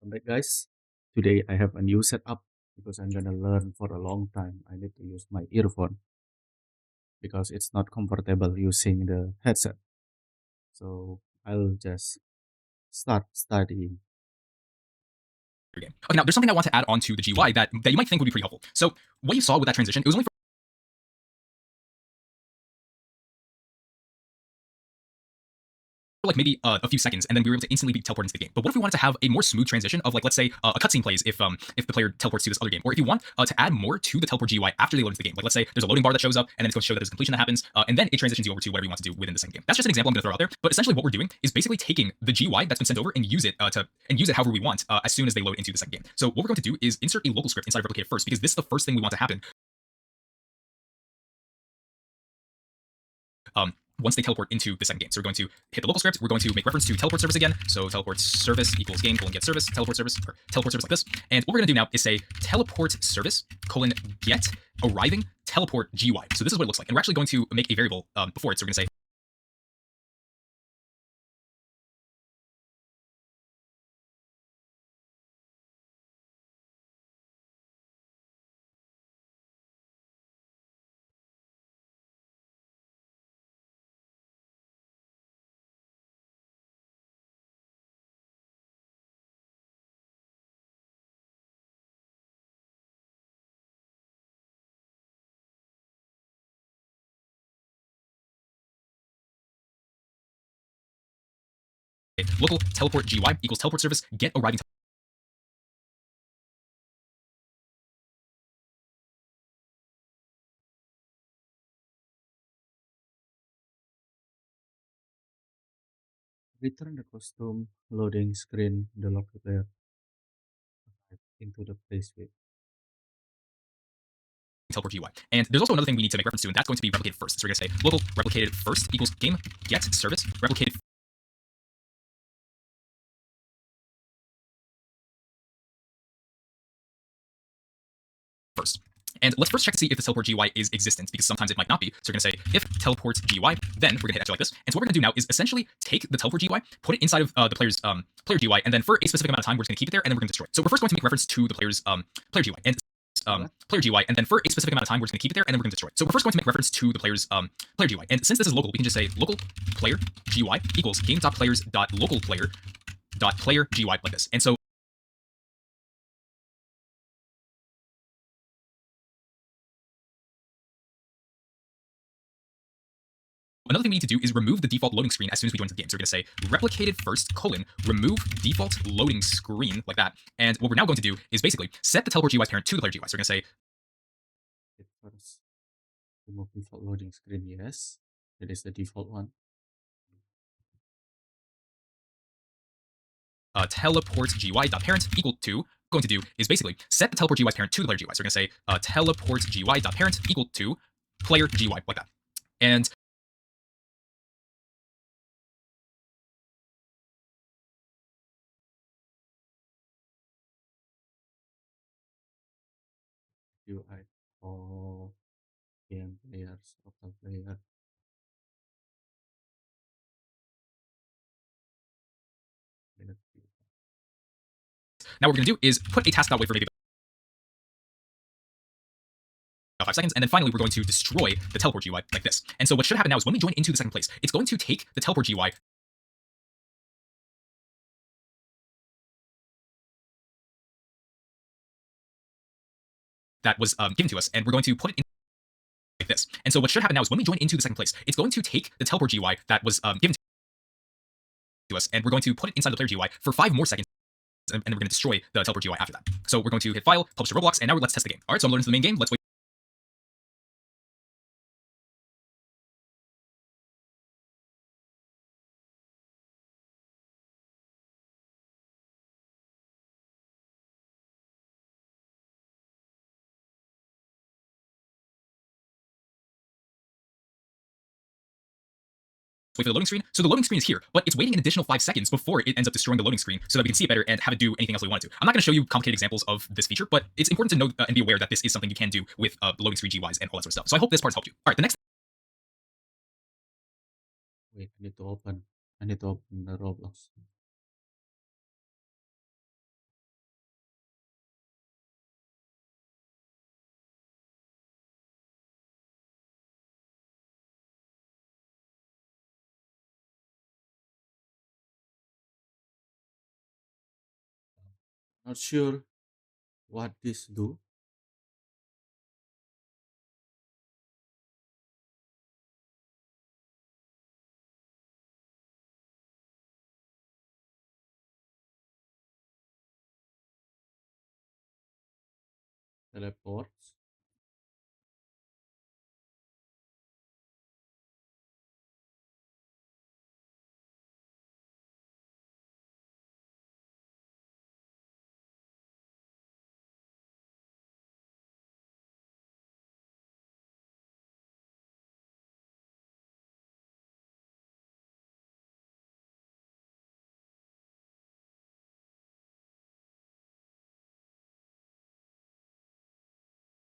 Alright, guys. Today I have a new setup because I'm gonna learn for a long time. I need to use my earphone because it's not comfortable using the headset. So I'll just start studying. Game. Okay, now there's something I want to add on to the GUI that you might think would be pretty helpful. So what you saw with that transition, it was only for like maybe a few seconds, and then we were able to instantly be teleported into the game. But what if we wanted to have a more smooth transition of like, let's say, a cutscene plays if the player teleports to this other game, or if you want to add more to the teleport GUI after they load into the game. Like let's say there's a loading bar that shows up, and then it's going to show that there's a completion that happens, and then it transitions you over to whatever you want to do within the same game. That's just an example I'm going to throw out there. But essentially, what we're doing is basically taking the GUI that's been sent over and use it however we want as soon as they load into the second game. So what we're going to do is insert a local script inside of replicated first, because this is the first thing we want to happen um, once they teleport into the second game. So we're going to hit the local script. We're going to make reference to teleport service again. So teleport service equals game colon get service, teleport service, or teleport service like this. And what we're going to do now is say teleport service colon get arriving teleport GUI. So this is what it looks like. And we're actually going to make a variable before it. So we're going to say local teleport GUI equals teleport service get arriving. Return the costume loading screen, the local player into the place with. Teleport GUI. And there's also another thing we need to make reference to, and that's going to be replicated first. So we're going to say local replicated first equals game get service replicated first. And let's first check to see if the teleport GUI is existent, because sometimes it might not be. So we're going to say if teleport GUI, then we're going to hit enter like this. And so what we're going to do now is essentially take the teleport GUI, put it inside of the player's player GUI, and then for a specific amount of time, we're just going to keep it there, and then we're going to destroy it. So we're first going to make reference to the player's player GUI, and player GUI, and then for a specific amount of time, we're just going to keep it there, and then we're going to destroy it. So we're first going to make reference to the player's player GUI, and since this is local, we can just say local player GUI equals game.players.local player GUI like this. And so another thing we need to do is remove the default loading screen as soon as we join the game. So we're going to say replicated first colon remove default loading screen like that. And what we're now going to do is basically set the teleport GUI parent to the player GUI. So we're going to say First, remove default loading screen. Yes, it is the default one. teleport GUI dot parent equal to going to do is basically set the teleport GUI parent to the player GUI. So we're going to say teleport GUI dot parent equal to player GUI like that. And UI for game players, local player. now what we're going to do is put a task.wait for maybe about 5 seconds, and then finally we're going to destroy the teleport GUI like this. And so what should happen now is when we join into the second place, it's going to take the teleport GUI that was given to us, and we're going to put it in like this. And so what should happen now is when we join into the second place, it's going to take the teleport GUI that was given to us, and we're going to put it inside the player GUI for 5 more seconds, and we're going to destroy the teleport GUI after that. So we're going to hit file, publish to Roblox, and now let's test the game. All right, so I'm loading into the main game. Let's wait. Wait for the loading screen. So the loading screen is here, but it's waiting an additional 5 seconds before it ends up destroying the loading screen so that we can see it better and have it do anything else we want it to. I'm not going to show you complicated examples of this feature, but it's important to know and be aware that this is something you can do with the loading screen GUIs and all that sort of stuff. So I hope this part's helped you. All right, the next Wait, I need to open. I need to open the Roblox. Not sure what this do. Teleports.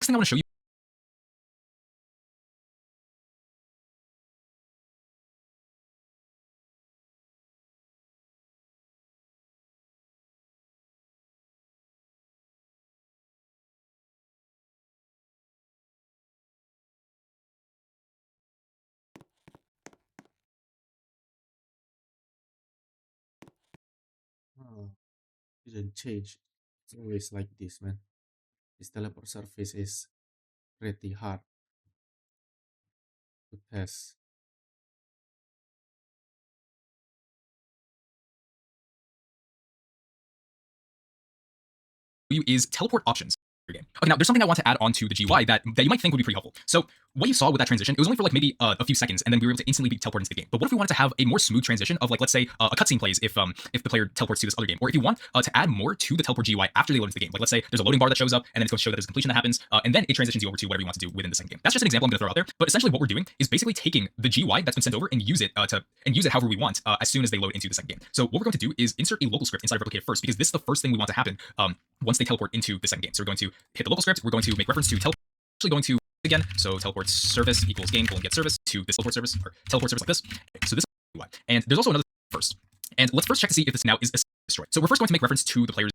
Next thing I want to show you Oh, didn't change. It's always like this, man. This teleport surface is pretty hard to test. is teleport options. Game. Okay, now there's something I want to add onto the GUI that you might think would be pretty helpful. So what you saw with that transition, it was only for like maybe a few seconds, and then we were able to instantly be teleported into the game. But what if we wanted to have a more smooth transition of like, let's say a cutscene plays if the player teleports to this other game, or if you want to add more to the teleport GUI after they load into the game. Like let's say there's a loading bar that shows up, and then it's going to show that there's a completion that happens, and then it transitions you over to whatever you want to do within the second game. That's just an example I'm going to throw out there. But essentially, what we're doing is basically taking the GUI that's been sent over and use it however we want as soon as they load into the second game. So what we're going to do is insert a local script inside of Replicator first, because this is the first thing we want to happen once they teleport into the second game. So we're going to hit the local script. We're going to make reference to teleport. Actually going to again. So teleport service equals game get service to this teleport service or teleport service like this. So this is UI. And there's also another first. And let's first check to see if this now is destroyed. So we're first going to make reference to the player's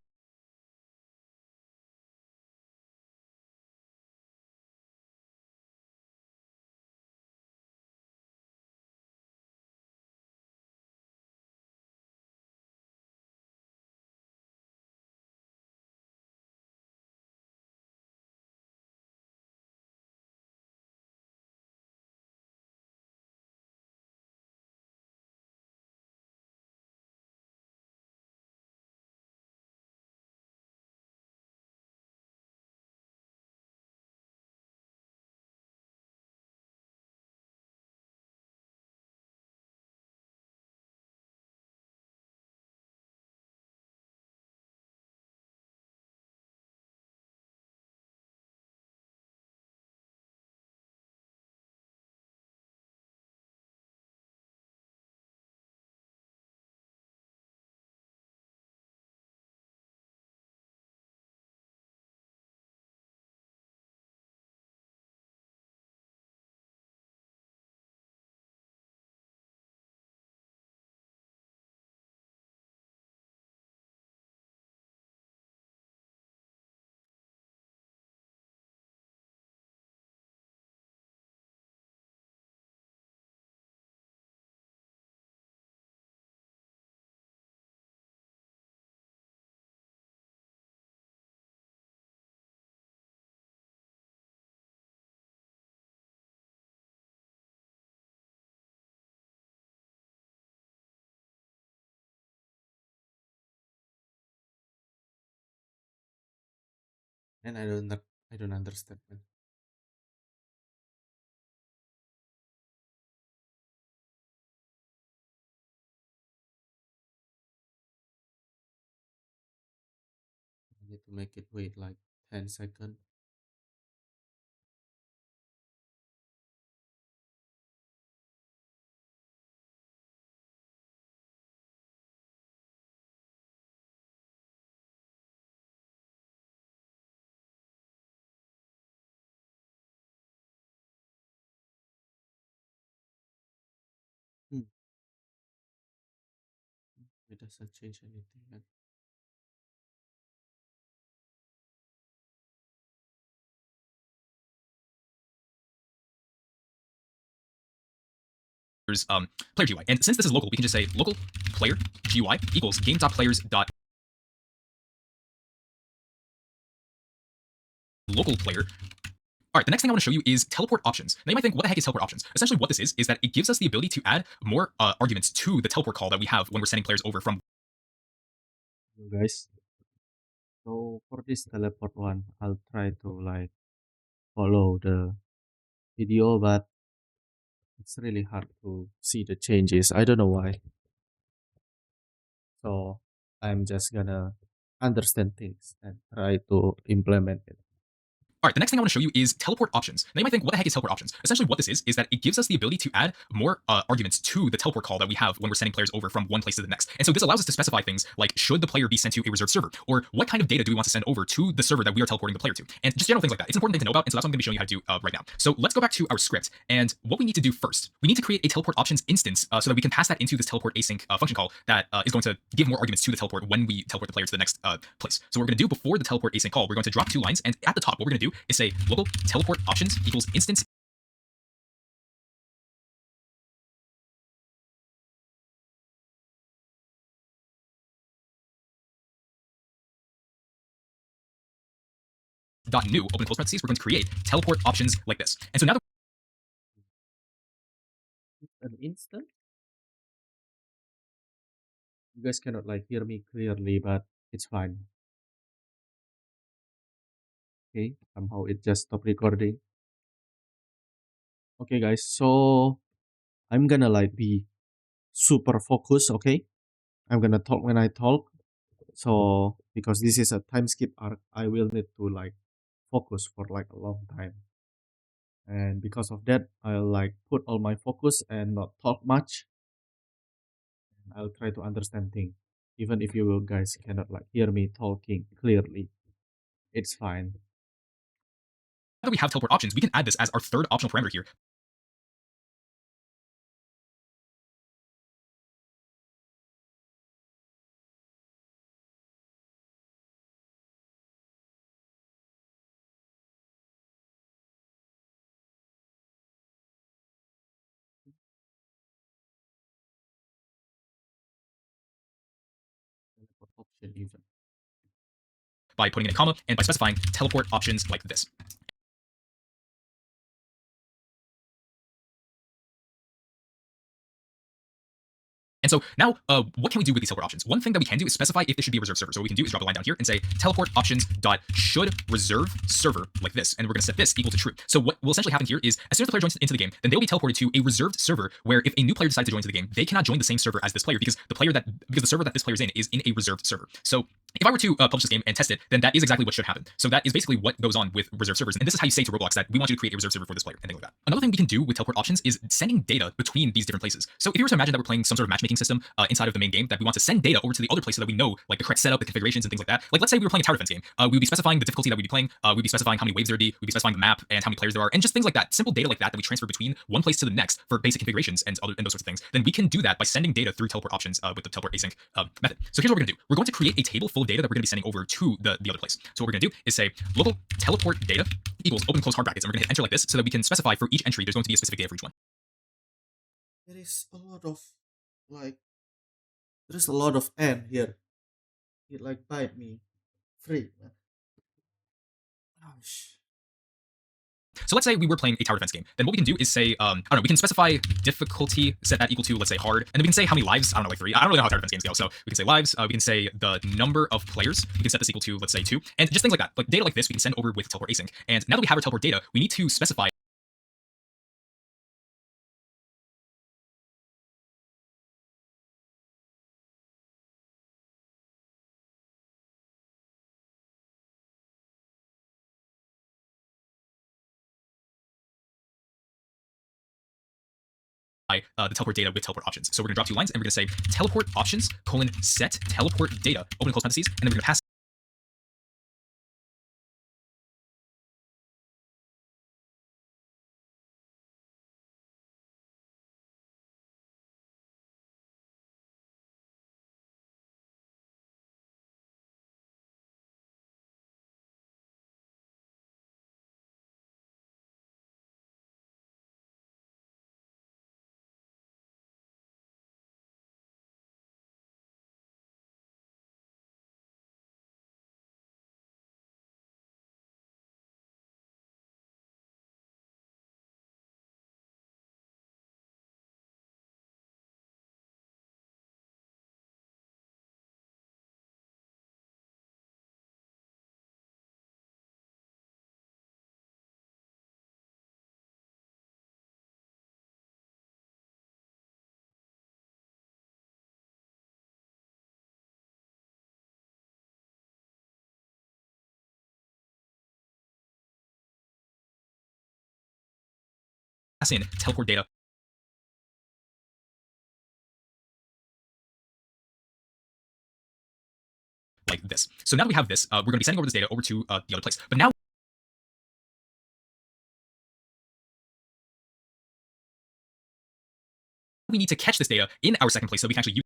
And I don't understand, man. I need to make it wait like 10 seconds. Hmm. It doesn't change anything, man. player GUI. And since this is local, we can just say local player GUI equals game.players. local player. All right, the next thing I want to show you is teleport options. Now you might think, what the heck is teleport options? Essentially what this is that it gives us the ability to add more arguments to the teleport call that we have when we're sending players over from. So guys, so for this teleport one, I'll try to like follow the video, but it's really hard to see the changes. I don't know why. So I'm just gonna understand things and try to implement it. All right, the next thing I want to show you is teleport options. Now you might think, what the heck is teleport options? Essentially what this is that it gives us the ability to add more arguments to the teleport call that we have when we're sending players over from one place to the next. And so this allows us to specify things like, should the player be sent to a reserved server? Or what kind of data do we want to send over to the server that we are teleporting the player to? And just general things like that. It's an important thing to know about, and so that's what I'm going to be showing you how to do right now. So let's go back to our script, and what we need to do first, we need to create a teleport options instance so that we can pass that into this teleport async function call that is going to give more arguments to the teleport when we teleport the player to the next place. So what we're going to do before the teleport async call, we're going to drop two lines, and at the top, what we're going to do is say local teleport options equals instance dot new open close parentheses. We're going to create teleport options like this. And so now that An instant? You guys cannot like hear me clearly, but it's fine. Okay, somehow it just stopped recording. Okay guys, so I'm gonna like be super focused, okay? I'm gonna talk when I talk. So because this is a time skip arc, I will need to like focus for like a long time. And because of that, I'll like put all my focus and not talk much. I'll try to understand things. Even if you guys cannot like hear me talking clearly, it's fine. we have teleport options, we can add this as our third optional parameter here. Teleport option even. By putting in a comma and by specifying teleport options like this. And so now, what can we do with these teleport options? One thing that we can do is specify if this should be a reserved server. So what we can do is drop a line down here and say teleport options dot should reserve server like this, and we're going to set this equal to true. So what will essentially happen here is, as soon as the player joins into the game, then they will be teleported to a reserved server where if a new player decides to join into the game, they cannot join the same server as this player because the server that this player is in a reserved server. So if I were to publish this game and test it, then that is exactly what should happen. So that is basically what goes on with reserved servers. And this is how you say to Roblox that we want you to create a reserved server for this player and things like that. Another thing we can do with teleport options is sending data between these different places. So if you were to imagine that we're playing some sort of matchmaking system inside of the main game, that we want to send data over to the other place so that we know like the correct setup, the configurations, and things like that. Like let's say we were playing a tower defense game. We would be specifying the difficulty that we'd be playing. We'd be specifying how many waves there'd be. We'd be specifying the map and how many players there are, and just things like that. Simple data like that we transfer between one place to the next for basic configurations and those sorts of things. Then we can do that by sending data through teleport options with the teleport async method. So here's what we're gonna do. We're going to create a table full of data that we're gonna be sending over to the other place. So what we're gonna do is say local teleport data equals open close hard brackets, and we're gonna hit enter like this so that we can specify for each entry there's going to be a specific data for each one. There is a lot of like there's a lot of N here. It like bite me. Freak, man. Gosh. So let's say we were playing a tower defense game. Then what we can do is say, I don't know, we can specify difficulty, set that equal to, let's say, hard. And then we can say how many lives, I don't know, like 3. I don't really know how tower defense games go. So we can say lives, we can say the number of players. We can set this equal to, let's say, 2. And just things like that. Like data like this, we can send over with teleport async. And now that we have our teleport data, we need to specify the teleport data with teleport options. So we're gonna drop two lines and we're gonna say teleport options colon set teleport data, open and close parentheses, and then we're gonna pass in teleport data like this. So now that we have this, we're going to be sending over this data over to the other place. But now we need to catch this data in our second place so we can actually use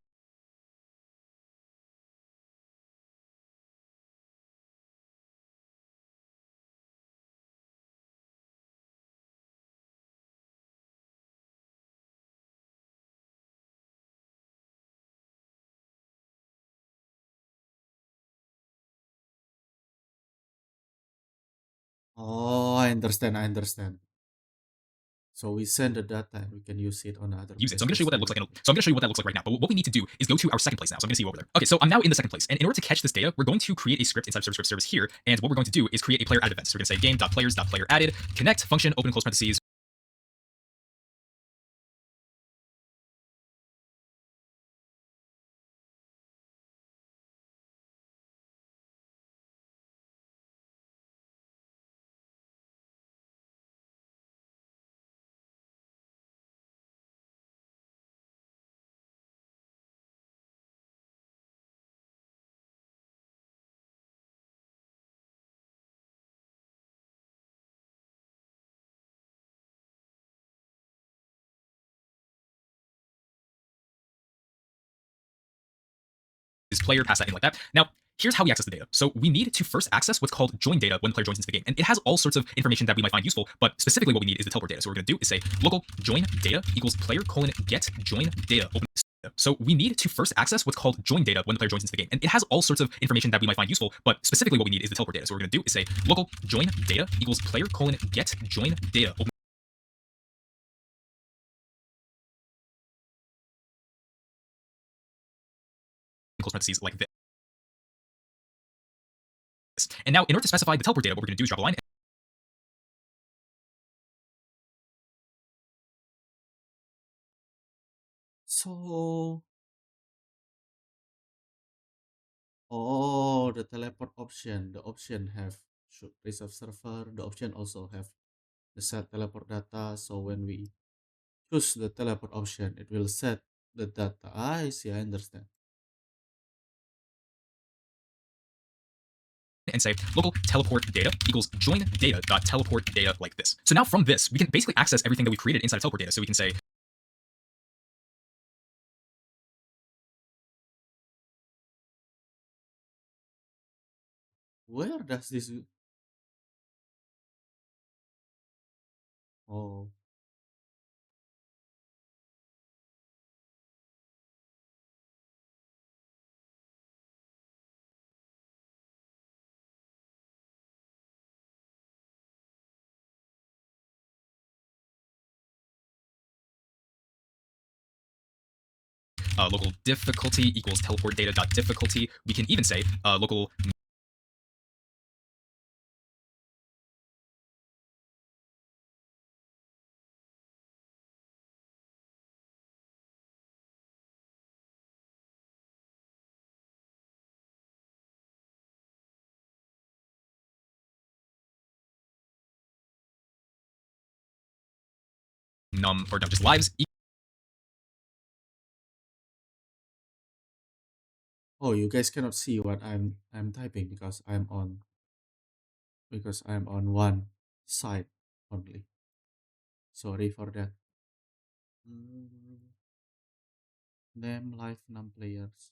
Oh, I understand. I understand. So we send the data and we can use it on other use it. So I'm going to show you places. what that looks like. So I'm going to show you what that looks like right now. But what we need to do is go to our second place now. So I'm going to see you over there. Okay, so I'm now in the second place. And in order to catch this data, we're going to create a script inside of service here. And what we're going to do is create a player added event. So we're going to say game.players.player added connect function open and close parentheses player, pass that in like that. Now, here's how we access the data. So we need to first access what's called join data when the player joins into the game. And it has all sorts of information that we might find useful, but specifically what we need is the teleport data. So what we're going to do is say local join data equals player colon get join data. So we need to first access what's called join data when the player joins into the game. And it has all sorts of information that we might find useful, but specifically what we need is the teleport data. So what we're going to do is say local join data equals player colon get join data. Close parentheses like this. And now in order to specify the teleport data, what we're going to do is drop a line. So, oh, the teleport option. The option have should reserve server. The option also have the set teleport data. So when we choose the teleport option, it will set the data. I see. I understand. And say local teleport data equals join data dot teleport data like this. So now from this, we can basically access everything that we created inside of teleport data. So we can say Where does this? Oh, local difficulty equals teleport data dot difficulty. We can even say local num or no, just lives. oh, you guys cannot see what I'm typing because I'm on one side only. Sorry for that. Mm, name live num players.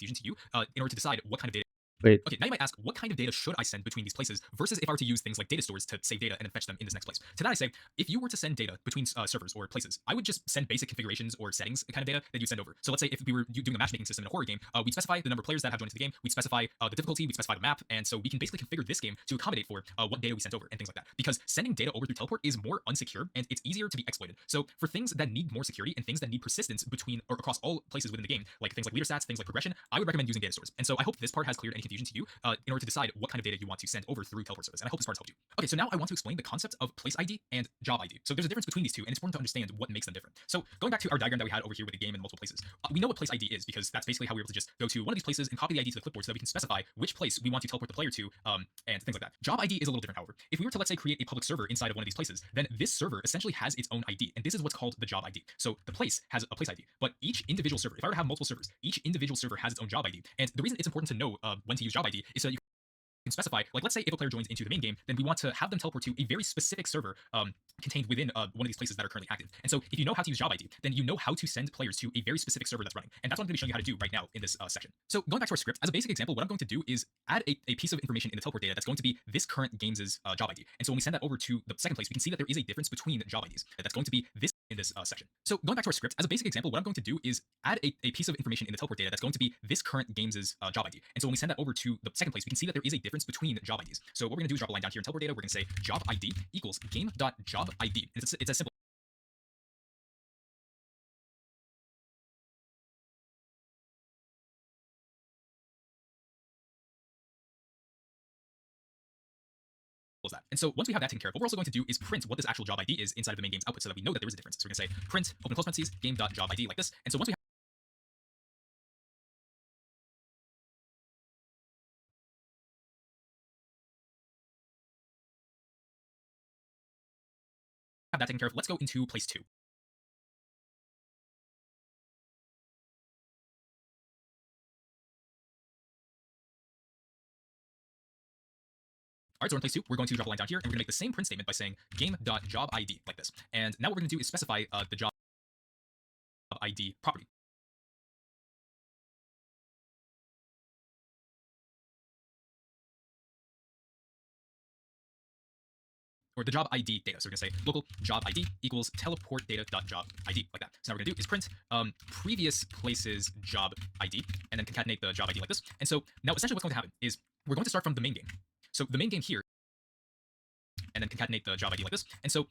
confusion to you in order to decide what kind of data. Wait, Okay, now you might ask, what kind of data should I send between these places versus if I were to use things like data stores to save data and then fetch them in this next place? To that I say, if you were to send data between servers or places, I would just send basic configurations or settings kind of data that you send over. So let's say if we were doing a matchmaking system in a horror game, we'd specify the number of players that have joined into the game, we'd specify the difficulty, we'd specify the map, and so we can basically configure this game to accommodate for what data we sent over and things like that. Because sending data over through teleport is more unsecure and it's easier to be exploited. So for things that need more security and things that need persistence between or across all places within the game, like things like leader stats, things like progression, I would recommend using data stores. And so I hope this part has cleared any confusion confusion to you in order to decide what kind of data you want to send over through teleport service. And I hope this part has helped you. Okay, so now I want to explain the concept of place ID and job ID. So there's a difference between these two, and it's important to understand what makes them different. So going back to our diagram that we had over here with the game in multiple places, we know what place ID is because that's basically how we're able to just go to one of these places and copy the ID to the clipboard so that we can specify which place we want to teleport the player to, and things like that. Job ID is a little different, however. If we were to, let's say, create a public server inside of one of these places, then this server essentially has its own ID, and this is what's called the job ID. So the place has a place ID, but each individual server, if I were to have multiple servers, each individual server has its own job ID. And the reason it's important to know when to use job ID is so that you can specify, like, let's say if a player joins into the main game, then we want to have them teleport to a very specific server contained within one of these places that are currently active. And so if you know how to use job ID, then you know how to send players to a very specific server that's running. And that's what I'm going to be showing you how to do right now in this section. So going back to our script, as a basic example, what I'm going to do is add a piece of information in the teleport data that's going to be this current game's job ID. And so when we send that over to the second place, we can see that there is a difference between job IDs. That's going to be this in this section. So going back to our script, as a basic example, what I'm going to do is add a piece of information in the teleport data that's going to be this current game's job ID. And so when we send that over to the second place, we can see that there is a difference between job IDs. So what we're going to do is drop a line down here in teleport data. We're going to say job ID equals game.job ID. And it's as simple as that. And so once we have that taken care of, what we're also going to do is print what this actual job ID is inside of the main game's output so that we know that there is a difference. So we're going to say print open close parentheses game.job ID like this. And so once we have that taken care of, let's go into place two. All right, so we're in place two. We're going to drop a line down here, and we're going to make the same print statement by saying game.job ID like this. And now what we're going to do is specify the job ID property. Or the job ID data. So we're going to say local job ID equals teleport data.job ID like that. So now what we're going to do is print previous place's job ID and then concatenate the job ID like this. And so now essentially what's going to happen is we're going to start from the main game. So the main game here and then concatenate the job ID like this. And so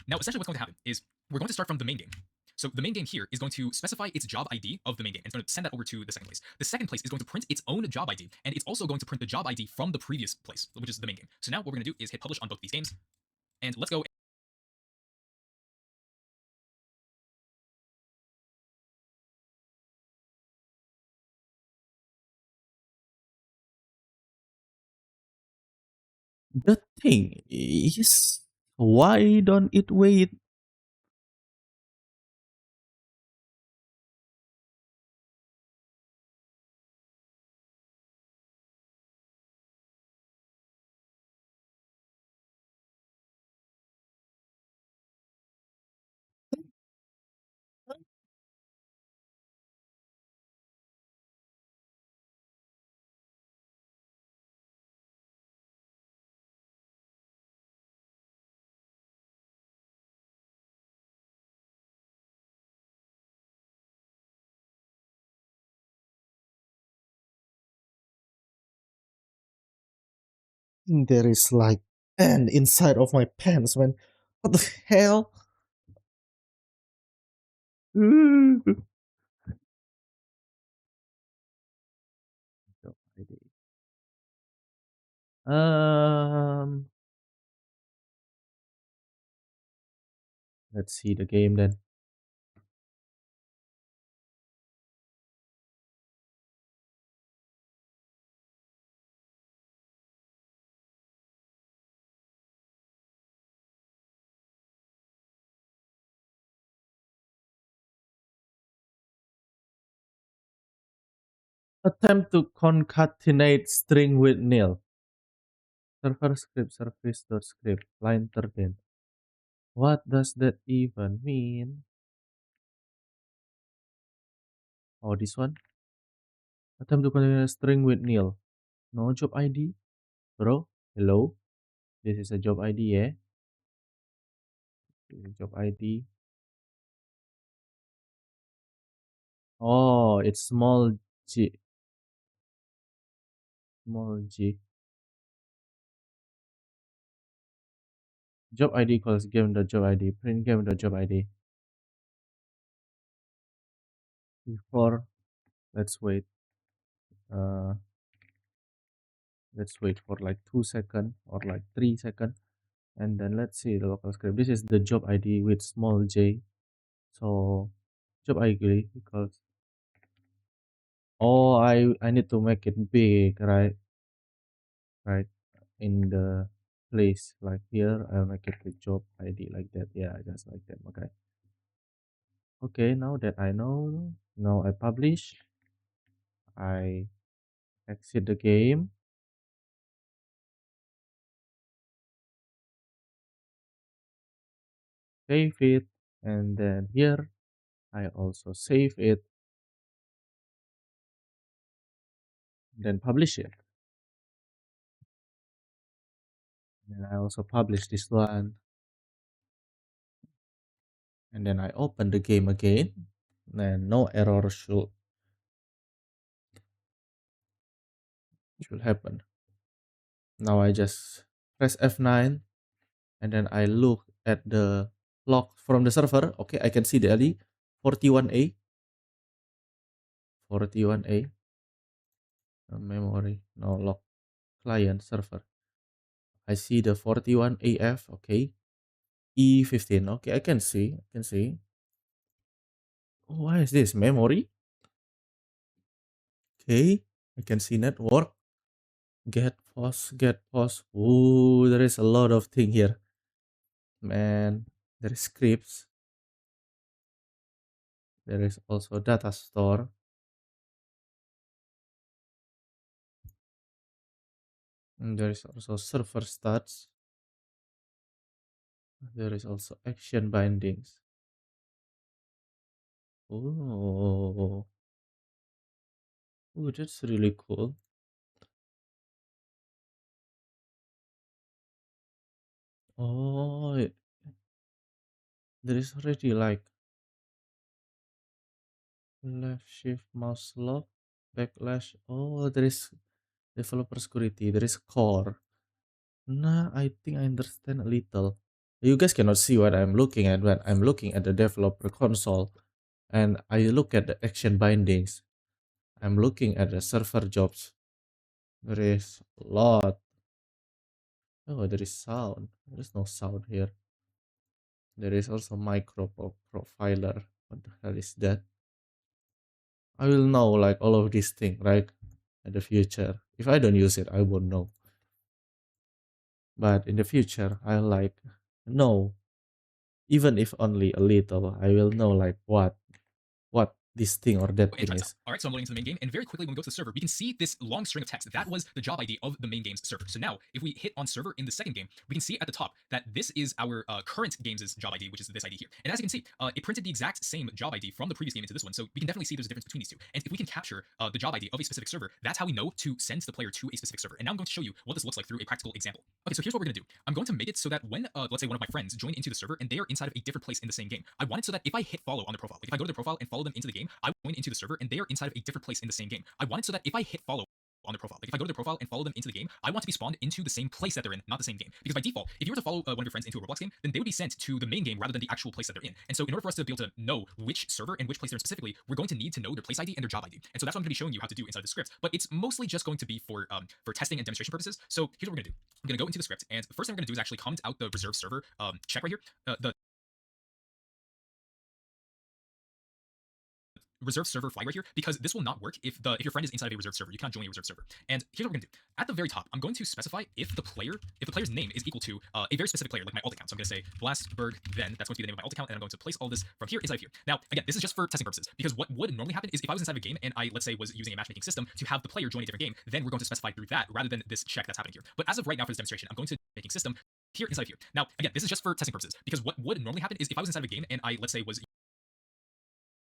now essentially what's going to happen is we're going to start from the main game. So the main game here is going to specify its job ID of the main game, and it's going to send that over to the second place. The second place is going to print its own job ID, and it's also going to print the job ID from the previous place, which is the main game. So now what we're going to do is hit publish on both these games, and let's go. The thing is, why don't it wait? There is like an inside of my pants, man. What the hell? Job ID. Um, let's see the game then. Attempt to concatenate string with nil. Server script service dot script line 13. What does that even mean? Oh, this one. Attempt to concatenate string with nil. No job ID, bro. Hello. This is a job ID, yeah. This is job ID. Oh, it's small g. small g. Job ID equals game.job ID. Print game.job ID. Before, let's wait. Uh, let's wait for like 2 seconds or like 3 seconds, and then let's see the local script. This is the job ID with small j. So job ID equals. Oh, I need to make it big, right? Right in the place like here. I'll make it the job ID like that. Yeah, just like that. Okay. Okay. Now that I know, now I publish. I exit the game. Save it, and then here I also save it, then publish it. And I also publish this one, and then I open the game again. Then no error should happen. Now I just press F9, and then I look at the log from the server. Okay, I can see the ID 41A, 41A, memory, no log, client server. I see the 41AF. Okay, E15. Okay, I can see. I can see. Oh, why is this memory? Okay, I can see network. Get post. Oh, there is a lot of thing here, man. There is scripts. There is also data store. And there is also server stats. There is also action bindings. Oh, oh, that's really cool. Oh, there is already like left shift mouse lock, backlash. Oh, there is developer security. There is core. Nah, I think I understand a little. You guys cannot see what I'm looking at when I'm looking at the developer console, and I look at the action bindings. I'm looking at the server jobs. There is a lot. Oh, there is sound. There is no sound here. There is also profiler. What the hell is that? I will know like all of these things, right? In the future. If I don't use it, I won't know. But in the future, I like know, even if only a little, I will know like what this thing or that And thing times out. is. All right, so I'm loading into the main game, and very quickly when we go to the server, we can see this long string of text. That was the job ID of the main game's server. So now, if we hit on server in the second game, we can see at the top that this is our current game's job ID, which is this ID here. And as you can see, it printed the exact same job ID from the previous game into this one. So we can definitely see there's a difference between these two. And if we can capture the job ID of a specific server, that's how we know to send the player to a specific server. And now I'm going to show you what this looks like through a practical example. Okay, so here's what we're going to do. I'm going to make it so that when, let's say, one of my friends join into the server and they are inside of a different place in the same game, I want it so that if I hit follow on their profile, like if I go to their profile and follow them into the game, I join into the server and they are inside of a different place in the same game. I want it so that if I hit follow on their profile, like if I go to their profile and follow them into the game, I want to be spawned into the same place that they're in, not the same game. Because by default, if you were to follow one of your friends into a Roblox game, then they would be sent to the main game rather than the actual place that they're in. And so in order for us to be able to know which server and which place they're in specifically, we're going to need to know their place ID and their job ID. And so that's what I'm going to be showing you how to do inside the script. But it's mostly just going to be for testing and demonstration purposes. So here's what we're going to do. I'm going to go into the script, and the first thing we're going to do is actually comment out the reserve server check right here. The reserve server flag right here, because this will not work if your friend is inside of a reserve server. You cannot join a reserve server. And here's what we're gonna do. At the very top, I'm going to specify if the player's name is equal to a very specific player, like my alt account. So I'm gonna say Blastberg. Then that's going to be the name of my alt account, and I'm going to place all this from here inside of here. Now, again, this is just for testing purposes, because what would normally happen is if I was inside of a game and I, let's say, was using a matchmaking system to have the player join a different game, then we're going to specify through that rather than this check that's happening here. But as of right now for this demonstration, I'm going to making system here inside of here. Now, again, this is just for testing purposes, because what would normally happen is if I was inside of a game and I, let's say, was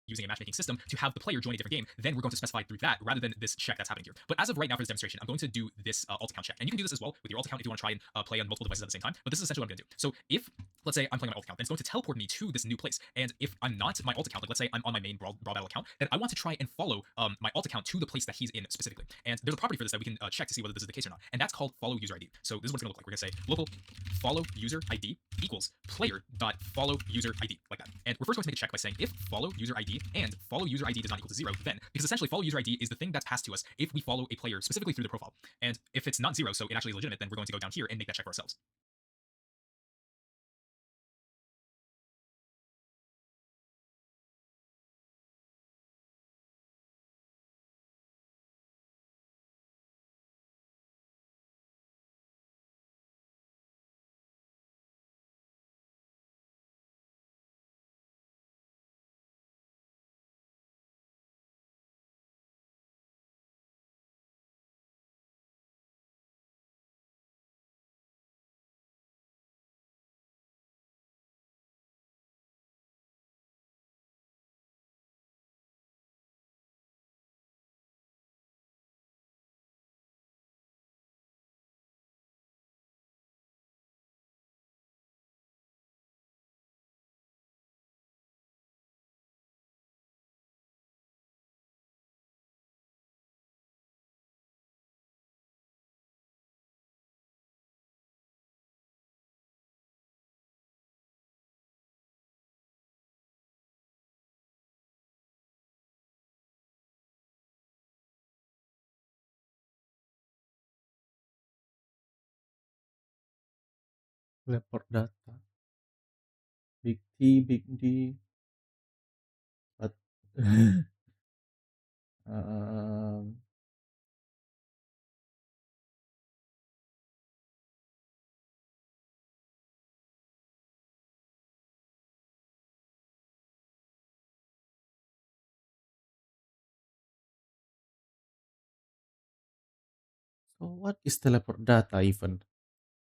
using a matchmaking system to have the player join a different game, then we're going to specify through that rather than this check that's happening here. But as of right now for this demonstration, I'm going to do this alt account check. And you can do this as well with your alt account if you want to try and play on multiple devices at the same time. But this is essentially what I'm going to do. So if, let's say I'm playing my alt account, then it's going to teleport me to this new place. And if I'm not my alt account, like let's say I'm on my main Brawl Battle account, then I want to try and follow my alt account to the place that he's in specifically. And there's a property for this that we can check to see whether this is the case or not. And that's called follow user ID. So this is what it's going to look like. We're going to say local follow user ID equals player dot follow user ID, like that. And we're first going to make a check by saying if follow user ID and follow user ID does not equal to 0, then, because essentially follow user ID is the thing that's passed to us if we follow a player specifically through the profile. And if it's not 0, so it actually is legitimate, then we're going to go down here and make that check for ourselves. Teleport data. Big T, big D. But um, so what is teleport data even?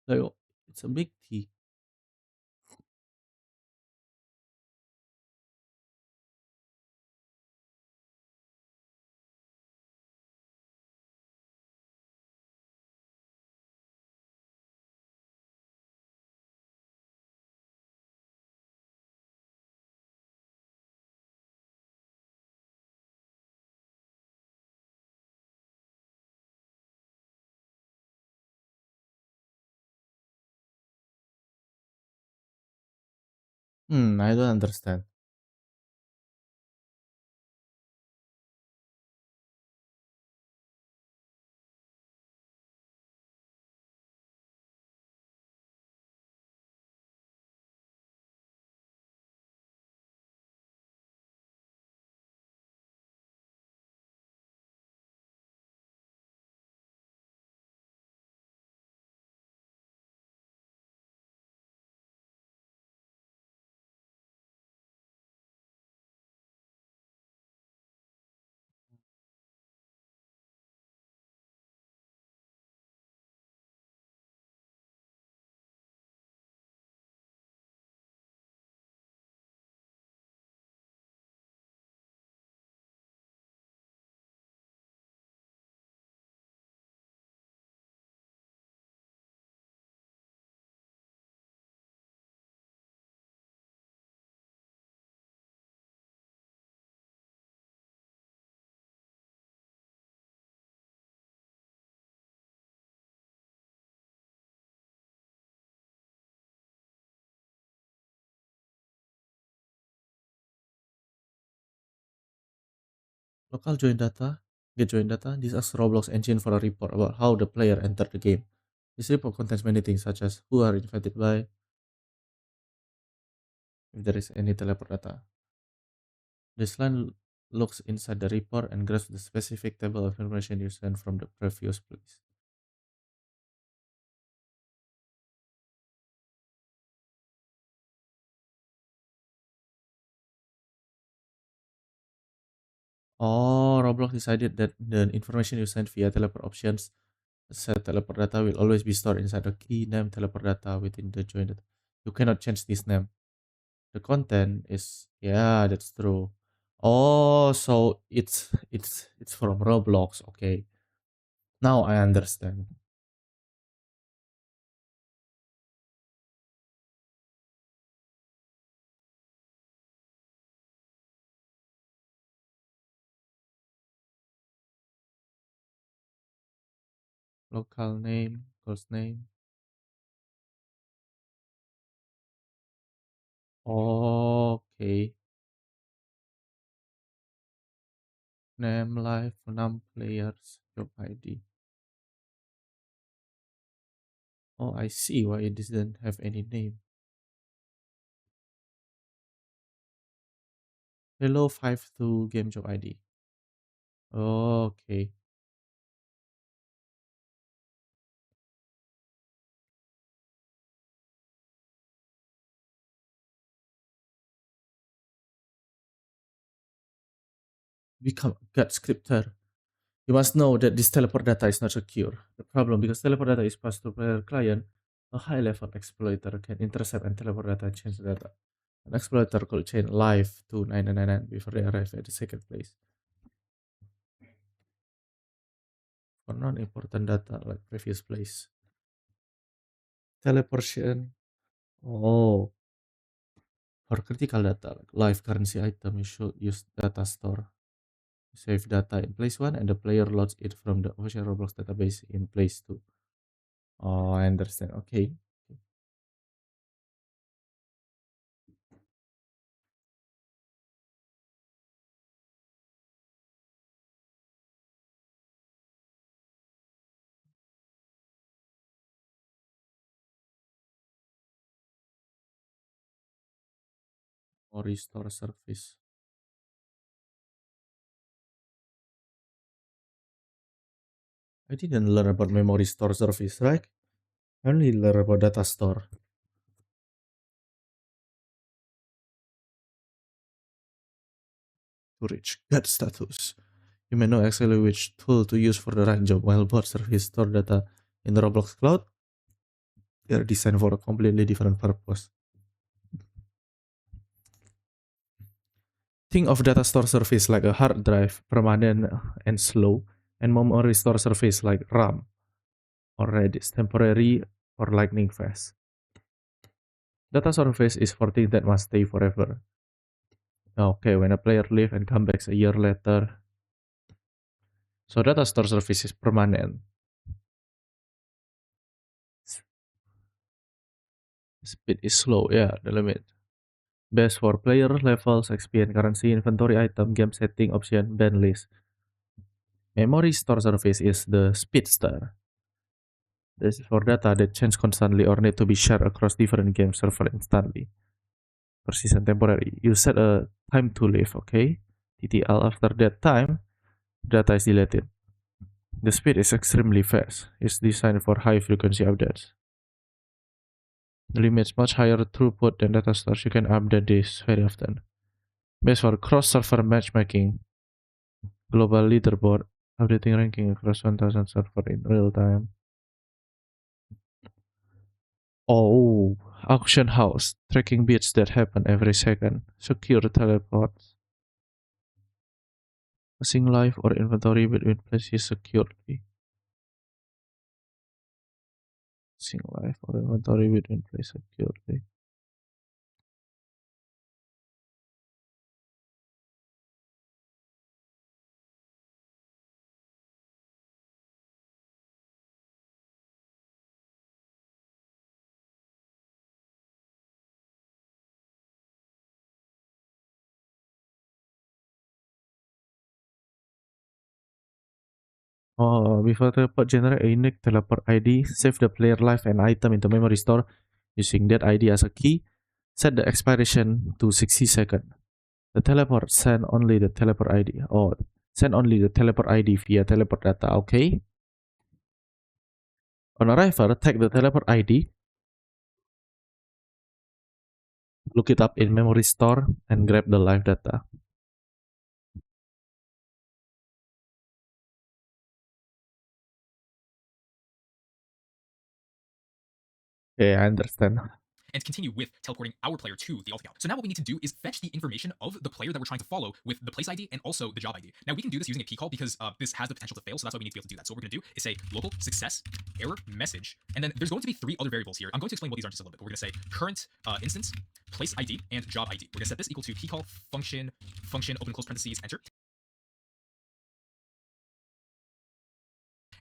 Like, it's a big T. I don't understand. Local join data, get join data. This asks Roblox engine for a report about how the player entered the game. This report contains many things such as who are invited by, if there is any teleport data. This line looks inside the report and grabs the specific table of information you sent from the previous place. Oh, Roblox decided that the information you sent via teleport options set teleport data will always be stored inside the key name teleport data within the join data. You cannot change this name. The content is, yeah, that's true. Oh, so it's from Roblox. Okay, now I understand. Local name, ghost name. Okay, name, live, num, players, job ID. Oh, I see why it doesn't have any name. Hello 52 game job ID. Okay. Become gut scripter. You must know that this teleport data is not secure. The problem, because teleport data is passed to player client, a high-level exploiter can intercept and teleport data and change the data. An exploiter could change live to 9999 before they arrive at the second place. For non-important data like previous place. Teleportation. Oh, for critical data like live currency item, you should use data store. Save data in place 1 and the player loads it from the official Roblox database in place 2. Oh, I understand. Okay. Or restore service. I didn't learn about memory store service, right? I only learn about data store. To reach God status, you may know exactly which tool to use for the right job. While both service store data in the Roblox cloud, they are designed for a completely different purpose. Think of data store service like a hard drive, permanent and slow, and memory store service like RAM or Redis, temporary or lightning fast. Data service is for things that must stay forever. Okay, when a player leave and come back a year later, so data store service is permanent. Speed is slow, yeah, the limit. Best for player levels, XP and currency, inventory item, game setting, option, ban list. Memory store service is the speedster. This is for data that change constantly or need to be shared across different game server instantly. Persistent temporary. You set a time to live, okay? TTL after that time, data is deleted. The speed is extremely fast. It's designed for high frequency updates. The limits much higher throughput than data stores. You can update this very often. Best for cross-server matchmaking, global leaderboard, updating ranking across 1000 server in real time. Oh, auction house, tracking bids that happen every second, secure teleports, passing live or inventory between places securely. Passing live or inventory between places securely. Oh, before teleport, generate a unique teleport ID, save the player life and item into memory store using that ID as a key, set the expiration to 60 seconds. The teleport send only the teleport ID. Oh, send only the teleport ID via teleport data. Okay. On arrival, take the teleport ID, look it up in memory store, and grab the live data. Okay, I understand. and continue with teleporting our player to the alt account. So now what we need to do is fetch the information of the player that we're trying to follow with the place ID and also the job ID. Now we can do this using a key call because this has the potential to fail, so that's why we need to be able to do that. So what we're going to do is say local success error message, and then there's going to be 3 other variables here. I'm going to explain what these are just a little bit, but we're going to say current instance, place ID, and job ID. We're going to set this equal to key call function open and close parentheses enter.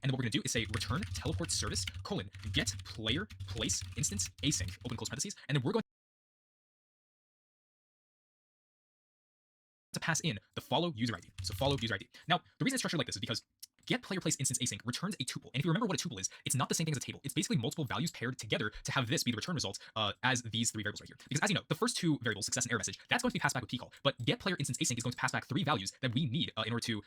And then what we're going to do is say return teleport service get player place instance async open close parentheses, and then we're going to pass in the follow user ID. So follow user ID. Now the reason it's structured like this is because get player place instance async returns a tuple. And if you remember what a tuple is, it's not the same thing as a table. It's basically multiple values paired together to have this be the return result as these 3 variables right here. Because as you know, the first 2 variables, success and error message, that's going to be passed back with key call. But get player instance async is going to pass back 3 values that we need in order to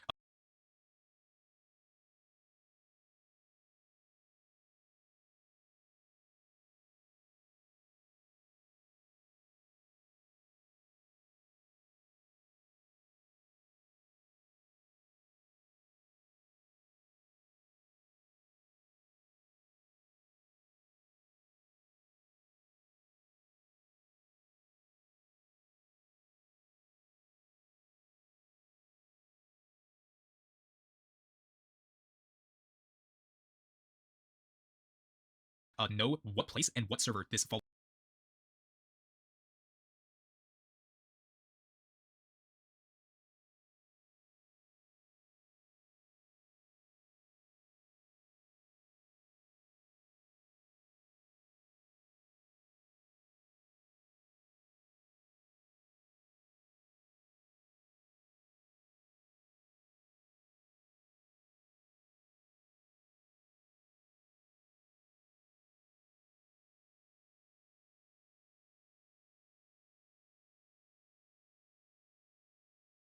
know what place and what server this follow.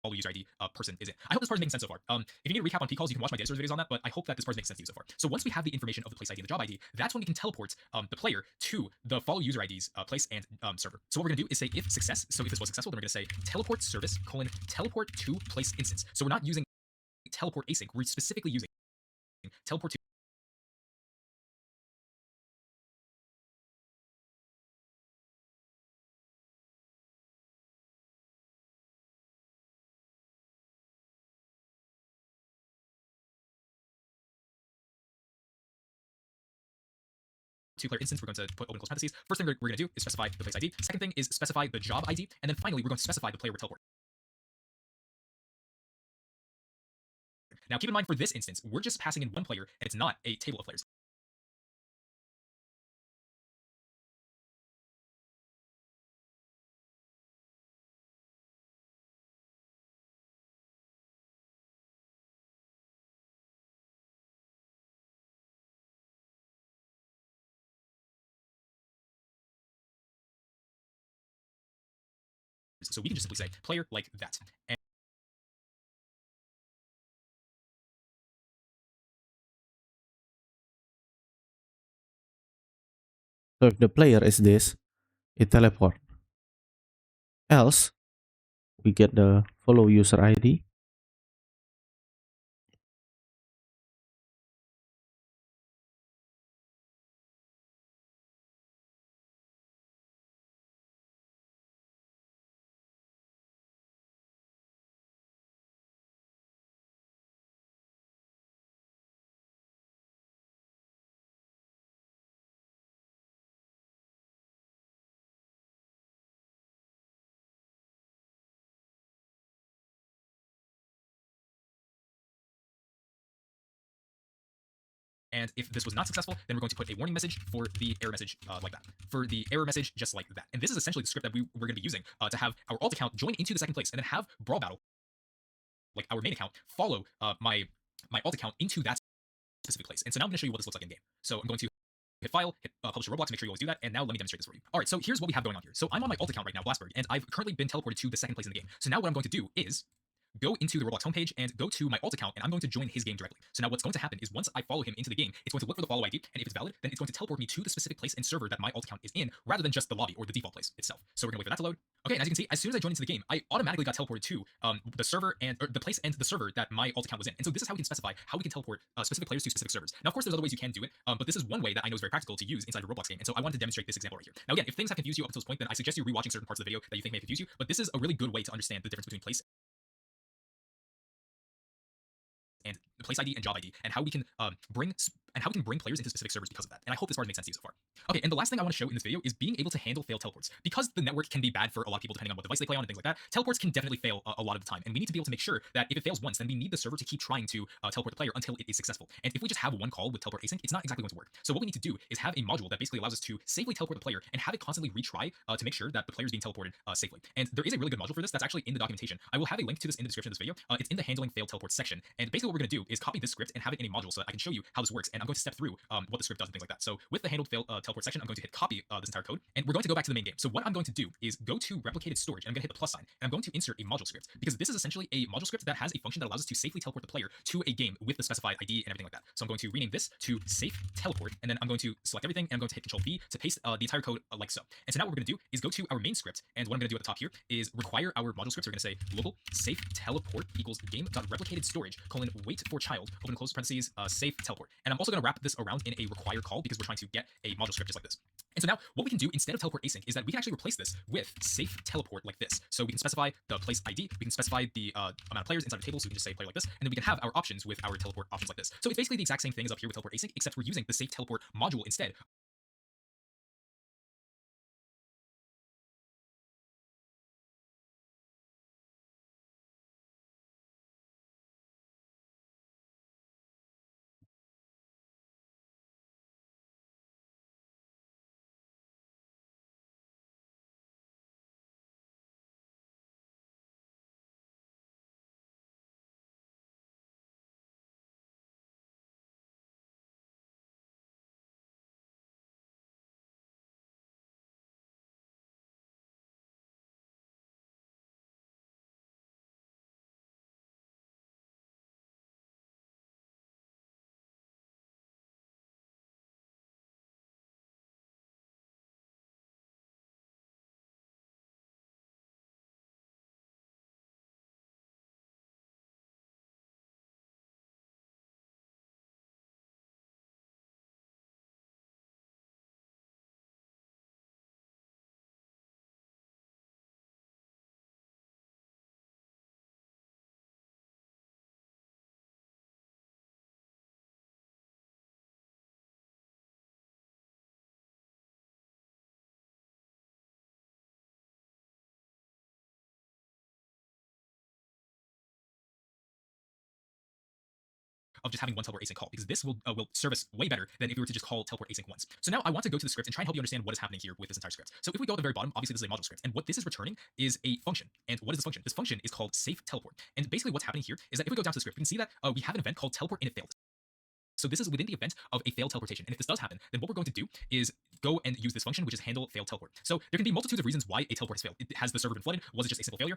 Follow user ID person is in. I hope this part is making sense so far. If you need a recap on P-calls, you can watch my data source videos on that, but I hope that this part is making sense to you so far. So once we have the information of the place ID and the job ID, that's when we can teleport the player to the follow user ID's place and server. So what we're going to do is say if success, so if this was successful, then we're going to say teleport service teleport to place instance. So we're not using teleport async, we're specifically using teleport to player instance. We're going to put open close parentheses. First thing we're going to do is specify the place ID. Second thing is specify the job ID. And then finally, we're going to specify the player we're teleporting. Now, keep in mind for this instance, we're just passing in one player, and it's not a table of players. So we can just simply say player like that. And So if the player is this, it teleport. Else, we get the follow user ID. And if this was not successful, then we're going to put a warning message for the error message like that. For the error message, just like that. And this is essentially the script that we're going to be using to have our alt account join into the second place and then have Brawl Battle, like our main account, follow my alt account into that specific place. And so now I'm going to show you what this looks like in game. So I'm going to hit file, hit publish to Roblox, make sure you always do that. And now let me demonstrate this for you. All right, so here's what we have going on here. So I'm on my alt account right now, Blastberg, and I've currently been teleported to the second place in the game. So now what I'm going to do is go into the Roblox homepage and go to my alt account, and I'm going to join his game directly. So now what's going to happen is once I follow him into the game, it's going to look for the follow ID, and if it's valid, then it's going to teleport me to the specific place and server that my alt account is in, rather than just the lobby or the default place itself. So we're gonna wait for that to load. Okay, and as you can see, as soon as I joined into the game, I automatically got teleported to the server and the place and the server that my alt account was in. And so this is how we can specify how we can teleport specific players to specific servers. Now, of course, there's other ways you can do it, but this is one way that I know is very practical to use inside a Roblox game. And so I wanted to demonstrate this example right here. Now, again, if things have confused you up until this point, then I suggest you rewatching certain parts of the video that you think may confuse you. But this is a really good way to understand the difference between place and the place ID and job ID, and how we can bring players into specific servers because of that. And I hope this part makes sense to you so far. Okay, and the last thing I want to show in this video is being able to handle failed teleports. Because the network can be bad for a lot of people depending on what device they play on and things like that, teleports can definitely fail a lot of the time. And we need to be able to make sure that if it fails once, then we need the server to keep trying to teleport the player until it is successful. And if we just have one call with teleport async, it's not exactly going to work. So what we need to do is have a module that basically allows us to safely teleport the player and have it constantly retry to make sure that the player is being teleported safely. And there is a really good module for this that's actually in the documentation. I will have a link to this in the description of this video. It's in the handling failed teleport section. And basically what we're going to do is copy this script and have it in a module so that I can show you how this works. And I'm going to step through what the script does and things like that. So with the handled fail teleport section, I'm going to hit copy this entire code, and we're going to go back to the main game. So what I'm going to do is go to replicated storage, and I'm going to hit the plus sign, and I'm going to insert a module script, because this is essentially a module script that has a function that allows us to safely teleport the player to a game with the specified ID and everything like that. So I'm going to rename this to safe teleport, and then I'm going to select everything, and I'm going to hit Control V to paste the entire code like so. And so now what we're going to do is go to our main script, and what I'm going to do at the top here is require our module scripts. We're going to say global safe teleport equals game.replicated storage colon wait for child open and close parentheses safe teleport. And I'm also going to wrap this around in a require call because we're trying to get a module script just like this. And so now what we can do instead of teleport async is that we can actually replace this with safe teleport like this. So we can specify the place ID, we can specify the amount of players inside the table, so we can just say player like this, and then we can have our options with our teleport options like this. So it's basically the exact same thing as up here with teleport async, except we're using the safe teleport module instead of just having one teleport async call, because this will service way better than if we were to just call teleport async once. So now I want to go to the script and try and help you understand what is happening here with this entire script. So if we go at the very bottom, obviously this is a module script, and what this is returning is a function. And what is this function? This function is called safe teleport. And basically what's happening here is that if we go down to the script, we can see that we have an event called teleport and it failed. So this is within the event of a failed teleportation. And if this does happen, then what we're going to do is go and use this function, which is handle failed teleport. So there can be multitudes of reasons why a teleport has failed. Has the server been flooded? Was it just a simple failure?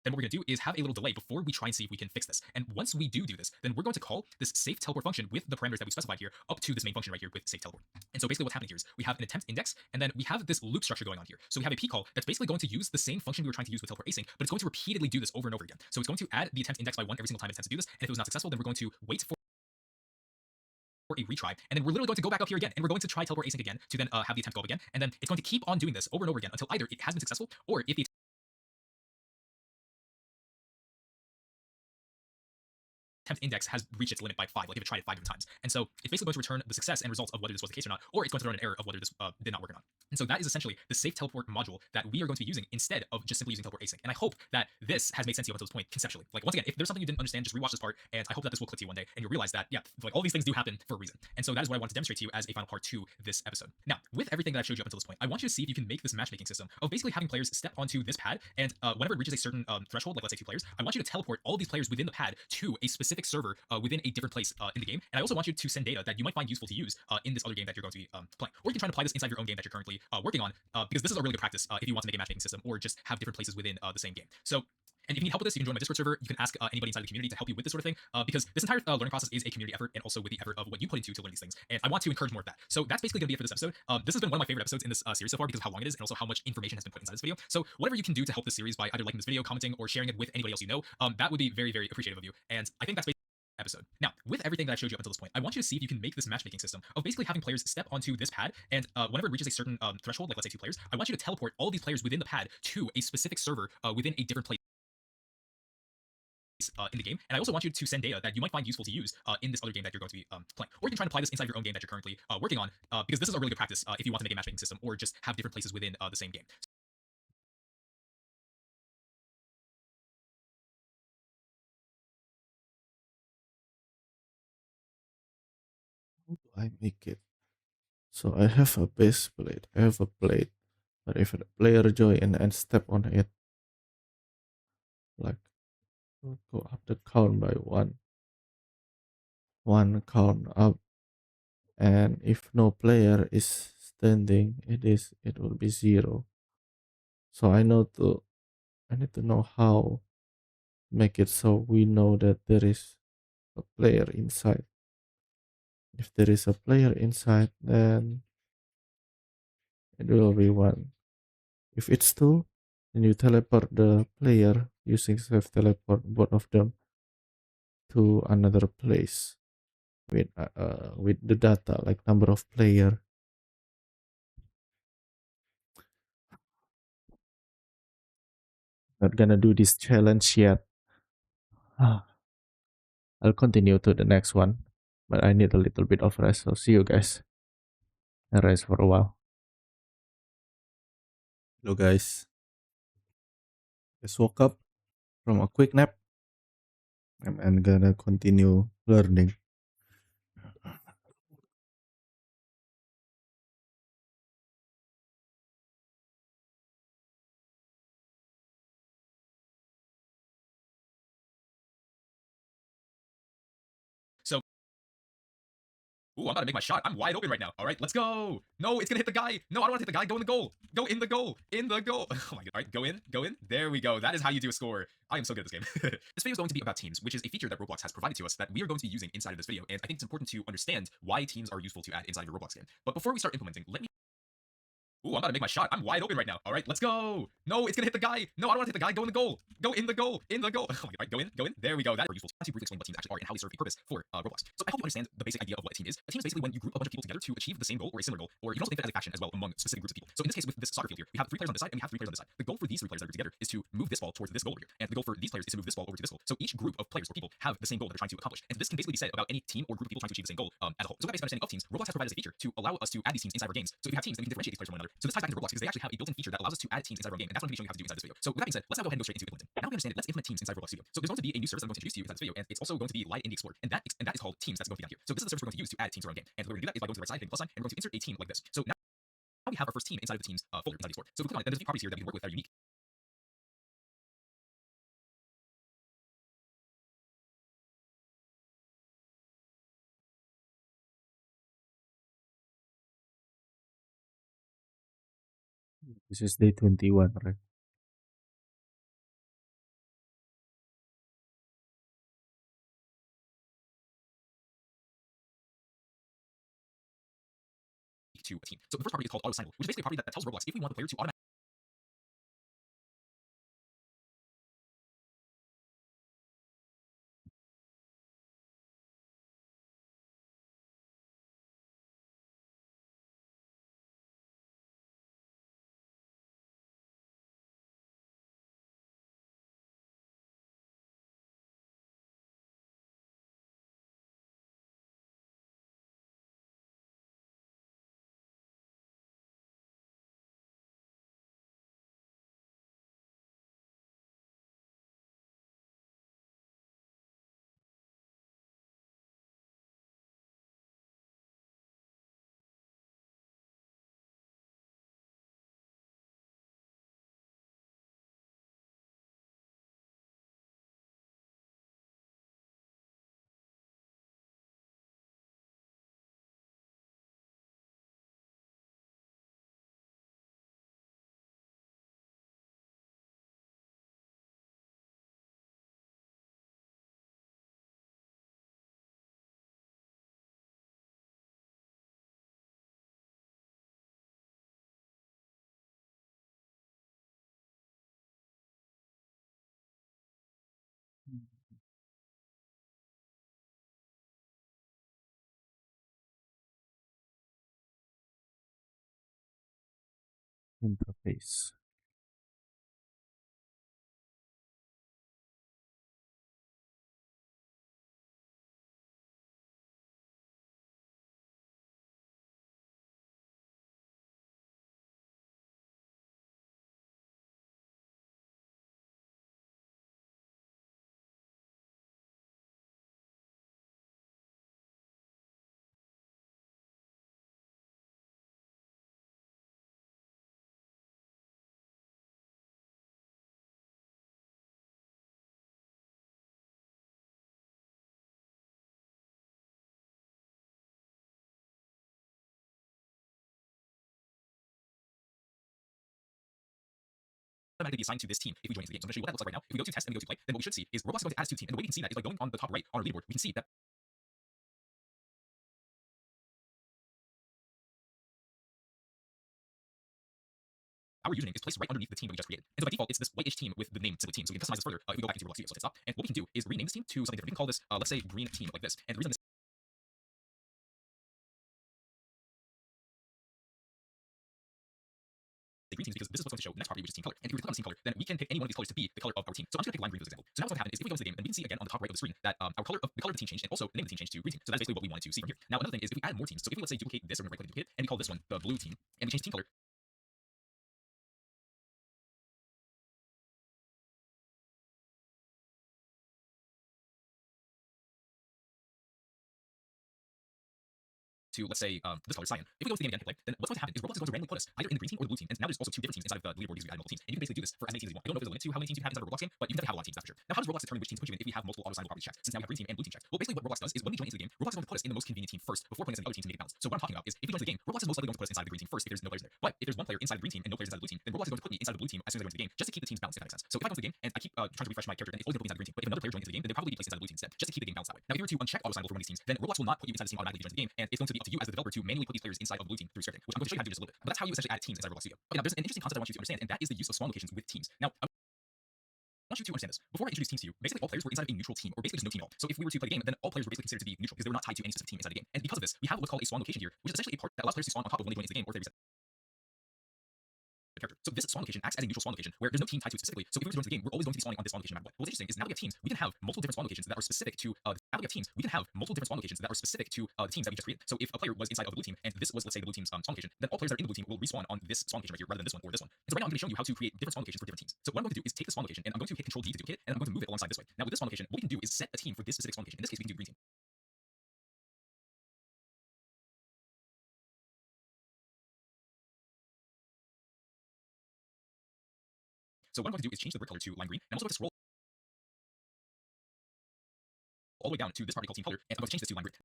Then what we're going to do is have a little delay before we try and see if we can fix this. And once we do this, then we're going to call this safe teleport function with the parameters that we specified here up to this main function right here with safe teleport. And so basically what's happening here is we have an attempt index, and then we have this loop structure going on here. So we have a p call that's basically going to use the same function we were trying to use with teleport async, but it's going to repeatedly do this over and over again. So it's going to add the attempt index by 1 every single time it attempts to do this. And if it was not successful, then we're going to wait for a retry, and then we're literally going to go back up here again, and we're going to try teleport async again to then have the attempt go up again, and then it's going to keep on doing this over and over again until either it has been successful, or if the attempt index has reached its limit by 5, like if it tried it 5 different times. And so it's basically going to return the success and results of whether this was the case or not, or it's going to throw an error of whether this did not work or not. And so that is essentially the safe teleport module that we are going to be using instead of just simply using teleport async. And I hope that this has made sense to you up until this point conceptually. Like, once again, if there's something you didn't understand, just rewatch this part, and I hope that this will click to you one day, and you'll realize that, yeah, like all these things do happen for a reason. And so that is what I want to demonstrate to you as a final part to this episode. Now, with everything that I've showed you up until this point, I want you to see if you can make this matchmaking system of basically having players step onto this pad, and whenever it reaches a certain threshold, like let's say 2 players, I want you to teleport all of these players within the pad to a specific server within a different place in the game. And I also want you to send data that you might find useful to use in this other game that you're going to be playing. Or you can try and apply this inside your own game that you're currently working on, because this is a really good practice if you want to make a matchmaking system or just have different places within the same game. So and if you need help with this, you can join my Discord server. You can ask anybody inside the community to help you with this sort of thing, because this entire learning process is a community effort, and also with the effort of what you put into to learn these things. And I want to encourage more of that. So that's basically going to be it for this episode. This has been one of my favorite episodes in this series so far because of how long it is, and also how much information has been put inside this video. So whatever you can do to help this series by either liking this video, commenting, or sharing it with anybody else you know, that would be very, very appreciative of you. And I think that's basically episode. Now, with everything that I showed you up until this point, I want you to see if you can make this matchmaking system of basically having players step onto this pad, and whenever it reaches a certain threshold, like let's say 2 players, I want you to teleport all these players within the pad to a specific server within a different place in the game. And I also want you to send data that you might find useful to use in this other game that you're going to be playing. Or you can try and apply this inside your own game that you're currently working on, because this is a really good practice if you want to make a matchmaking system or just have different places within the same game. How do I make it? So I have a base plate, I have a plate, but if a player join and step on it, like go up the count by one count up, and if no player is standing, it will be 0. So I need to know how make it so we know that there is a player inside. If there is a player inside, then it will be 1. If it's 2, then you teleport the player using self teleport both of them to another place with the data like number of player. Not gonna do this challenge yet. I'll continue to the next one, but I need a little bit of rest. So see you guys. I rest for a while. Hello guys. Just woke up from a quick nap. I'm gonna continue learning. So, ooh, I'm about to make my shot. I'm wide open right now. All right, let's go. No, it's gonna hit the guy. No, I don't want to hit the guy. Go in the goal. Go in the goal. In the goal. Oh my god. All right, go in. Go in. There we go. That is how you do a score. I am so good at this game. This video is going to be about teams, which is a feature that Roblox has provided to us that we are going to be using inside of this video. And I think it's important to understand why teams are useful to add inside of your Roblox game. But before we start implementing, let me ooh, I'm about to make my shot. I'm wide open right now. All right, let's go. No, it's gonna hit the guy. No, I don't want to hit the guy. Go in the goal. Go in the goal. In the goal. Oh my god. All right, go in. Go in. There we go. That is useful. I want to briefly explain what teams actually are and how they serve a purpose for Roblox. So I hope you understand the basic idea of what a team is. A team is basically when you group a bunch of people together to achieve the same goal or a similar goal, or you can also think of it as a faction as well among specific groups of people. So in this case, with this soccer field here, we have 3 players on this side and we have 3 players on this side. The goal for these 3 players that are together is to move this ball towards this goal over here, and the goal for these players is to move this ball over to this goal. So each group of players or people have the same goal that they're trying to accomplish, and this can basically be said about any team or group of people trying to achieve the same goal as a whole. So with that basic understanding of teams, Roblox has provided us a feature to allow us to add these teams inside our games. So if you have teams, then we can differentiate these players from one another. So this ties back into Roblox because they actually have a built-in feature that allows us to add teams inside our game, and that's what I'm going to be showing you how to do inside this video. So with that being said, let's now go ahead and go straight into implementing. Now we understand it, let's implement teams inside Roblox Studio. So there's going to be a new service I'm going to introduce to you inside this video, and it's also going to be Light Indie Explorer, and that is called Teams. That's going to be down here. So this is the service we're going to use to add teams to our own game. And the way we're going to do that is by going to the right side, hitting the plus sign, and we're going to insert a team like this. So now we have our first team inside of the teams folder inside the Explorer. So if we click on it, then there's a few properties here that we can work with that are unique. This is day 21, right? To a team. So the first property is called auto assignable, which is basically a property that tells Roblox if we want the player to automatically interface. Automatically be assigned to this team if we join the game. So I'm going to show you what that looks like right now. If we go to test and we go to play, then what we should see is Roblox is going to add us to a team. And the way we can see that is by going on the top right on our leaderboard. We can see that our username is placed right underneath the team that we just created. And so by default, it's this whitish team with the name simply team. So we can customize this further if we go back into Roblox Studio. So let's stop. And what we can do is rename this team to something different. We can call this, let's say, green team like this. And the reason this green team is because this is what's going to show the next property, which is team color. And if we click on this team color, then we can pick any one of these colors to be the color of our team. So I'm just going to pick lime green for this example. So now what's going to happen is if we go into the game, and we can see again on the top right of the screen that the color of the team changed, and also the name of the team changed to green team. So that's basically what we wanted to see from here. Now another thing is if we add more teams. So if we let's say duplicate this, or right click and duplicate it, and we call this one the blue team, and we change team color to, let's say, this color cyan. If we go to the game again and play, then what's going to happen is Roblox is going to randomly put us either in the green team or the blue team. And now there's also two different teams inside of the leaderboard because we add multiple teams. And you can basically do this for as many teams as you want. I don't know if there's a limit to how many teams you can have inside of a Roblox game, but you can definitely have a lot of teams, that's for sure. Now, how does Roblox determine which team to put you in if we have multiple auto-assignable properties checked? Since now we have green team and blue team checked. Well, basically what Roblox does is when we join into the game, Roblox is going to put us in the most convenient team first before putting us in the other teams to make it balance. So what I'm talking about is if we join into the game, Roblox is most likely going to put us inside the green team first if there's no players there. But if there's one player inside the green team and no players inside the blue team, then Roblox is going to put me inside the blue team as soon as I join into the game just to keep the teams balanced, if that makes sense. So if I go into the game and I keep trying to refresh my character, then it's always going to be inside the green team. But if another player joins into the game, then they'll probably be placed inside the blue team instead, just to keep the game balanced that way. Now, if you were to uncheck auto-assignable for one of these teams, then Roblox will not put you inside the team automatically joins the game, and it's going to be up to you as the developer to manually put these players inside of the blue team through scripting, which I'm going to show you how to do just a little bit. But that's how you essentially add teams inside Roblox Studio. Okay, now there's an interesting concept I want you to understand, and that is the use of spawn locations with teams. Now, I want you to understand this. Before I introduce teams to you, basically all players were inside of a neutral team, or basically just no team at all. So if we were to play the game, then all players were basically considered to be neutral because they were not tied to any specific team inside the game. And because of this, we have what's called a spawn location here, which is essentially a part that allows players to spawn on top of when they join into the game, or if they reset the character. So this spawn location acts as a neutral spawn location where there's no team tied to it specifically. So if we were to join into the game, we're always going to be spawning on this spawn location no matter what. What's interesting is now that we have teams, we can have multiple different spawn locations that are specific to now that we have teams, we can have multiple different spawn locations that are specific to the teams that we just created. So if a player was inside of the blue team and this was, let's say, the blue team's spawn location, then all players that are in the blue team will respawn on this spawn location right here rather than this one or this one. And so right now I'm going to show you how to create different spawn locations for different teams. So what I'm going to do is take the spawn location and I'm going to hit Control D to duplicate it, and I'm going to move it alongside this way. Now with this spawn location, what we can do is set a team for this specific spawn location. In this case, we can do green team. So what I'm going to do is change the brick color to lime green. And I'm also going to scroll all the way down to this property called team color, and I'm going to change this to lime green.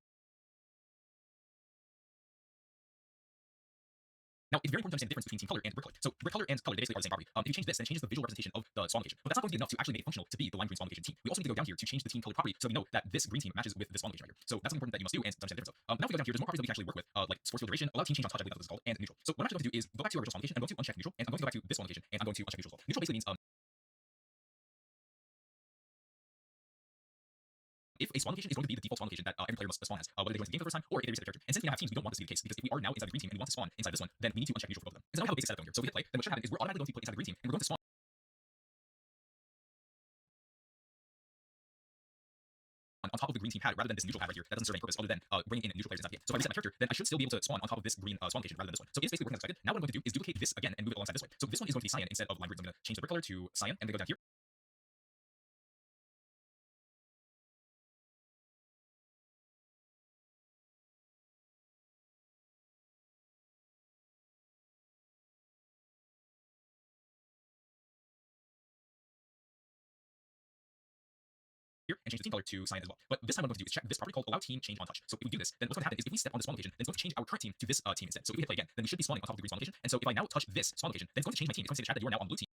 Now, it's very important to understand the difference between team color and brick color. So brick color and color, they basically are the same property. If you change this, then it changes the visual representation of the spawn location. But that's not going to be enough to actually make it functional to be the lime green spawn location team. We also need to go down here to change the team color property so we know that this green team matches with this spawn location right here. So that's something important that you must do and understand the difference of. Now if we go down here, there's more properties that we can actually work with, like sports field duration, allow team change on touch, I believe that's what it's called, and neutral. So what I'm actually going to do is go back to our original spawn location, and I'm going to uncheck neutral, and I'm going to go back to this spawn location, and I'm going to uncheck neutral as well. Neutral basically means if a spawn location is going to be the default spawn location that every player must spawn as, whether they join the game for the first time or if they reset their character. And since we now have teams, we don't want this to be the case because if we are now inside the green team and we want to spawn inside this one, then we need to uncheck neutral for both of them. And so now we have a basic setup going here. So if we hit play, then what should happen is we're automatically going to be put inside the green team and we're going to spawn on top of the green team pad rather than this neutral pad right here. That doesn't serve any purpose other than bringing in neutral players inside the game. So if I reset my character, then I should still be able to spawn on top of this green spawn location rather than this one. So it's basically working as expected. Now what I'm going to do is duplicate this again and move it alongside this way. So this one is going to be cyan instead of lime green. So I'm going to change the brick color to cyan and then go down here. Here and change the team color to cyan as well. But this time what I'm going to do is check this property called allow team change on touch. So if we do this, then what's going to happen is if we step on this spawn location, then it's going to change our current team to this team instead. So if we hit play again, then we should be spawning on top of the green spawn location. And so if I now touch this spawn location, then it's going to change my team. It's going to say in the chat that you are now on blue team.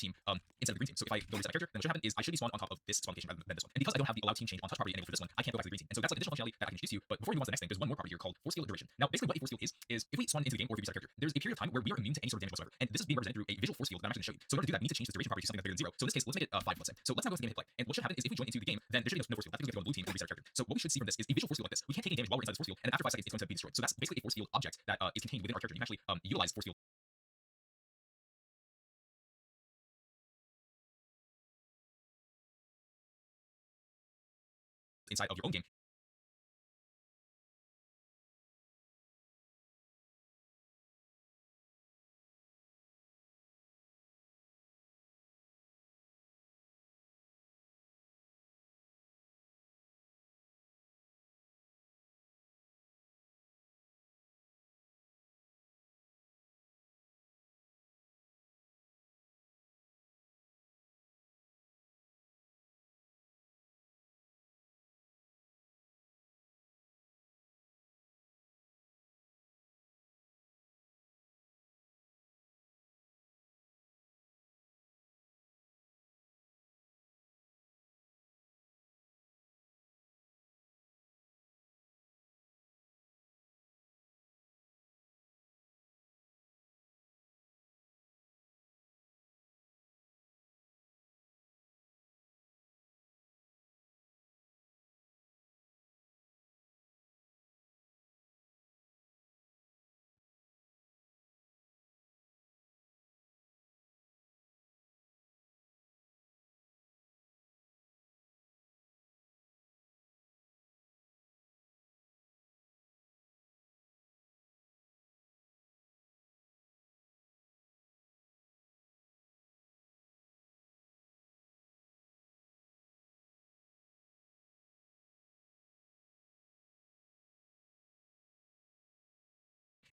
team instead of the green team. So if I go reset my character, then what should happen is I should be spawned on top of this spawn location rather than this one. And because I don't have the allow team change on touch property enabled for this one, I can't go back to the green team. And so that's like additional functionality that I can introduce to you. But before we move on to the next thing, there's one more property here called force field duration. Now, basically what a force field is if we spawn into the game or if we reset our character, there's a period of time where we are immune to any sort of damage whatsoever. And this is being represented through a visual force field that I'm actually going to show you. So in order to do that, we need to change this duration property to something that's bigger than 0. So in this case, let's make it 5, let's say. So let's now go to the game and hit play. And what should happen is if we join into the game, then there should be no force field. That's because we have to go on blue team and reset our character. So what we should see from this is a visual force field like this. We can't take any damage while we're inside this force field, and then after 5 seconds, it's going to be destroyed. So that's basically a force field object that is contained within our character. You can actually utilize force field inside of your own game.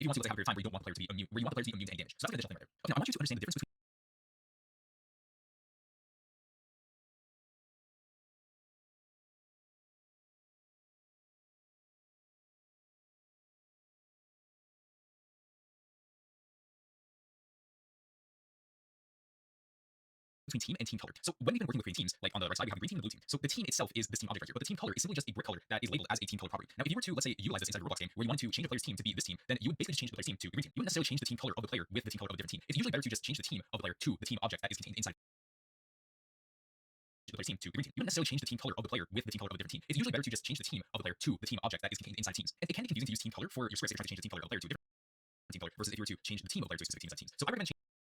If you want to, let's say, have a period of time where you don't want the player to be immune, where you want the player to be immune to any damage. So that's like an additional thing right there. Okay, now I want you to understand the difference between team and team color. So when we've been working with creating teams, like on the right side, we have the green team and the blue team. So the team itself is this team object right here, but the team color is simply just a brick color that is labeled as a team color property. Now, if you were to, let's say, utilize this inside a Roblox game where you wanted to change a player's team to be this team, then you would basically just change the player's team to the green team. You wouldn't necessarily change the team color of the player with the team color of a different team. It's usually better to just change the team of the player to the team object that is contained inside the player's team to the green team. You wouldn't necessarily change the team color of the player with the team color of a different team. It's usually better to just change the team of the player to the team object that is contained inside teams. And it can be confusing to use team color for your scripts if you're trying to change the team color of the player to a different team color versus if you were to change the team of the player to a specific teams. So I recommend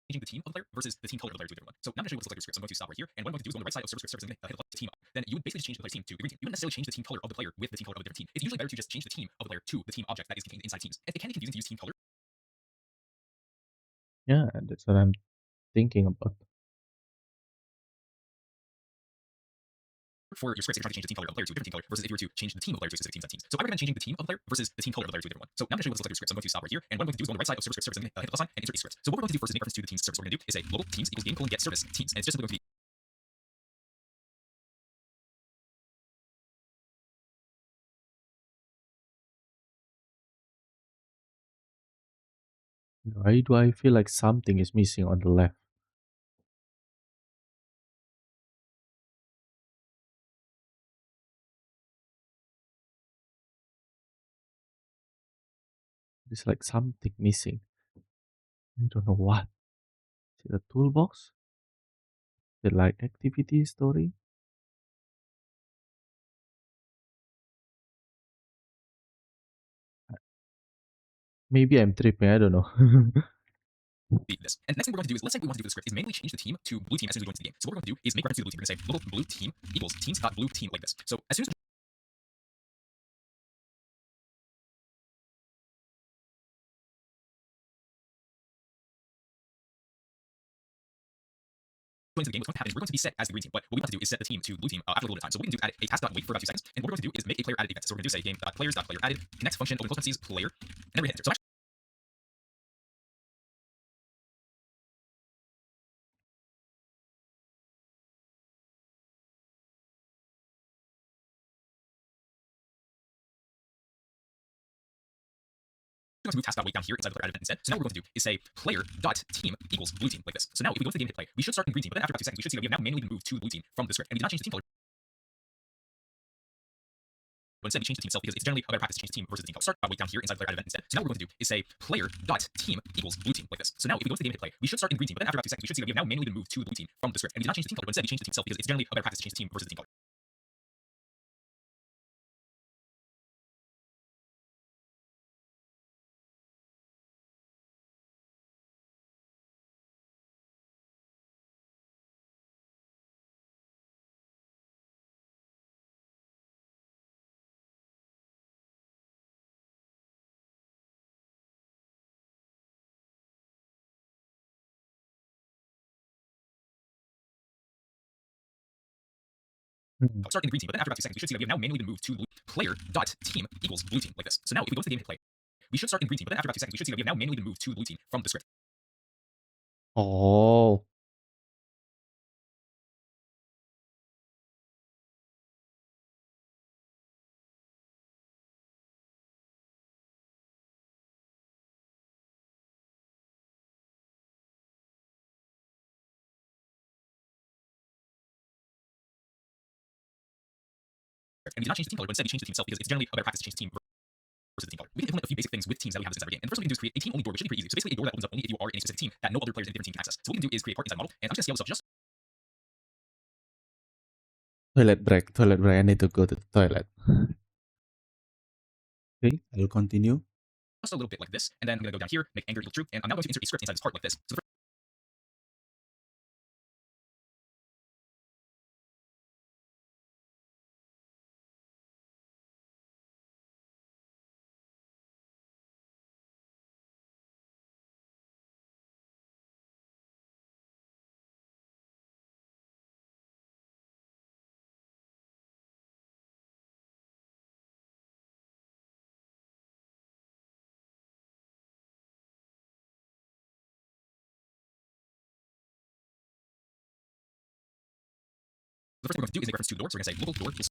changing the team of the player versus the team color of the player to a different one. So now I'm going to show you what this looks like your script. So I'm going to stop right here, and what I'm going to do is go on the right side of server scripts, and hit the team. Then you would basically just change the player's team to the green team. You wouldn't necessarily change the team color of the player with the team color of a different team. It's usually better to just change the team of the player to the team object that is contained inside teams. And it can be confusing to use team color Yeah, that's what I'm thinking about. for your scripts if you're trying to change the team color of the player to a different team color versus if you were to change the team of the player to a specific teams teams. So I recommend changing the team of the player versus the team color of the player to a different one. So now I'm going to show you what this looks like your script. So I'm going to stop right here, and what I'm going to do is go on the right side of server scripts, service, and hit the plus sign and insert a script. So what we're going to do first is make reference to the teams service. What we're going to do is say global teams equals game colon get service teams, and it's just simply going to be Why do I feel like something is missing on the left? There's like something missing. I don't know what. Is it a toolbox? Is it like activity story? Maybe I'm tripping, I don't know. this. And next thing we're going to do is, let's say we want to do the script is manually change the team to blue team as soon as we go into the game. So what we're going to do is make reference to the blue team. We're going to say local blue team equals teams.blue team like this. So as soon as into the game, what's going to happen is we're going to be set as the green team. But what we want to do is set the team to blue team after a little bit of time. So what we can do is add a task.wait for about 2 seconds. And what we're going to do is make a player added event. So we're going to do say game.players.player added connect function open close parentheses player, and then we hit enter. So going to move task.wait down here inside the player add event instead. So now what we're going to do is say player.team equals blue team like this. So now if we go into the game hit play, we should start in green team, but then after about 2 seconds, we should see that we have now manually been moved to the blue team from the script. And we did not change the team color, but instead we changed the team itself because it's generally a better practice to change the team versus the team color. Start.wait down here inside the player add event instead. So now what we're going to do is say player.team equals blue team like this. So now if we go into the game hit play, we should start in green team, but then after about 2 seconds, we should see that we have now manually been moved to the blue team from the script. And we did not change the team color, but instead we changed the team itself because it's generally a better practice to change the team versus the team color. Start in the green team, but then after about 2 seconds, we should see that we have now manually been moved to blue. Player.team equals blue team like this. So now if we go into the game hit play, we should start in green team, but then after about 2 seconds, we should see that we have now manually been moved to the blue team from the script. Oh. And we did not change the team color, but instead we changed the team itself because it's generally a better practice to change the team versus the team color. We can implement a few basic things with teams that we have this inside our game. And the first thing we can do is create a team only door, which should be pretty easy. So basically a door that opens up only if you are in a specific team that no other players in a different team can access. So what we can do is create a part inside the model, and I'm just gonna see how this stuff just Toilet break, toilet break. I need to go to the toilet. Okay, I'll continue. a little bit like this, and then I'm gonna go down here, make anger equal true, and I'm now going to insert a script inside this part like this. So the first thing we're going to do is make reference to the door. So we're going to say local door equals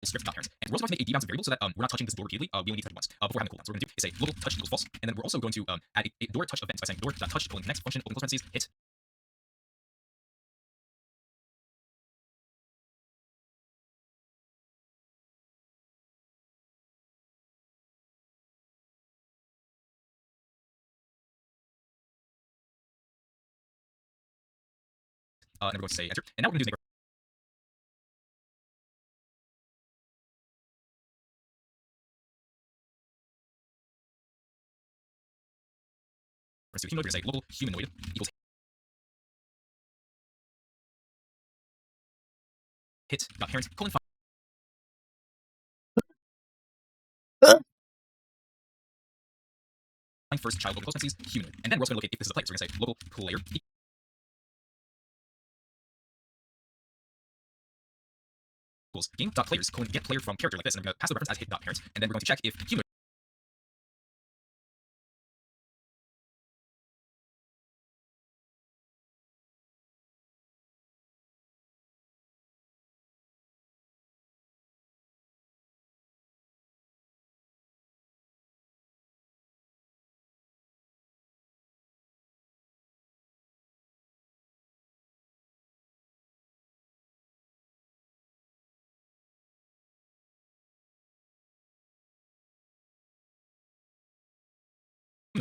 script.parents. And we're also going to make a debounce variable so that we're not touching this door repeatedly. We only need to touch it once before having the cooldowns. So we're going to do is say local touch equals false, and then we're also going to add a door touch event by saying door.touch connect function open close parentheses hit. And then we're going to say enter. And now what we're going to do is make reference to humanoid. We're going to say local humanoid equals hit.parent colon find first child open close parentheses humanoid. And then we're also going to locate if this is a player. So we're going to say local player equals game.players colon get player from character like this, and I'm going to pass the reference as hit.parent, and then we're going to check if humanoid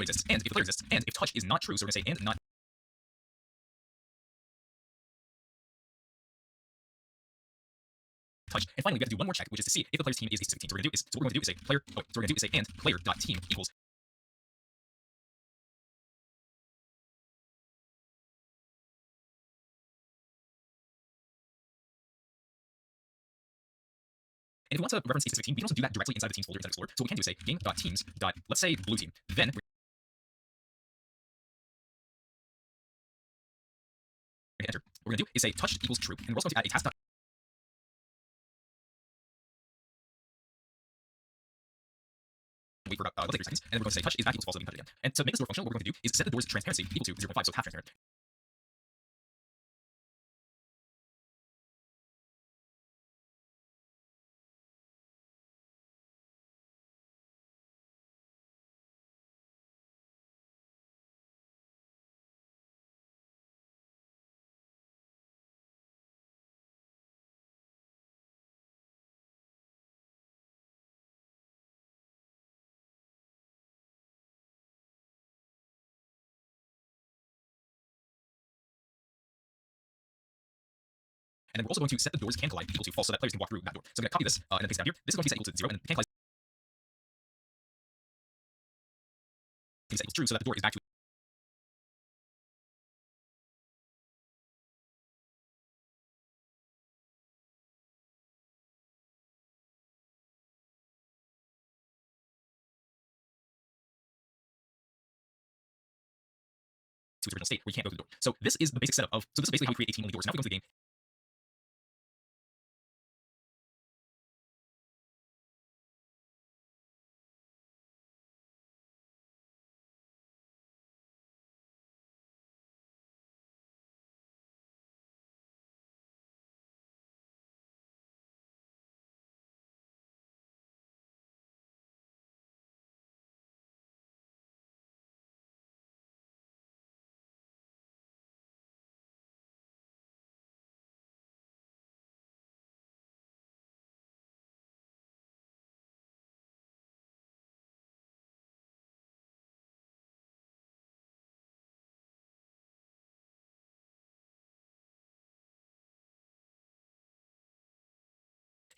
exists, and if the player exists, and if touch is not true, so we're going to say and not touch. And finally, we have to do one more check, which is to see if the player's team is a specific team. So what we're going to do is say player. Oh, so we're going to do is say and player.team equals. And if we want to reference a specific team, we can also do that directly inside the teams folder inside Explorer. So what we can do is say game.teams. Let's say blue team. Then we're going to enter. What we're going to do is say touch equals true, and we're also going to add a task. for about let's say 3 seconds, and then we're going to say touch is back equals false, so we can touch it again. And to make this door functional, what we're going to do is set the door's transparency equal to 0.5, so it's half transparent. And then we're also going to set the door's can collide equal to false, so that players can walk through that door. So I'm going to copy this and then paste it down here. This is going to be set equal to 0, and then can collide is set equals true, so that the door is back to its original state, where you can't go through the door. So this is the basic setup of. So this is basically how we create 18 only doors. Now if we go into the game,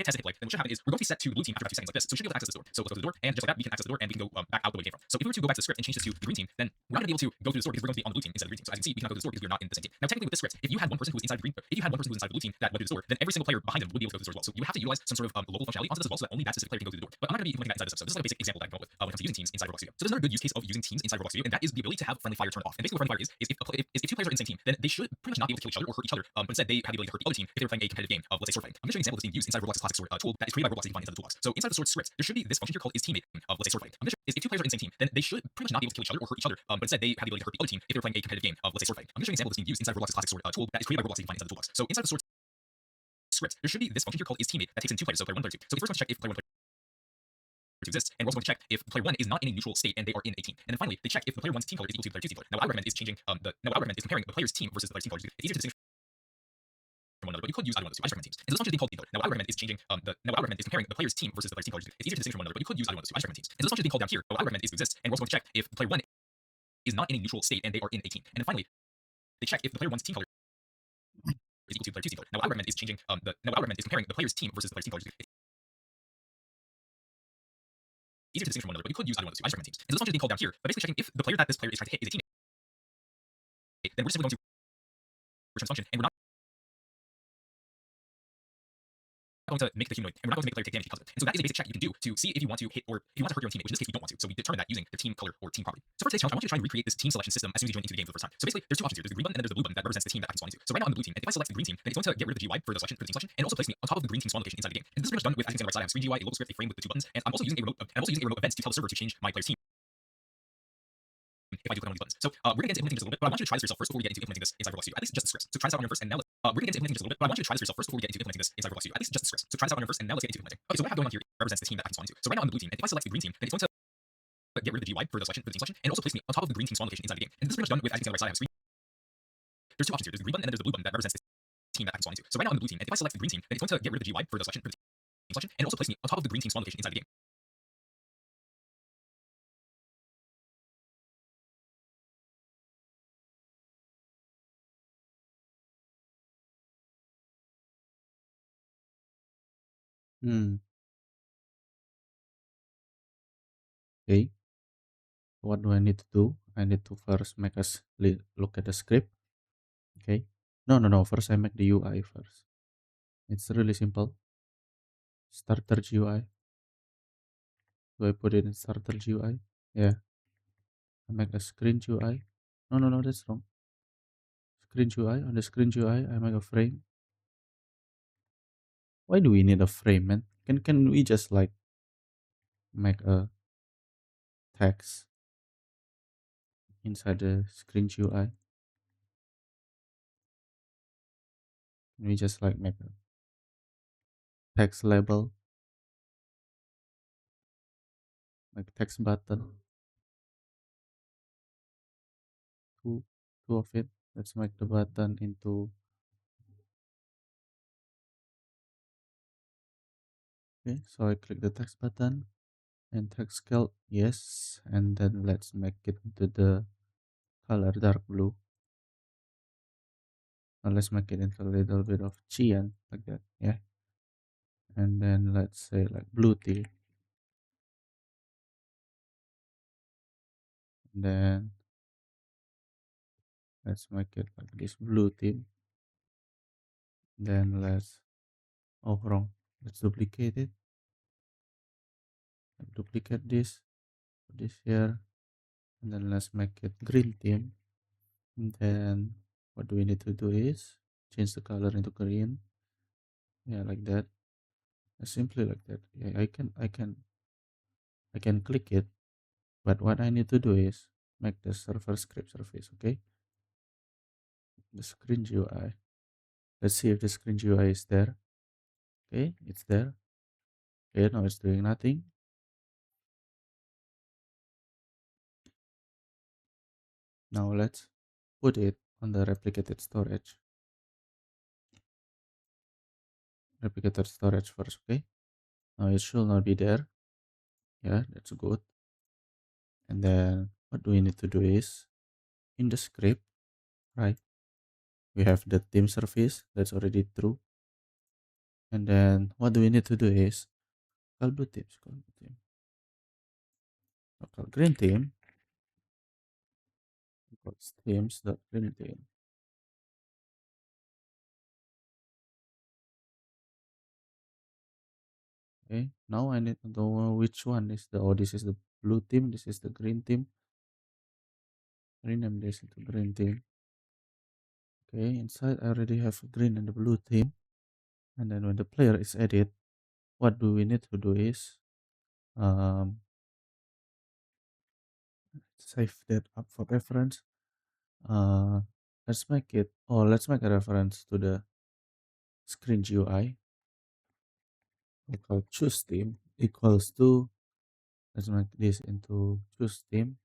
hit test and hit play, then what should happen is we're going to be set to the blue team after about 2 seconds like this. So we should be able to access this door. So let's go to the door, and just like that, we can access the door, and we can go back out the way we came from. So if we were to go back to the script and change this to the green team, then we're not going to be able to go through the door because we're going to be on the blue team instead of the green team. So as you can see, we cannot go to the door because we're not in the same team. Now technically with this script, if you had one person who was inside the green, if you had one person who was inside the blue team that went through the door, then every single player behind them would be able to go through the door as well. So you have to utilize some sort of local functionality onto this as well, so that only that specific player can go through the door. But I'm not going to be implementing that inside this episode. This is like a basic example that I come up with when it comes to using teams inside Roblox Studio. So there's another good use case of using teams inside Roblox Studio, and that is the ability to have friendly fire turned off. And basically what friendly fire is if two players are in the same team, then they should pretty much not be able to kill each other or hurt each other. But instead they have the ability to hurt the other team if they were playing a competitive game of, let's say, sword fighting. I'm going to show you an example of this being used inside Roblox's classic sword tool that is created by Roblox and defined inside the toolbox. So inside the sword script, there should be this function here called is teammate of, let's say, sword fighting. I'm going to show is if two players are in the same team, then they should pretty much not be able to kill each other or hurt each other. But instead they have the ability to hurt the other team if they're playing a competitive game of, let's say, sword fighting. I'm going to show you an example of this being used inside Roblox's classic sword tool that is created by Roblox and defined inside the toolbox. So inside the sword script, there should be this function here called is teammate that takes in two players, so player one, player two. So we first want to check if player one, player two exists, and we're also going to check if player one is not in a neutral state and they are in a team. And then finally, they check if the player one's team color is equal to the player two's team color. Now what I recommend is changing now what I recommend is comparing the player's team versus the player's team colors. It's easier to distinguish from one another, but you could use either one of those two. I just recommend teams. And this function is being called team color. Now what I would recommend is changing now what I would recommend is comparing the player's team versus the player's team colors. It's easier to distinguish from one another, but you could use either one of those two. I just recommend teams. And this function is being called down here. What I would recommend is to exist, and we're also going to check if player one is not in a neutral state and they are in a team. And then finally, they check if the player one's team color is equal to player two's team color. Now what I would recommend is changing now what I would recommend is comparing the player's team versus the player's team colors. It's easier to distinguish from one another, but you could use either one of those two. I just recommend teams. And this function is being called down here, but basically checking if the player that this player is trying to hit is a teammate, then we're just simply going to return this function, and we're not going to make the humanoid, and we're not going to make the player take damage because of it. And so that is a basic check you can do to see if you want to hit or if you want to hurt your own teammate, which in this case we don't want to. So we determine that using the team color or team property. So for today's challenge, I want you to try and recreate this team selection system as soon as you join into the game for the first time. So basically, there's two options here. There's the green button and there's the blue button that represents the team that I can spawn into. So right now I'm the blue team, and if I select the green team, then it's going to get rid of the GUI for the selection, and also place me on top of the green team spawn location inside the game. And this is pretty much done with, as you can see on the right side, I have screen GUI, a local script, a frame with the two buttons, and I'm also using a remote event to tell the server to change my player's team if I do click on these buttons. So we're gonna get into implementing this a little bit, but I want you to try this yourself first before we get into implementing this inside Roblox Studio. At least just the scripts. So try this out on your first, and now we're gonna get into implementing this a little bit, but I want you to try this yourself first before we get into implementing this inside Roblox Studio. At least just the scripts. So try this out on your first, and now let's get into implementing. Okay, so what I have going on here represents the team that I can spawn into. So right now I'm the blue team, and if I select the green team, then it's going to get rid of the GUI for the selection, for the team selection, and also place me on top of the green team spawn location inside the game. And this is pretty much done with, as you can see on the right side, I have a screen. There's two options here. There's the green button and then there's the blue button that represents the team that I can spawn into. So right now I'm the blue team, and if I select the green team, then it's going to get rid of the GUI for the selection, for the team selection, and also place me on top of the green team spawn location inside the game. Hmm. Okay. What do I need to do? I need to first make us look at the script. Okay. No, no, no. First, I make the UI first. It's really simple. Starter GUI. Do I put it in starter GUI? Yeah. I make a screen GUI. No, no, no. That's wrong. Screen GUI. On the screen GUI, I make a frame. Why do we need a frame, man? Can we just like make a text inside the screen UI. We just like make a text label, like text button, two of it. Let's make the button into, okay, so I click the text button and text scale, yes, and then let's make it into the color dark blue. Now let's make it into a little bit of cyan, like that, yeah. And then let's say like blue tea. And then let's make it like this blue tea. Then oh wrong, let's duplicate it. Duplicate this, put this here, and then let's make it green theme. And then what do we need to do is change the color into green. Yeah, like that. Simply like that. Yeah, I can click it, but what I need to do is make the server script surface, okay? The screen GUI. Let's see if the screen GUI is there. Okay, it's there. Okay, now it's doing nothing. Now let's put it on the replicated storage. Replicated storage first, okay? Now it should not be there. Yeah, that's good. And then what we need to do is in the script, right? We have the theme service that's already true. And then what do we need to do is call blue teams, call blue team, local green team equals teams dot green team. Okay, now I need to know which one is the, oh, this is the blue team, this is the green team. Rename this into green team. Okay, inside I already have a green and the blue team. And then when the player is added, what do we need to do is um, save that up for reference. Uh, let's make a reference to the screen GUI. Local choose team equals to, let's make this into choose team.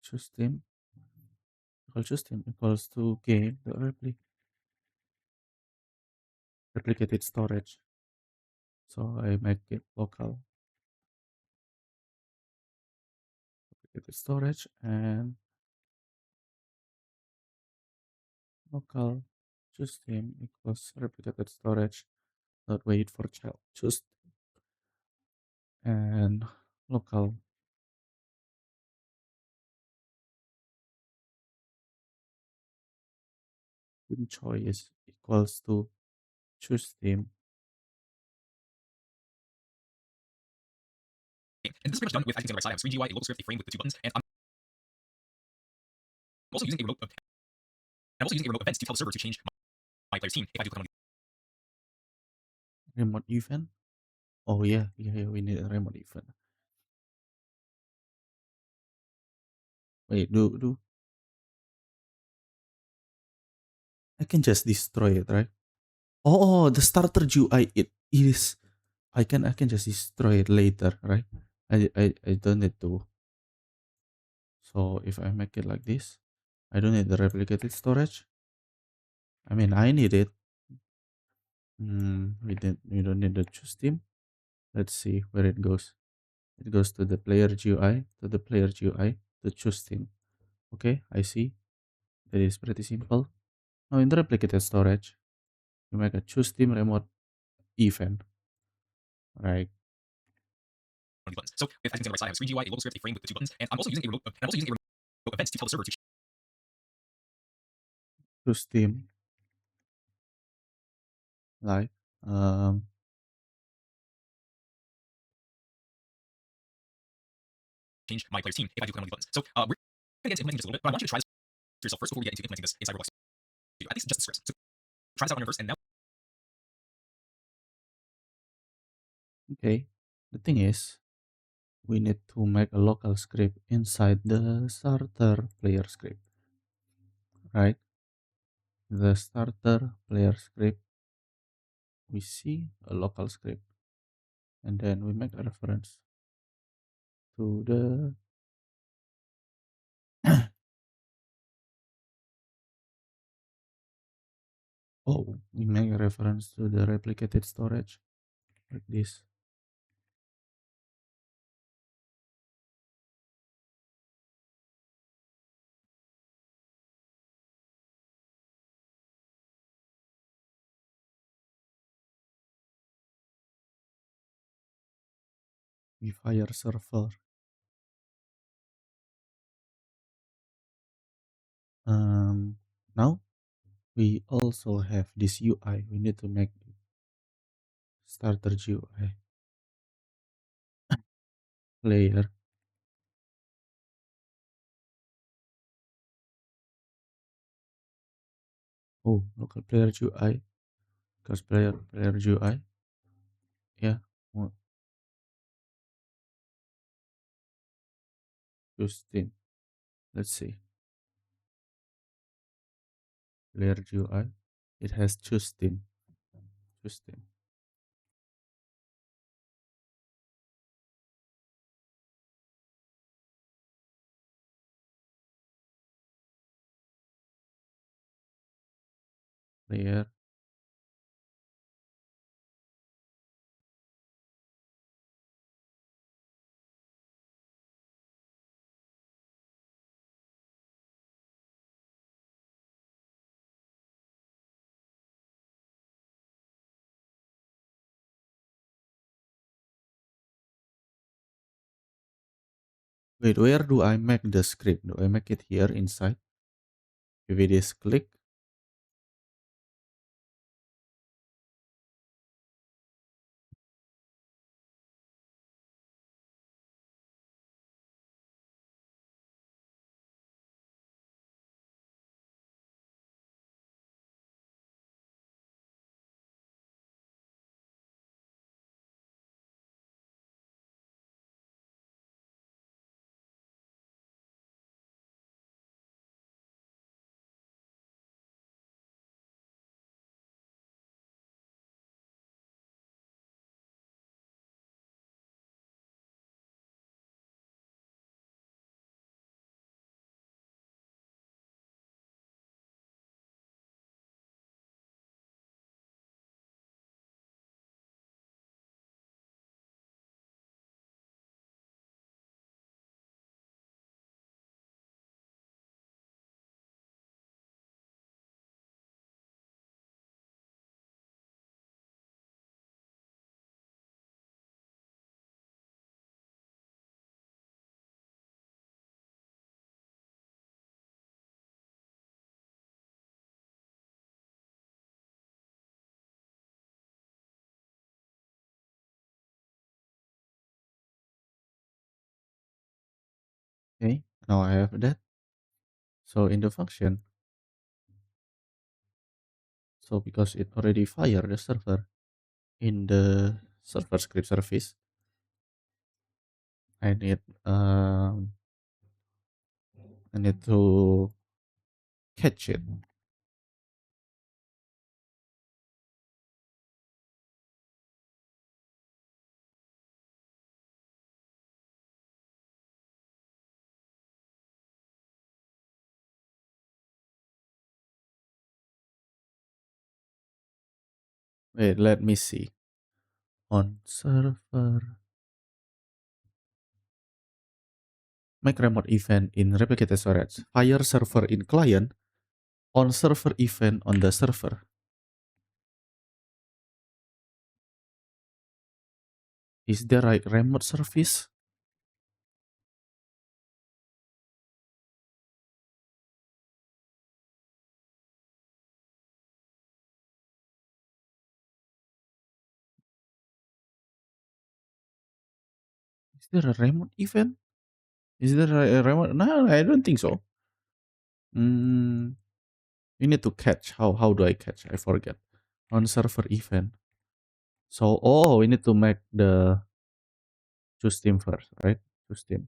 choose team choose team equals to game the replicated storage. So I make it local replicated storage and local choose team equals replicated storage dot wait for child choose and local team choice equals to choose team. And this is pretty much done with, as you can see on the right side, I have a screen GUI, a local script, a frame with the two buttons, and I'm also using a remote event to tell the server to change my player's team if I do click on Remote event. Oh yeah, we need a remote event. Wait, do I can just destroy it, right? Oh, the starter GUI it is. I can just destroy it later, right? I don't need to. So if I make it like this, I don't need the replicated storage. I mean, I need it. We don't need the choose team. Let's see where it goes. It goes to the player GUI, to choose team. Okay, I see. That is pretty simple. Now in the replicated storage, you make a choose team remote event, right? these buttons. So if, as you can see on the right side, I have a screen GUI, a local script, a frame with the two buttons, and I'm also using a remote event to tell the server to Choose team, like change my player's team if I do click on one of these buttons. So we're going to get into implementing just a little bit, but I want you to try this for yourself first before we get into implementing this inside Roblox. At least just the scripts. So try this out on your first, and now okay. The thing is, we need to make a local script inside the starter player script, right? The starter player script, we see a local script, and then we make a reference to the oh, we make a reference to the replicated storage like this. We fire server. Um, Now we also have this UI. We need to make starter GUI layer. Oh, local player GUI. Because player GUI. Yeah. Well, Justin. Let's see. Player GUI. It has Justin. Justin. Player. Wait, where do I make the script? Do I make it here inside? If it is click. Okay. Now I have that. So in the function, so because it already fired the server in the server script service, I need um I need to catch it. Wait, let me see. On server, make remote event in replicated storage. Fire server in client. On server event on the server. Is there a remote service? Is there a remote event? Is there a remote? No, I don't think so. Mm, you need to catch. How do I catch? I forget. On server event. So we need to make the choose team first, right? Choose team.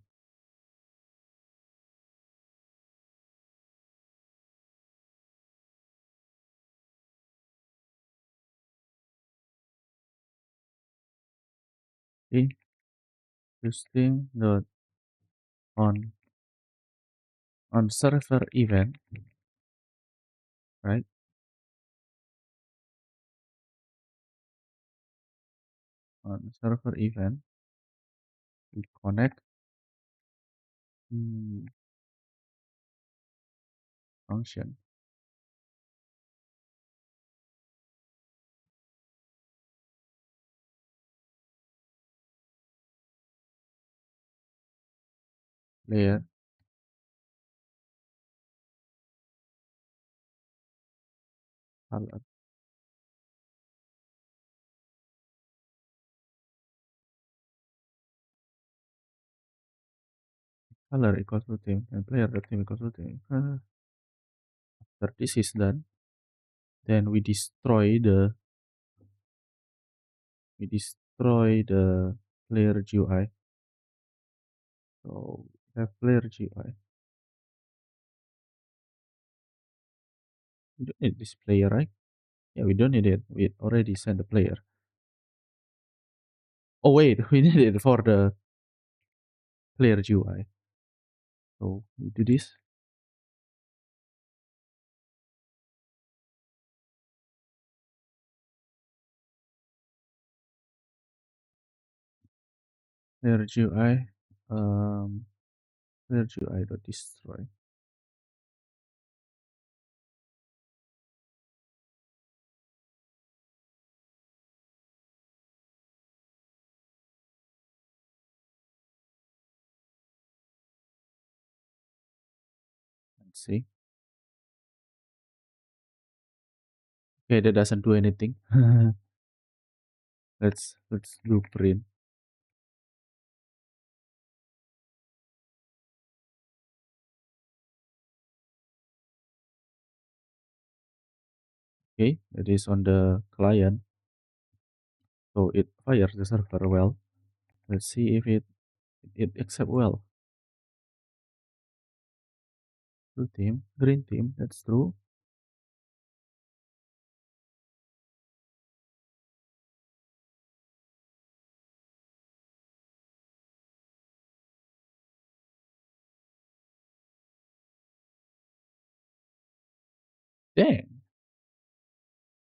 Okay, choose team. The on server event, right? On server event, we connect mm, function layer color. Color equals to team and player dot team equals to team. After this is done, then we destroy the player GUI. So we have player GUI. We don't need this player, right? Yeah, we don't need it. We already sent the player. Oh wait, we need it for the player GUI. So we do this. Player GUI. Um, player GUI dot destroy. Let's see. Okay, that doesn't do anything. let's do print. Okay, that is on the client. So it fires the server well. Let's see if it accept well. Blue team, green team, that's true. Dang,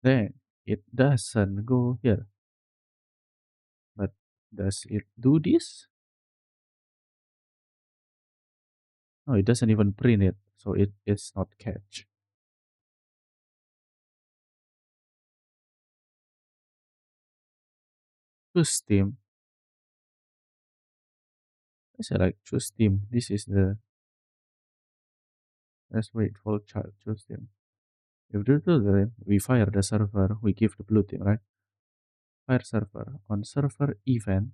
dang, it doesn't go here. But does it do this? No, it doesn't even print it, so it is not catch. Choose team. I said like choose team. This is the let's wait for child. Choose team. If we do that, we fire the server. We give the blue team, right? Fire server on server event.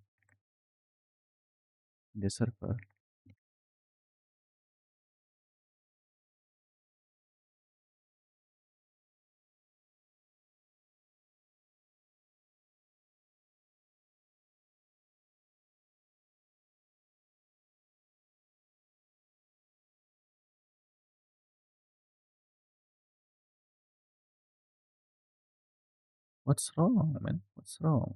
The server. What's wrong, man? What's wrong?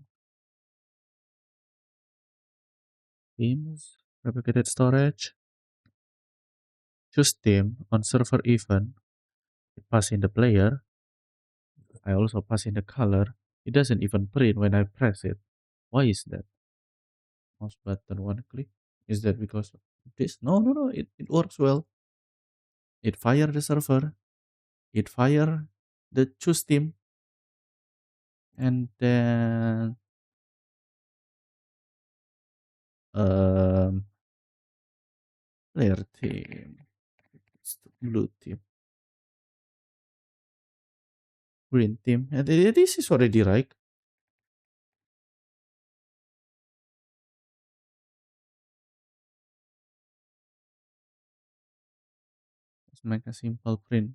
Teams, replicated storage. Choose team on server event. Pass in the player. I also pass in the color. It doesn't even print when I press it. Why is that? Mouse button one click. Is that because of this? No, no, no. It works well. It fire the server. It fire the choose team, and then um player team. It's the blue team, green team, and this is already right. Let's make a simple print.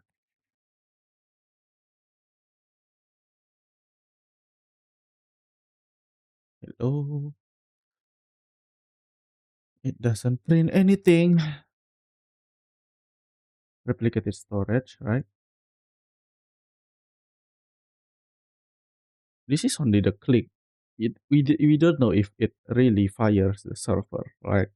Hello. It doesn't print anything. Replicated storage, right? This is only the click. We don't know if it really fires the server, right?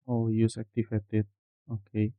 Oh, use activated. Okay.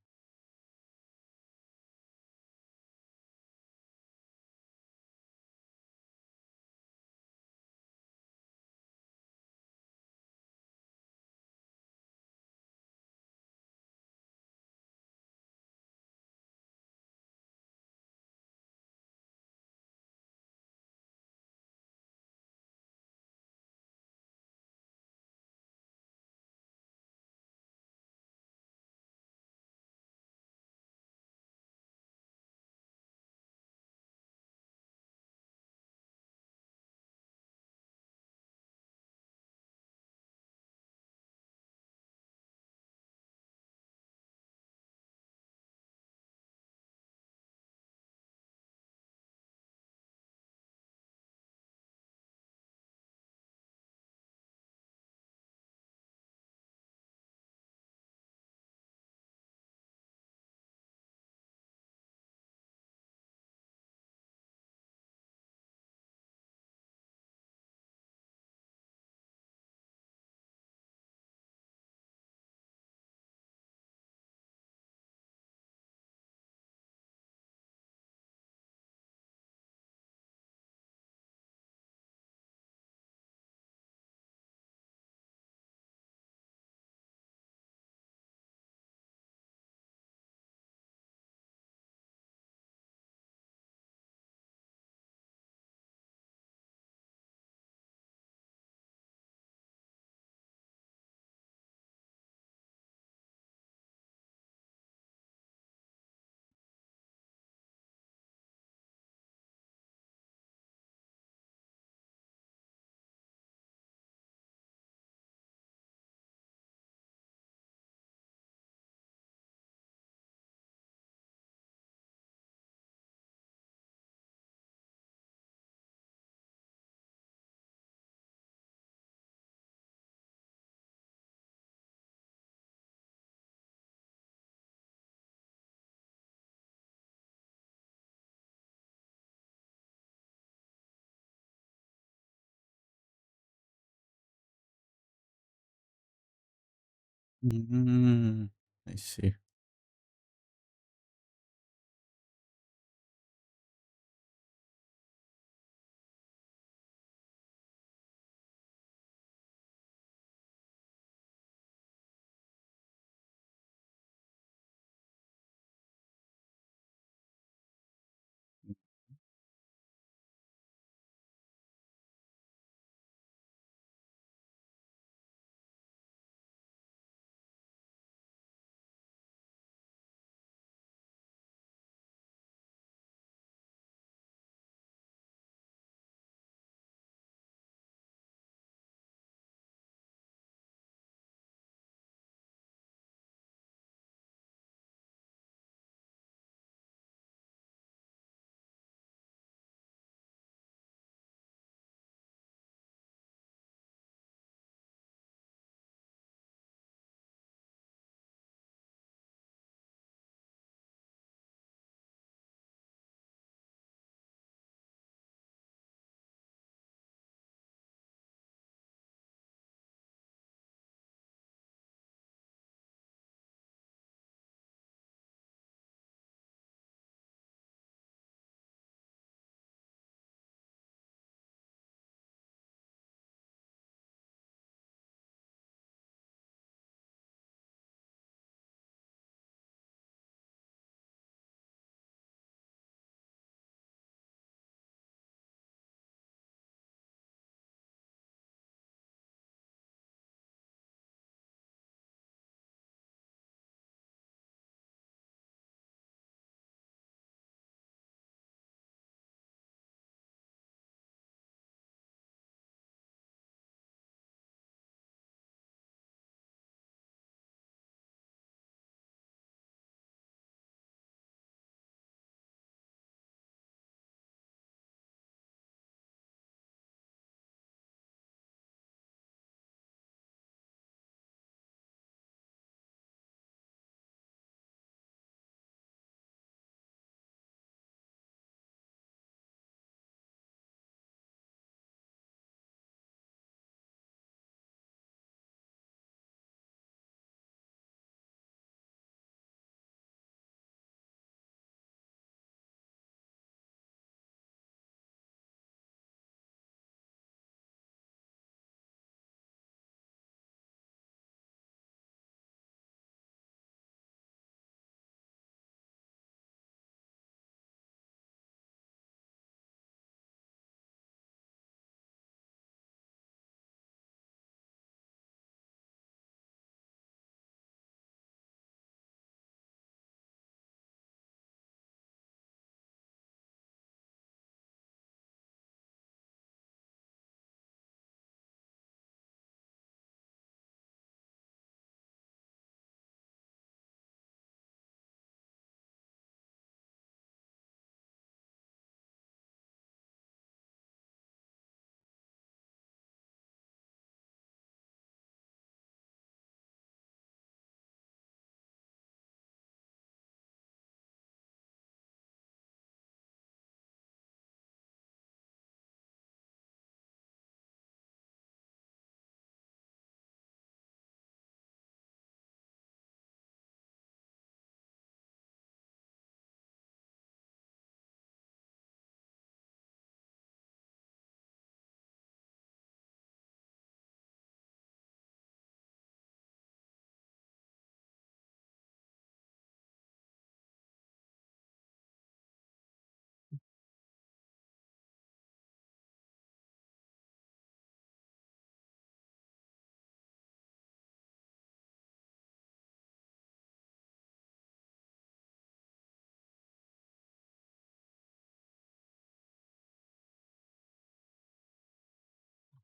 Mm, I see.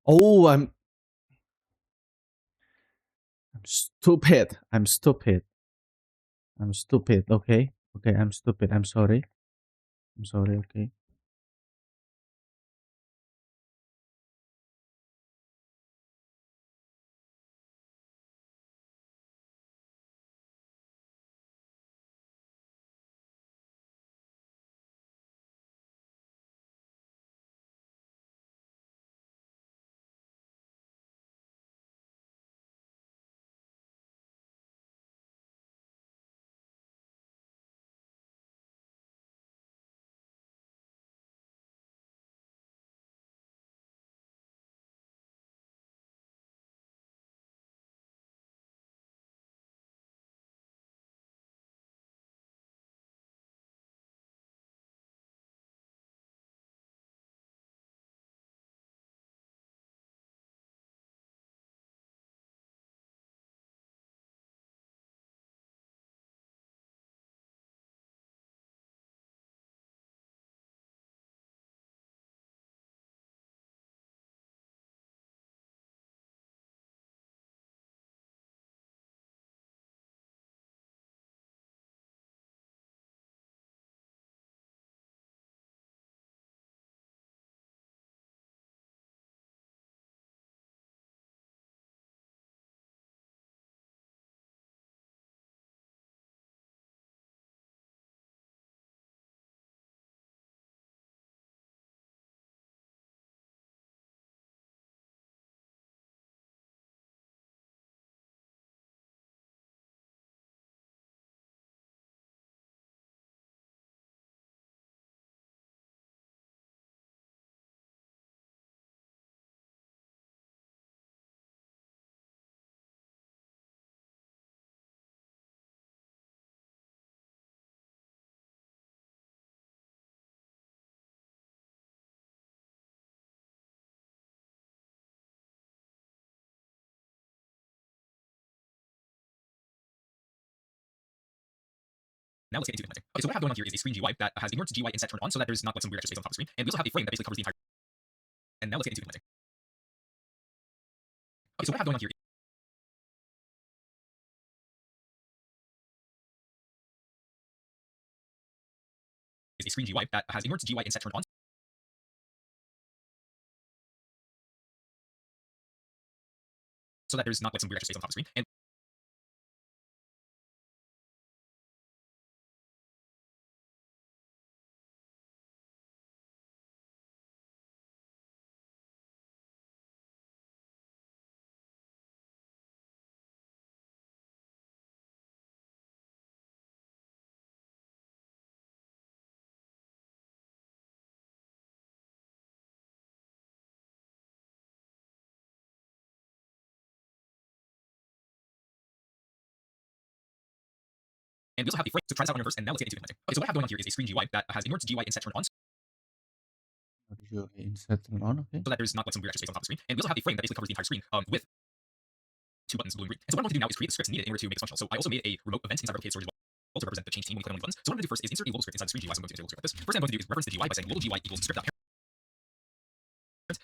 Oh, I'm stupid. I'm stupid. I'm stupid. Okay. Okay, I'm stupid. I'm sorry. I'm sorry. Okay. Now let's get into implementing. Okay, so what I have going on here is a screen GUI that has ignored GUI instead turned on so that there's not like some weird extra space on top of the screen. And we also have a frame that basically covers the entire. And now let's get into implementing. Okay, so what I have going on here is a screen GUI that has ignored GUI instead turned on so that there's not like some weird extra space on top of the screen. And we also have a frame to try this out on your first. And now let's get into implementing. Okay, so what I have going on here is a screen GUI that has ignored GUI instead turned on so Usually insert them on. Okay. that there's not like some weird extra space on top of the screen. And we also have a frame that basically covers the entire screen with two buttons, blue and green. And so what I'm going to do now is create the scripts needed in order to make this functional. So I also made a remote event inside replicated storage as well to represent the change team when you click on one of the buttons. So what I'm going to do first is insert a local script inside the screen GUI. So I'm going to insert a local script like this. First thing I'm going to do is reference the GUI by saying local GUI equals script.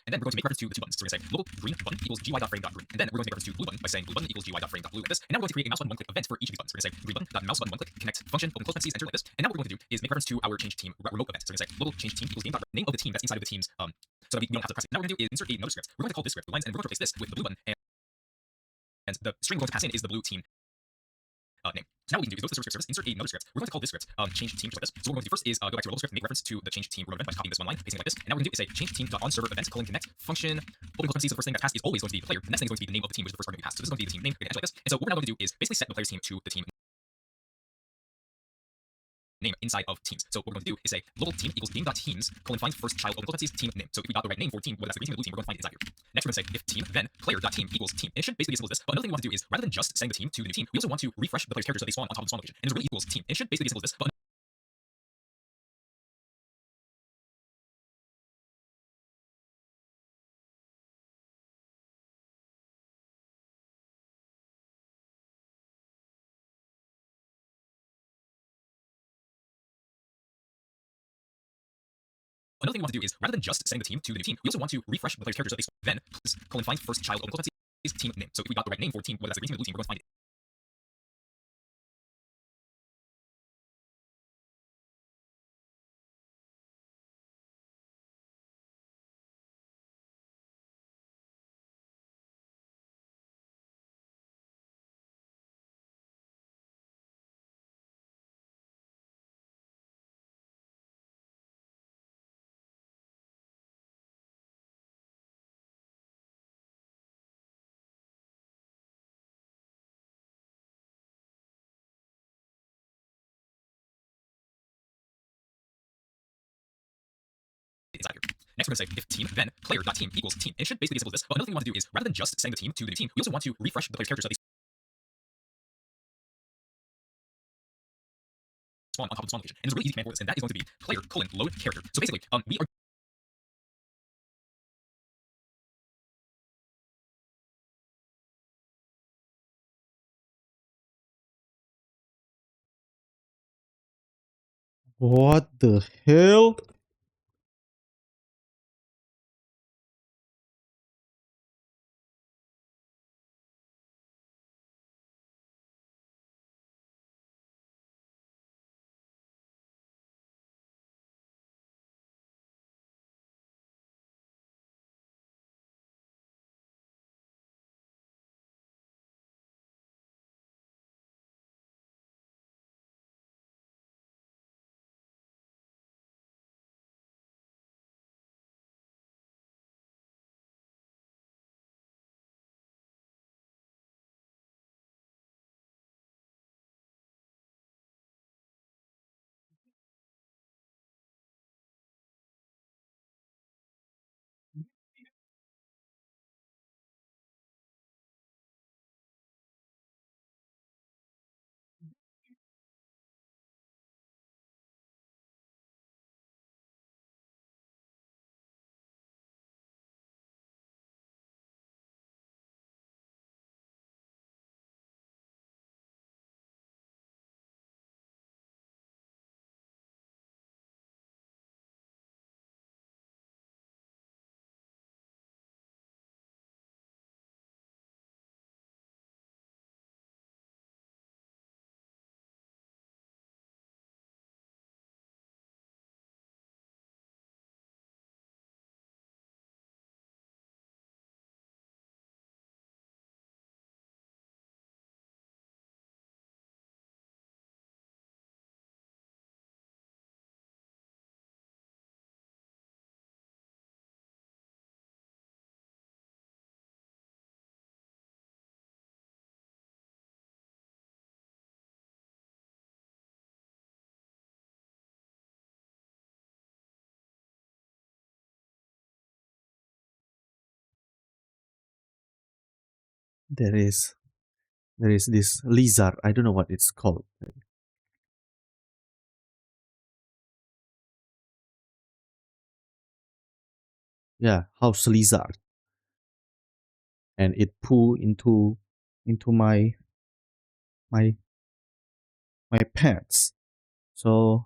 And then we're going to make reference to the two buttons. So we're going to say local green button equals GUI.frame.green. And then we're going to make reference to blue button by saying blue button equals GUI.frame.blue like this. And now we're going to create a mouse button one click event for each of these buttons. We're going to say green button mouse button one click connect function open close parentheses enter like this. And now what we're going to do is make reference to our change team remote event. So we're going to say local change team equals name of the team that's inside of the team's so that we don't have to press it. Now what we're going to do is insert another script. We're going to call this script blue lines and we're going to replace this with the blue button and the string we're going to pass in is the blue team name. So now what we can do is go to the server script service, insert another script. We're going to call this script change team just like this. So what we're going to do first is go back to our local script, make reference to the change team remote event by copying this one line, pasting it like this. And now what we're going to do is say change team on server event connect function open close parentheses. So the first thing that's passed is always going to be the player. The next thing is going to be the name of the team, which is the first argument we passed. So this is going to be the team name. We're going to enter like this. And so what we're now going to do is basically set the player's team to the team name inside of teams. So what we're going to do is say local team equals game.teams find first child open parentheses team name. So if we got the right name for team, whether that's the green team or blue team, we're going to find it inside here. Next, we're going to say if team then player.team equals team. And it should basically be as simple as this. But another thing we want to do is rather than just setting the team to the new team, we also want to refresh the player's characters so they spawn on top of the spawn location. And it's really equals team. And it should basically be as simple as this. But Another thing we want to do is, rather than just setting the team to the new team, we also want to refresh the player's character so that they then find first child open close is team name. So if we got the right name for team, whether that's the green team or the blue team, we're going to find it. Inside here. Next, we're going to say if team then player.team equals team. It should basically be as simple as this. But another thing we want to do is, rather than just setting the team to the new team, we also want to refresh the player's character so that they spawn on top of the spawn location. And there's a really easy command for this, and that is going to be player load character. So basically, we are What the hell? There is there is this lizard. I don't know what it's called. Yeah, house lizard, and it pull into my my pants. So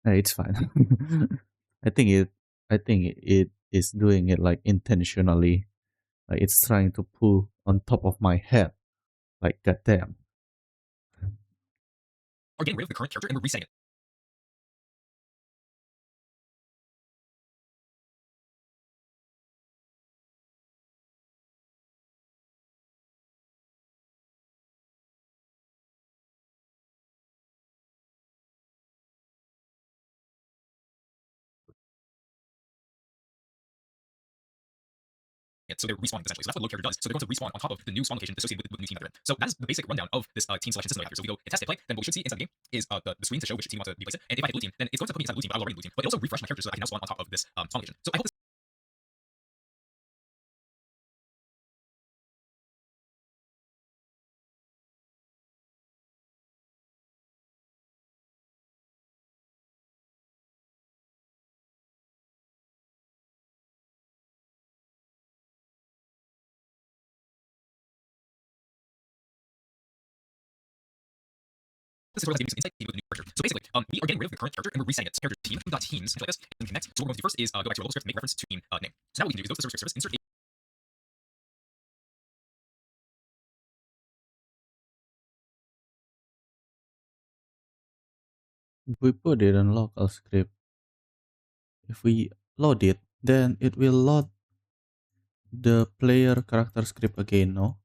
it's fine. I think it it is doing it like intentionally. Like it's trying to pull on top of my head. Like goddamn. are getting rid of the current character and we're resetting it. So they're respawning essentially. So that's what the load character does. So they're going to respawn on top of the new spawn location associated with the new team that they're in. So that is the basic rundown of this team selection system we have here. So we go hit test, hit play, then what we should see inside the game is the screen to show which team wants to be placed in. And if I hit blue team, then it's going to put me inside the blue team, but I was already in the blue team. But it also refreshed my character so that I can now spawn on top of this spawn location. So I hope this this tutorial has given you some insight into the new character. So basically, we are getting rid of the current character and we're resetting it. So character team.teams, like this, and connect. So what we're going to do first is go back to our local script, make reference to team name. So now what we can do is go to the service, insert If we put it on local script, if we load it, then it will load the player character script again, no?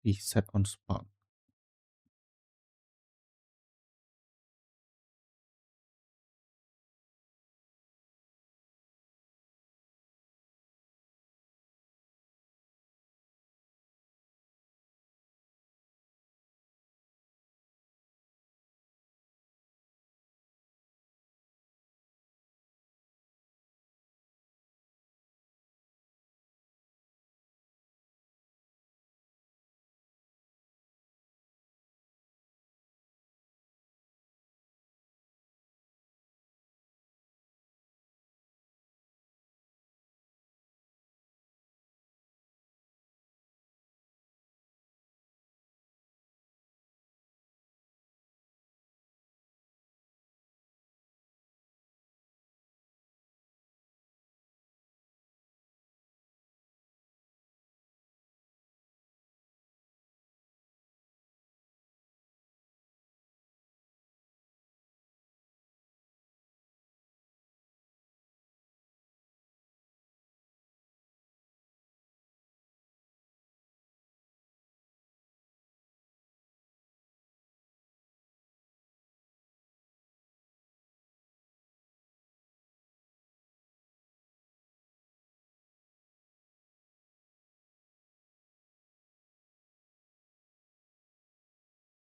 We set on spot.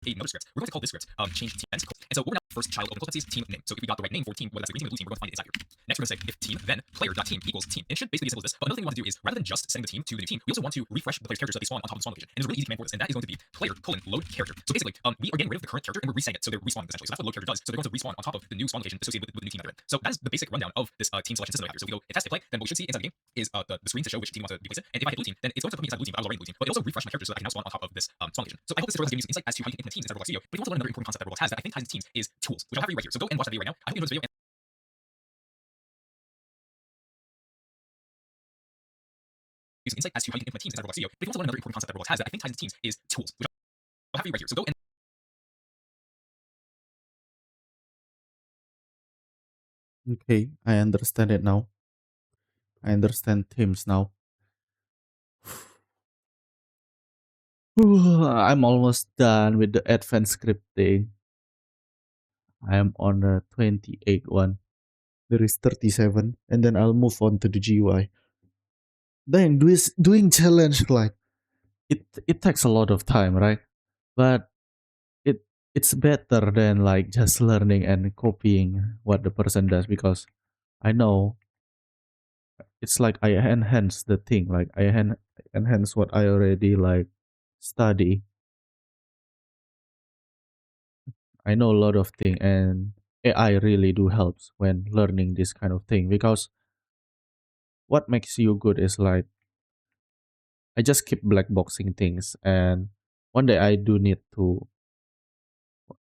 another script. We're going to call this script change team event. And so what we're now first child open parentheses team name. So if we got the right name for team, whether that's a green team or blue team, we're going to find it inside here. Next, we're going to say if team then player.team equals team. And it should basically be as simple as this. But another thing we want to do is rather than just setting the team to the new team, we also want to refresh the player's characters so that they spawn on top of the spawn location. And there's a really easy command for this, and that is going to be player colon load character. So basically, we are getting rid of the current character and we're resetting it so they're respawning essentially. So that's what load character does. So they're going to respawn on top of the new spawn location associated with the new team that they're in. So that is the basic rundown of this team selection system we have here. So we go if that's to play, then what we should see inside the game is the screen to show which team wants to be placed in. And if I hit blue team, then it's going to put me inside blue team. But I was already blue team. But it also refresh my character so that I can now spawn on top of this spawn location. So I hope this tutorial has given you some insight as to how you can implement teams inside Roblox Studio. But if you want to learn another important concept that Roblox has that I think ties into teams is tools, which I'll have for you right here. So go and watch that video right now. I hope you enjoyed this video. Use insight as to how you can implement teams inside Roblox Studio. But if you want to learn another important concept that Roblox has that I think ties into teams is tools, which I'll have for you right here. So go and Okay, I understand it now. I understand teams now. I'm almost done with the advanced scripting. I am on the 28 one. There is 37, and then I'll move on to the GUI. Then doing challenge like it takes a lot of time, right? But it's better than like just learning and copying what the person does, because I know it's like I enhance the thing, like enhance what I already like study. I know a lot of thing, and AI really do helps when learning this kind of thing, because what makes you good is like I just keep black boxing things, and one day I do need to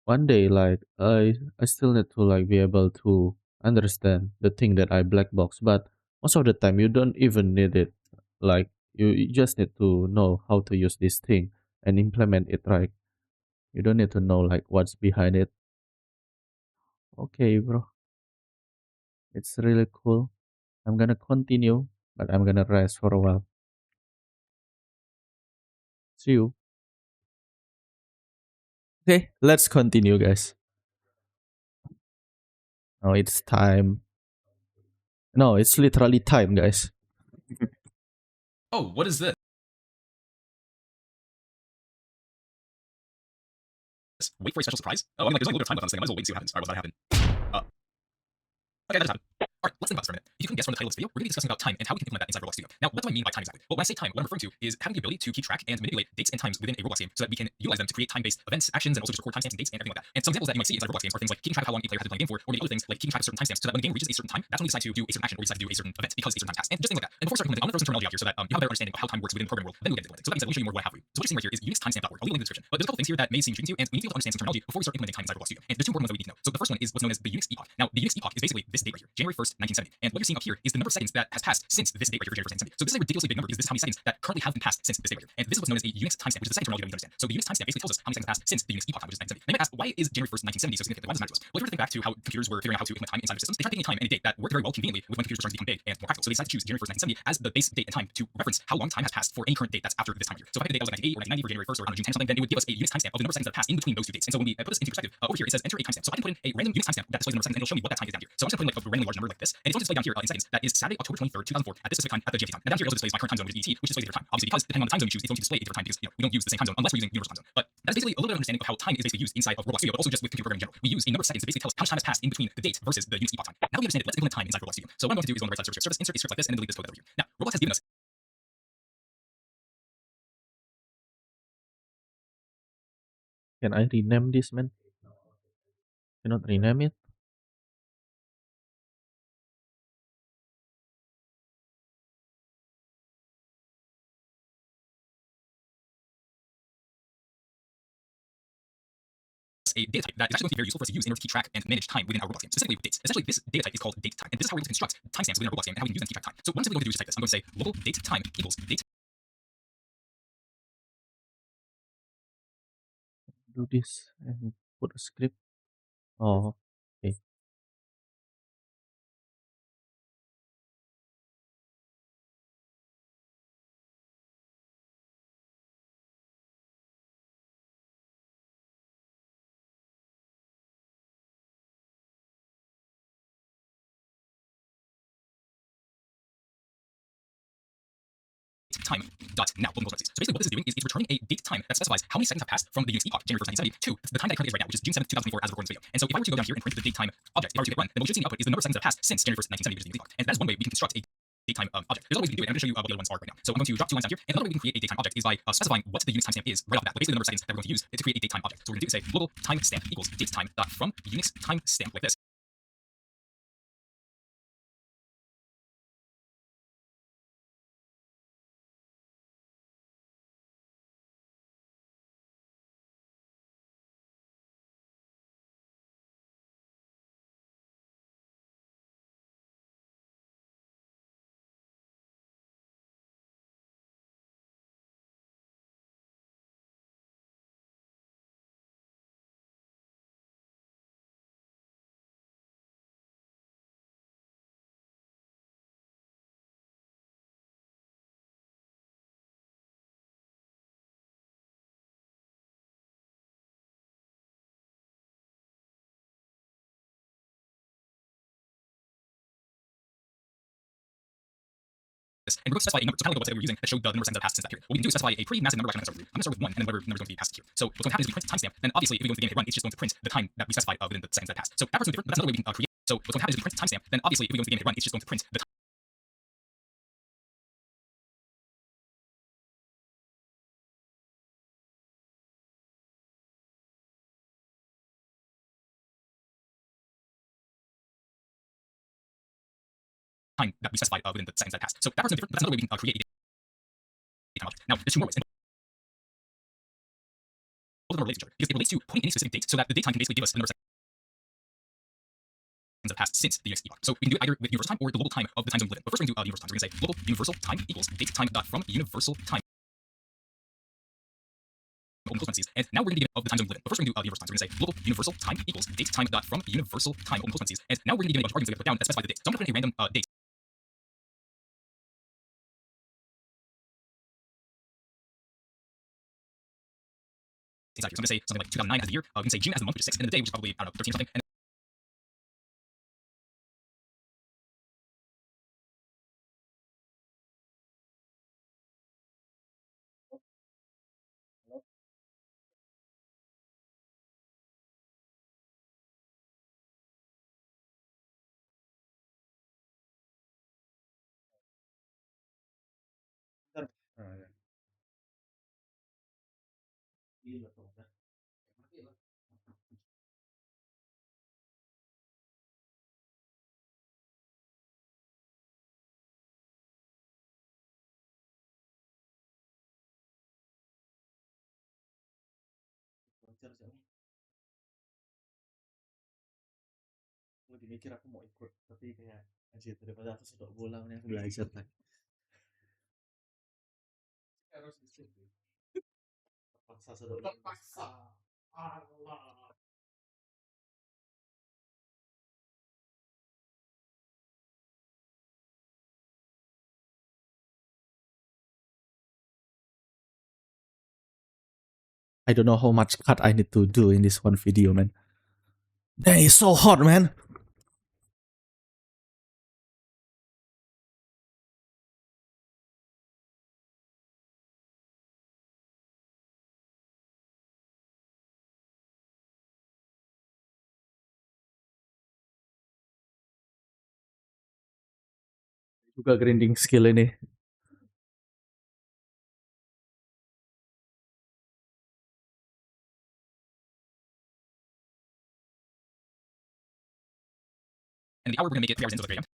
one day like I still need to like be able to understand the thing that I black box, but most of the time you don't even need it. Like you just need to know how to use this thing and implement it right. You don't need to know like what's behind it. Okay, bro. It's really cool. I'm gonna continue, but I'm gonna rest for a while. See you. Okay, let's continue, guys. Now it's time. No, it's literally time, guys. Oh, what is this? Wait for a special surprise? Oh, I mean, like, there's only a little bit of time left on this thing. I might as well wait and see what happens. Alright, well, that happened. Okay, that just happened. Alright, let's think about this for a minute. If you couldn't guess from the title of this video, we're going to be discussing about time and how we can implement that inside Roblox Studio. Now, what do I mean by time exactly? Well, when I say time, what I'm referring to is having the ability to keep track and manipulate dates and times within a Roblox game so that we can utilize them to create time-based events, actions, and also just record timestamps and dates and everything like that. And some examples that you might see inside Roblox games are things like keeping track of how long a player has been playing a game for, or maybe other things like keeping track of certain timestamps so that when a game reaches a certain time, that's when you decide to do a certain action or you decide to do a certain event because a certain time passed, and just things like that. And before starting implementing, I'm going to throw some terminology out here so that you have a better understanding of how time works within the programming world. Then we'll get into it. So that means that let me show you more what I have for you. So what you're seeing right here is unixtimestamp.org. I'll leave a link in the description. But there's a couple things here that may seem intriguing to you, and we need to be able to understand some terminology before we start implementing time inside Roblox Studio. And there's two important ones that we need to know. So the first one is what's known as the Unix epoch. Now, the Unix epoch is basically this date right here, January 1st, 1970. And what you're seeing up here is the number of seconds that has passed since this date right here, January 1st, 1970. So this is a ridiculously big number because this is how many seconds that currently have been passed since this date right here. And this is what's known as a Unix timestamp, which is the second terminology that we need to understand. So the Unix timestamp basically tells us how many seconds passed since the Unix epoch time, which is 1970. Now you might ask, why is January 1st, 1970 so significant? Why does it matter to us? Well, if you were to think back to how computers were figuring out how to implement time inside their systems, they tried taking a time and a date that worked very well conveniently with when computers were starting to become big and more practical. So they decided to choose January 1st, 1970 as the base date and time to reference how long time has passed for any current date that's after this time of year. So if I picked a date that was like 1980 or 1990 for January 1st or on June 10th or something, then it would give us a Unix timestamp of the number of seconds that passed in between those two dates. And so when we put this into perspective, over here it says enter a timestamp. So I can put in a random Unix timestamp that displays the number of seconds and it'll show me what that time is down here. So I'm just going to put in like a randomly large number like this, and it's going to display down here in seconds. That is Saturday, October 23rd, 2004 at this specific time at the GMT time. Now down here it also displays my current time zone, which is ET, which displays a different time. Obviously, because depending on the time zone you choose, it's going to display a different time because we don't use the same time zone unless we're using universal time zone. But that's basically a little bit of understanding of how time is basically used inside of Roblox Studio, but also just with computer programming in general. We use a number of seconds to basically tell us how much time has passed in between the date versus the Unix epoch time. Now that we understand it, let's implement time inside Roblox Studio. So what I'm going to do is go on the right side of the service, insert a script like this, and then delete this code over here. Now, Roblox has given us Can I rename this, man? Cannot rename it? a data type that is actually going to be very useful for us to use in order to keep track and manage time within our Roblox game, specifically with dates. Essentially, this data type is called date time, and this is how we're able to construct timestamps within our Roblox game and how we can use them to keep track of time. So what I'm simply going to do is just type this. I'm going to say local date time equals date. Do this and put a script. Oh, okay. Time dot now. So basically, what this is doing is it's returning a date time that specifies how many seconds have passed from the Unix epoch, January 1st, 1970, to the time that it currently is right now, which is June 7th, 2024, as of recording this video. And so if I were to go down here and print the date time object, if I were to hit run, then what you should see in the output is the number of seconds that have passed since January 1st, 1970, which is the Unix epoch. And that is one way we can construct a date time object. There's other ways we can do it, and I'm going to show you what the other ones are right now. So I'm going to drop two lines down here, and another way we can create a date time object is by specifying what the Unix timestamp is right off the bat. Like basically the number of seconds that we're going to use to create a date time object. So we're going to do is say global timestamp equals date time dot from Unix timestamp like this. and we're going to specify a number. So kind of like the website that we're using that showed the number of seconds that passed since that period. What we can do is specify a pretty massive number. Actually, I'm going to start with 1, and then whatever number is going to be passed here. So what's going to happen is we print the timestamp. Then obviously, if we go into the game and hit run, it's just going to print the time that we specified within the seconds that passed. So that part's different, but that's another way we can create. So what's going to happen is we print the timestamp. Then obviously, if we go into the game and hit run, it's just going to print the time that we specified within the seconds that passed. So that part's different, but that's another way we can create a time object. Now, there's two more ways. Both of them are related to each other because it relates to putting any specific date so that the date time can basically give us the number of seconds that passed since the next epoch. So we can do it either with universal time or the local time of the time zone we live in. But first we're going to do universal time. So we're going to say local universal time equals date time dot from universal time. Open close parentheses. And now we're going to give it of the time zone we live in. But first we're going to do universal time. So we're going to say local universal time equals date time dot from universal time. Open close parentheses. And now we're going to give it a bunch of arguments that we put down that specify the date. So I'm going to print a random date. Inside here. So I'm going to say something like 2009 as the year. We can say June as the month, which is 6, and then the day, which is probably, I don't know, 13 something. And Bentar. Nah, ya. Gila tuh, udah. Mati lah. Belajar sih aku. Lagi mikir aku mau ikut, tapi kayak anjir daripada aku sudah bola nih aku belajar lagi. Harus disiplin. Terpaksa sudah terpaksa. Allah. I don't know how much cut I need to do in this one video, man. Dang, it's so hot, man. Juga grinding skill ini. the hour we're going to make it 3 hours into the 3 a.m.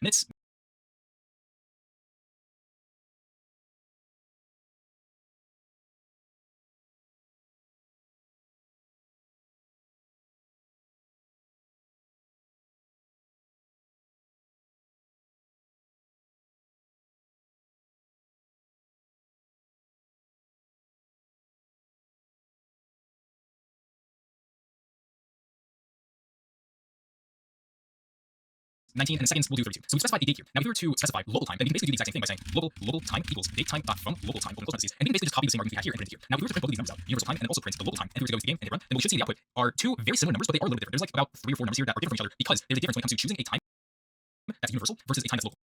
Minutes. -19 and seconds, we'll do 32. So we specified a date here. Now, if we were to specify local time, then we can basically do the exact same thing by saying local time equals date time dot from local time, open close parentheses, and we can basically just copy the same argument we had here and print it here. Now, if we were to print both of these numbers out, universal time and then also print the local time, and we were to go to the game and hit run, then what we should see in the output are two very similar numbers, but they are a little bit different. There's like about 3 or 4 numbers here that are different from each other because there's a difference when it comes to choosing a time that's universal versus a time that's local.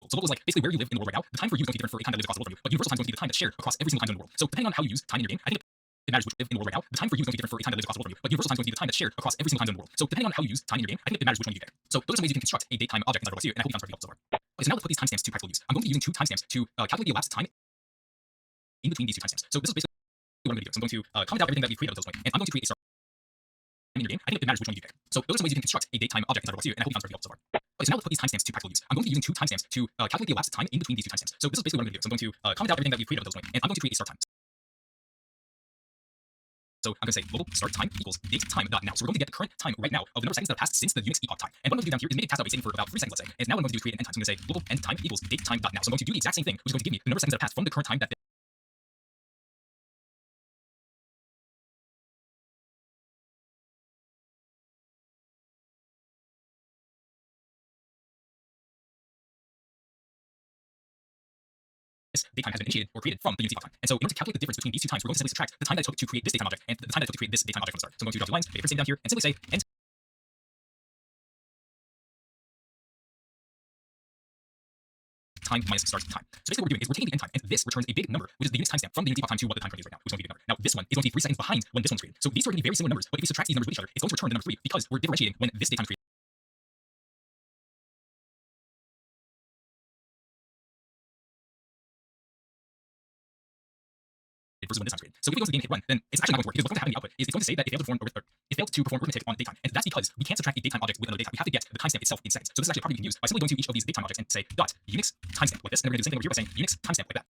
So local is like basically where you live in the world right now. The time for you is going to be different for a time that lives across the world from you, but universal time is going to be the time that's shared across every single time zone in the world. So depending on how you use time in your game, I think it matters which live in the world right now. The time for you is going to be different for a time that lives across the world from you, but universal time is going to be the time that's shared across every single time zone in the world. So depending on how you use time in your game, I think it matters which one you get. So those are some ways you can construct a date time object inside Roblox here, and I hope you found this very helpful so far. Okay, so now let's put these timestamps to practical use. I'm going to be using 2 timestamps to calculate the elapsed time in between these 2 timestamps. So this is basically what I'm going to do. So I'm going to comment out everything that we created up until this point, and I'm going to create a in your game, I think it matters which one you pick. So those are some ways you can construct a datetime object inside Roblox 2, and I hope you found this very helpful so far. Okay, so now let's put these timestamps to practical use. I'm going to be using two timestamps to calculate the elapsed time in between these two timestamps. So this is basically what I'm going to do. So I'm going to comment out everything that we've created up to this point, and I'm going to create a start time. So I'm going to say global start time equals date time dot now. So we're going to get the current time right now of the number of seconds that have passed since the Unix epoch time. And what I'm going to do down here is make it pass out waiting for about 3 seconds, let's say. And now what I'm going to do is create an end time. So I'm going to say global end time equals date time dot now. So I'm going to do the exact same thing, which is going to give me the number of seconds that have passed from the current time that this date time has been initiated or created from the Unix epoch time. And so in order to calculate the difference between these two times, we're going to simply subtract the time that it took to create this datetime object and the time that it took to create this datetime object from the start. So I'm going to draw two lines, make a first name down here, and simply say end time minus start time. So basically what we're doing is we're taking the end time, and this returns a big number, which is the Unix timestamp from the Unix epoch time to what the time currently is right now, which is going to be a big number. Now this one is going to be 3 seconds behind when this one's created. So these two are going to be very similar numbers, but if we subtract these numbers with each other, it's going to return the number 3 because we're differentiating when this datetime created versus when this time's created. So if we go to the game and hit run, then it's actually not going to work because what's going to happen in the output is it's going to say that it failed to perform arithmetic on datetime. And that's because we can't subtract a datetime object with another datetime. We have to get the timestamp itself in seconds. So this is actually a property we can use by simply going to each of these datetime objects and say dot Unix timestamp like this. And we're going to do the same thing over here by saying Unix timestamp like that.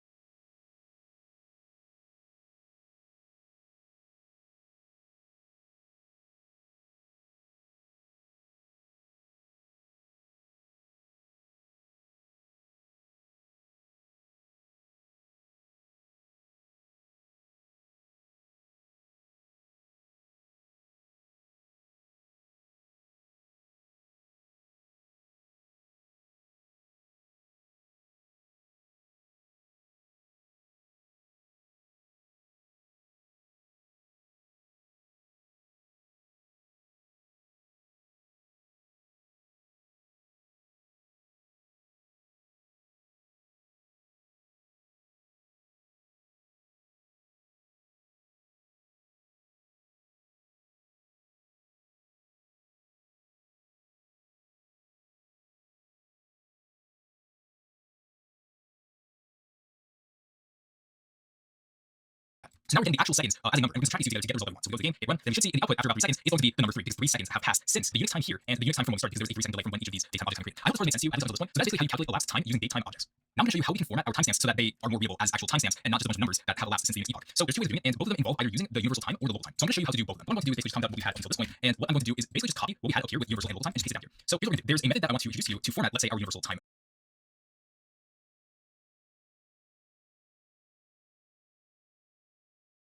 So now we're getting the actual seconds as a number, and we can subtract these two together to get the result that we want. So we go to the game, hit run, then we should see in the output after about 3 seconds, it's going to be the number 3 because 3 seconds have passed since the Unix time here and the Unix time from when we started because there was a 3 second delay from when each of these datetime objects kind of created. I hope this makes sense to you at least up to this point. So that's basically how you calculate elapsed time using datetime objects. Now I'm going to show you how we can format our timestamps so that they are more readable as actual timestamps and not just a bunch of numbers that have elapsed since the Unix epoch. So there's two ways of doing it, and both of them involve either using the universal time or the local time. So I'm going to show you how to do both of them. What I'm going to do is basically just comment out what we had until this point, and what I'm going to do is basically just copy what we had up here with universal and local time and just paste it down here. So here's what we're going to do. There's a method that I want to introduce to you to format, let's say, our universal time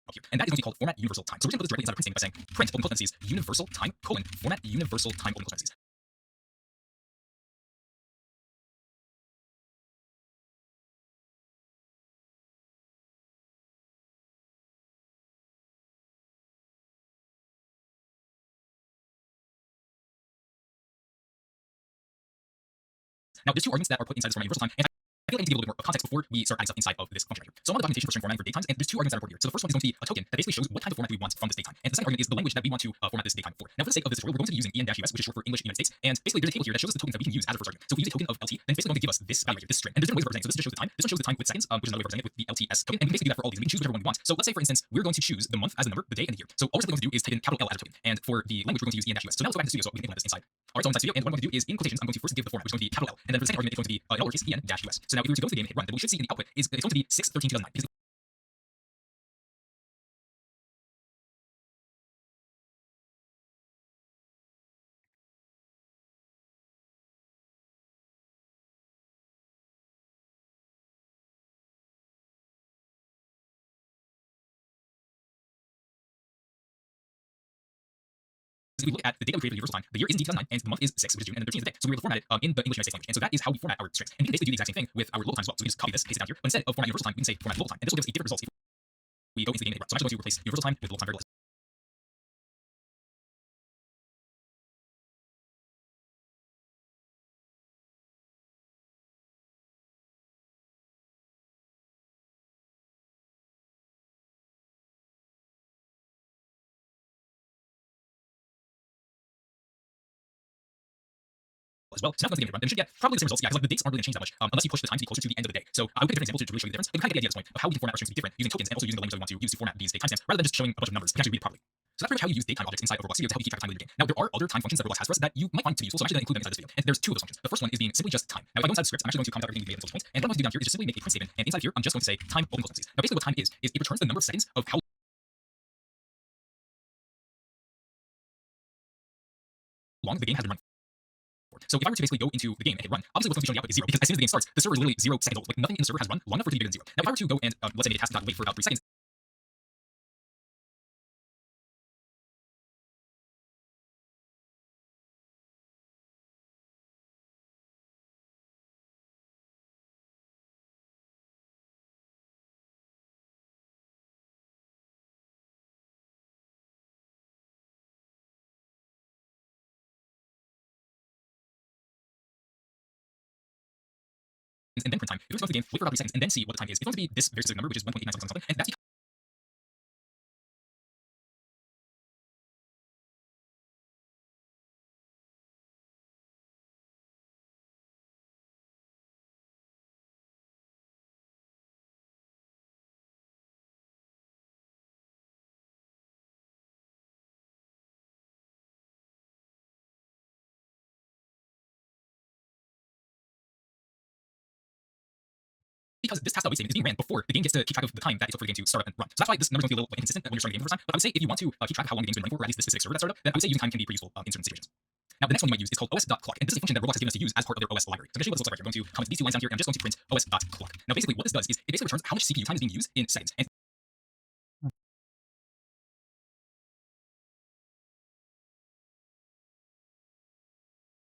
up here. And that is going to be called format universal time. So we're going to put this directly inside a print statement by saying print open close parentheses universal time colon format universal time open close parentheses. Now there's two arguments that are put inside this format universal time, and I feel like I need to give a little bit more context before we start adding stuff inside of this function right here. So I'm on the documentation for string formatting for datetime, and there's two arguments that are important here. So the first one is going to be a token that basically shows what kind of format we want from this datetime. And the second argument is the language that we want to format this datetime for. Now for the sake of this tutorial, we're going to be using en-us, which is short for English United States. And basically there's a table here that shows us the tokens that we can use as a first argument. So if we use a token of LT, then it's basically going to give us this value right here, this string. And there's different ways of representing. So this just shows the time. This one shows the time with seconds, which is another way of representing it with the LTS token. And we can basically do that for all these. We can choose whichever one we want. So let's say for instance, we're going to choose the month as the number, the day, and the year. So all we're simply going to do is type in capital L as a token. And for the language, we're going to use en-us. So now let's go back to the studio so we can implement this inside our own studio. And what I'm going to do is in quotations, I'm going to first give the format, which is going to be capital L. And then for the second argument, it's going to be in lowercase en-us. So now if we were to go to the game and hit run, then what we should see in the output is it's going to be 6/13/2009. Because if we look at the data we created for universal time, the year is indeed 2009, and the month is 6, which is June, and then 13 is the day. So we were able to format it in the English United States language. And so that is how we format our strings. And we can basically do the exact same thing with our local time as well. So we just copy this, paste it down here. But instead of format universal time, we can say format local time. And this will give us a different result if we go into the game and hit run. So I'm actually going to replace universal time with local time variable. As well. So now it's going to get run. Then we should get probably the same results. Yeah, because like the dates aren't really going to change that much unless you push the time to be closer to the end of the day. So I would pick a different example to really show you the difference. But you kind of get the idea at this point of how we can format our strings to be different using tokens and also using the language that we want to use to format these date timestamps rather than just showing a bunch of numbers. We can actually read it properly. So that's pretty much how you use datetime objects inside of Roblox Studio to help you keep track of time within your game. Now, there are other time functions that Roblox has for us that you might find to be useful, so I'm actually going to include them inside this video. And there's two of those functions. The first one is being simply just time. Now, if I go inside the script, I'm actually going to comment out everything we've made until this point. And what I'm going to do down here is just simply make a print statement. And inside here, I'm just going to say time open close parentheses. Now, basically what time is it returns the number of seconds of how long the game has been running. So if I were to basically go into the game and hit run, obviously what's going to be showing the output is 0, because as soon as the game starts, the server is literally 0 seconds old. Like nothing in the server has run long enough for it to be bigger than 0. Now if I were to go and let's say make a task wait for about 3 seconds. And then print time. If it's going to the game, wait for about 3 seconds, and then see what the time is. It's going to be this very specific number, which is 1.89 seconds something, and that's because this task wait statement is being ran before the game gets to keep track of the time that it took for the game to start up and run. So that's why this number is going to be a little inconsistent when you're starting the game for the first time. But I would say if you want to keep track of how long the game's been running for, or at least this specific server that started up, then I would say using time can be pretty useful in certain situations. Now, the next one you might use is called os.clock, and this is a function that Roblox has given us to use as part of their OS library. So I'm going to show you what this looks like right here. I'm going to comment these two lines down here, and I'm just going to print os.clock. Now, basically, what this does is it basically returns how much CPU time is being used in seconds. And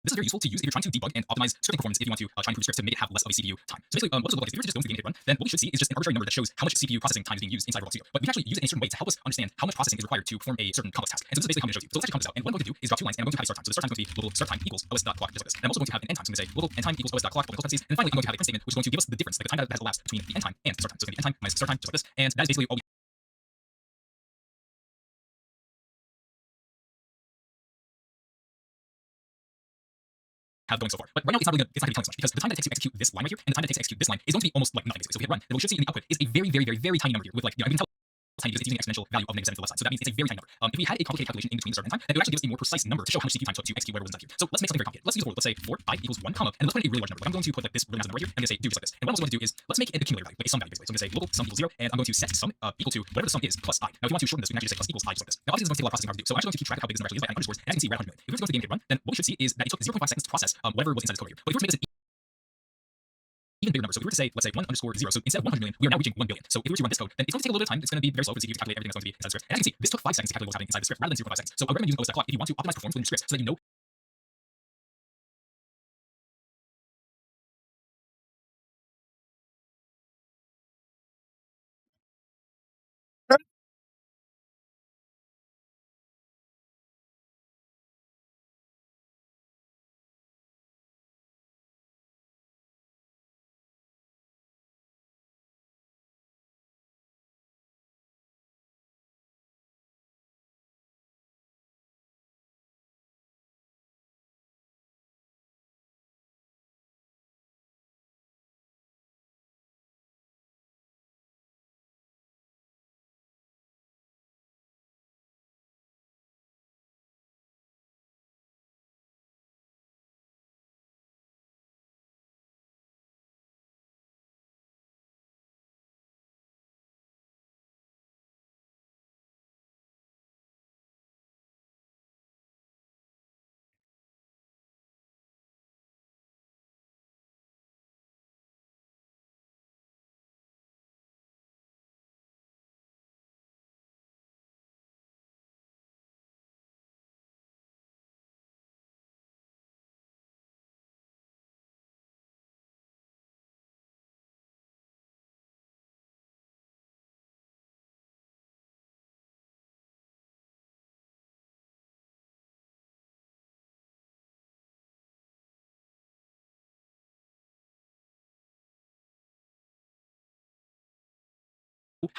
this is very useful to use if you're trying to debug and optimize scripting performance if you want to try and improve scripts to make it have less of a CPU time. So basically, what this will look like is if you were to just go into the game and hit run, then what we should see is just an arbitrary number that shows how much CPU processing time is being used inside Roblox Studio. But we can actually use it in a certain way to help us understand how much processing is required to perform a certain complex task. And so this is basically how I'm going to show you. So let's actually count this out. And what I'm going to do is drop two lines, and I'm going to have a start time. So the start time is going to be global start time equals os.clock, just like this. And I'm also going to have an end time. So I'm going to say global end time equals os.clock, open parentheses. And then finally, I'm going to have a print statement, which is going to give us the difference, like the time that has elapsed between the end time and the start time. So it's going to be end time minus start time, just like this. And that is basically all we have going so far. But right now, it's not going to be telling us much, because the time that it takes to execute this line right here and the time that it takes to execute this line is going to be almost like nothing, basically. So if we hit run, then what we should see in the output is a very, very, very, very tiny number here with, like, you know, I can tell tiny because it's using an exponential value of -7 to the left side. So that means it's a very tiny number. If we had a complicated calculation in between the start and time, then it would actually give us a more precise number to show how much CPU time took to execute whatever was inside here. So let's make something very complicated. Let's use a for loop. Let's say 4, 5 equals 1 comma, and let's put in a really large number. Like I'm going to put like this really massive number right here. I'm going to say do just like this. And what I'm also going to do is let's make an accumulator value, like a sum value basically. So I'm going to say local sum equals 0, and I'm going to set sum equal to whatever the sum is plus I. Now if you want to shorten this, we can actually say plus equals I just like this. Now obviously this is going to take a lot of processing power to do. So I'm actually going to keep track of how big this number actually is by adding underscores. And as you can see, we're at 100 million. If we were to go to the game and hit run, then what we should see is that it took 0.5 seconds to process whatever was inside this code here. But if we were to make this even bigger number. So if we were to say, let's say 1 underscore 0, so instead of 100 million, we are now reaching 1 billion. So if we were to run this code, then it's going to take a little bit of time. It's going to be very slow for the CPU to calculate everything that's going to be inside the script. And as you can see, this took 5 seconds to calculate what was happening inside the script rather than 0.5 seconds. So I would recommend using os.clock if you want to optimize performance within your script so that you know how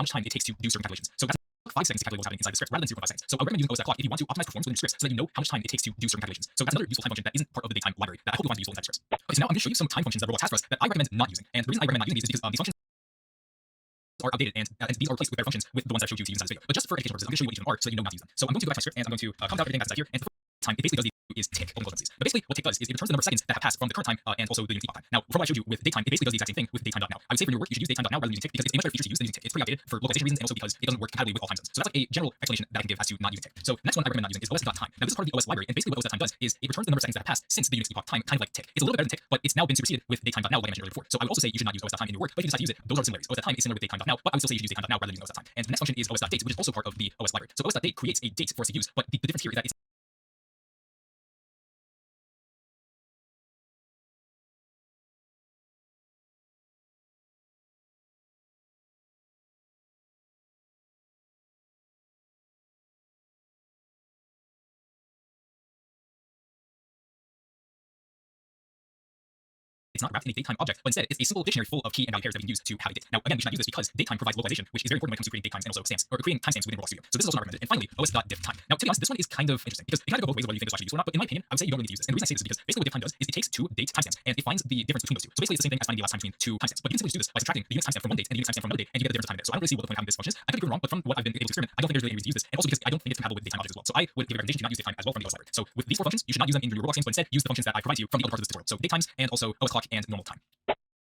much time it takes to do certain calculations. So that's 5 seconds to calculate what's happening inside the script rather than 0.5 seconds. So I would recommend using os.clock if you want to optimize performance within your script so that you know how much time it takes to do certain calculations. So that's another useful time function that isn't part of the datetime library that I hope you'll find useful inside scripts. Okay, so now I'm going to show you some time functions that Roblox has for us that I recommend not using. And the reason I recommend not using these is because these functions are outdated and these are replaced with better functions with the ones that I showed you to use in this video. But just for educational purposes, I'm going to show you what each of them are so that you know not to use them. So I'm going to go back to my script and I'm going to comment out everything that's here. And for time, it basically does is tick open close parentheses. But basically, what tick does is it returns the number of seconds that have passed from the current time and also the Unity clock time. Now, from what I showed you with datetime, it basically does the exact same thing with datetime.now. I would say for your work, you should use datetime.now rather than using tick because it's a much better feature to use than using tick. It's pretty outdated for localization reasons and also because it doesn't work compatibly with all time zones. So that's like a general explanation that I can give as to not using tick. So next one I recommend not using is os.time. Now this is part of the os library, and basically what os.time does is it returns the number of seconds that have passed since the Unix epoch time, kind of like tick. It's a little bit better than tick, but it's now been superseded with datetime.now, like I mentioned earlier before. So I would also say you should not use os.time in your work, but if you decide to use it, those are similarities. os.time is similar with datetime.now, but I would still say you should use datetime.now rather than using os.time. And the next function is os.date, which is also part of the os library. So os.date creates a date for us to use, but the difference here is that it's not wrapped in a datetime object, but instead it's a simple dictionary full of key and value pairs that we can use to have a date. Now, again, we should not use this because datetime provides localization, which is very important when it comes to creating datetimes and also stamps, or creating timestamps within Roblox Studio. So this is also not recommended. And finally, os.diff time. Now, to be honest, this one is kind of interesting because it can either go both ways whether you think it's actually useful or not, but in my opinion, I would say you don't really need to use this. And the reason I say this is because basically what diff time does is it takes two date timestamps and it finds the difference between those two. So basically it's the same thing as finding the last time between two timestamps. But you can simply just do this by subtracting the Unix timestamp from one date and the Unix timestamp from another date, and you get the difference of time in it. So I don't really see what the point of having this function is. I could be proven wrong, but from what I've been able to experiment, I don't think there's really any reason to use this. And also because I don't think it's compatible with datetime objects as well. So I would give a recommendation to not use datetime as well from the OS library. So with these four functions, you should not use them in your Roblox games, but instead use the functions that I provide to you from the other parts of this tutorial. So date times and also OS clock and normal time.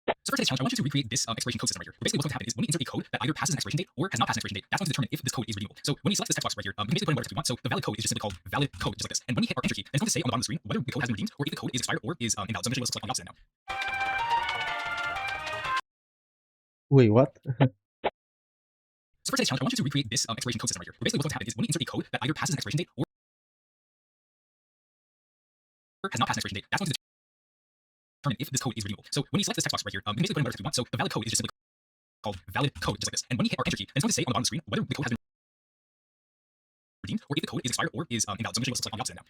So for today's challenge, I want you to recreate this expiration code system right here. Basically, what's going to happen is when we insert a code that either passes an expiration date or has not passed an expiration date, that's going to determine if this code is redeemable. So when you select this text box right here, we can basically put in whatever text we want. So the valid code is just simply called valid code, just like this. And when we hit our enter key, it's going to say on the bottom of the screen whether the code has been redeemed or if the code is expired or is invalid. So I'm going to select on the opposite now. Wait, what? So for today's challenge, I want you to recreate this expiration code system right here. Basically, what's going to happen is when we insert a code that either passes an expiration date or has not passed an expiration date, that's going to determine if this code is redeemable. So when you select this text box right here, we can basically put in whatever text we want. So the valid code is just simply called valid code, just like this. And when we hit our enter key, it's going to say on the bottom of the screen whether the code has been redeemed or if the code is expired or is invalid. So I'm going to select on the opposite now.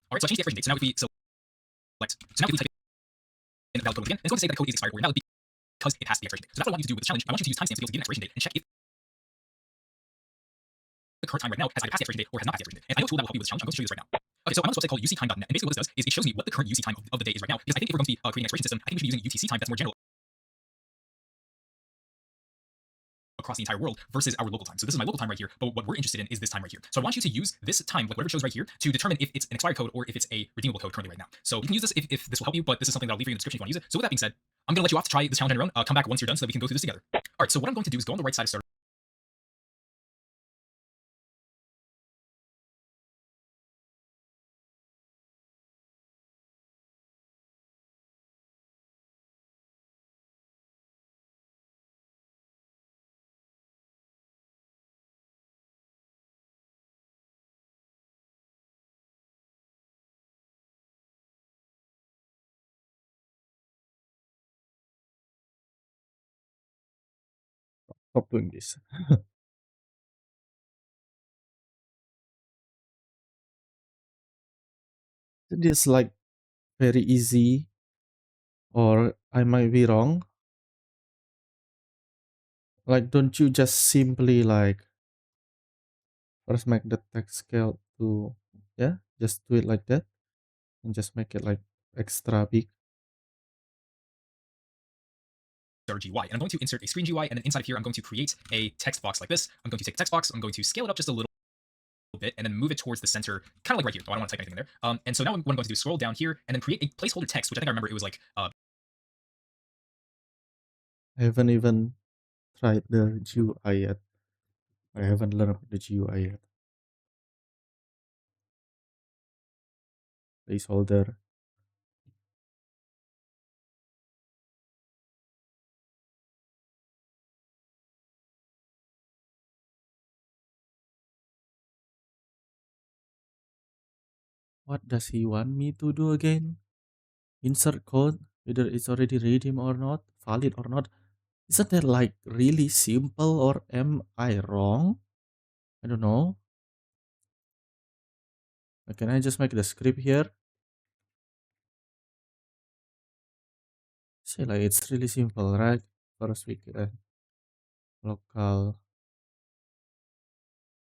All right, so I changed the expiration date. So now if we select, so now if we type in valid code again, it's going to say that the code is expired or invalid because it passed the expiration date. So that's what I want you to do with this challenge. I want you to use timestamps to be able to get an expiration date and check if the current time right now has either passed the expiration date or has not passed the expiration date. And I know a tool that will help you with this challenge. I'm going to show you this right now. Okay, so I'm on this website called uctime.net, and basically what this does is it shows me what the current UC time of the day is right now. Because I think if we're going to be creating an expiration system, I think we should be using UTC time that's more general across the entire world versus our local time. So this is my local time right here, but what we're interested in is this time right here. So I want you to use this time, like whatever it shows right here, to determine if it's an expired code or if it's a redeemable code currently right now. So you can use this if this will help you, but this is something that I'll leave for you in the description if you want to use it. So with that being said, I'm going to let you off to try this challenge on your own. Come back once you're done so that we can go through this together. All right, so what I'm going to do is go on the right side of start. Stop doing this. This like very easy, or I might be wrong. Like, don't you just simply like first make the text scale to, yeah, just do it like that and just make it like extra big. GUI, and I'm going to insert a screen GUI, and then inside of here, I'm going to create a text box like this. I'm going to take the text box, I'm going to scale it up just a little bit, and then move it towards the center, kind of like right here. Oh, I don't want to type anything in there. And so now what I'm going to do is scroll down here and then create a placeholder text, which I think I remember it was like I haven't even tried the GUI yet. I haven't learned about the GUI yet. Placeholder. What does he want me to do again? Insert code, whether it's already redeemed or not, valid or not. Isn't that like really simple, or am I wrong? I don't know. Can I just make the script here? See, like it's really simple, right? First we get local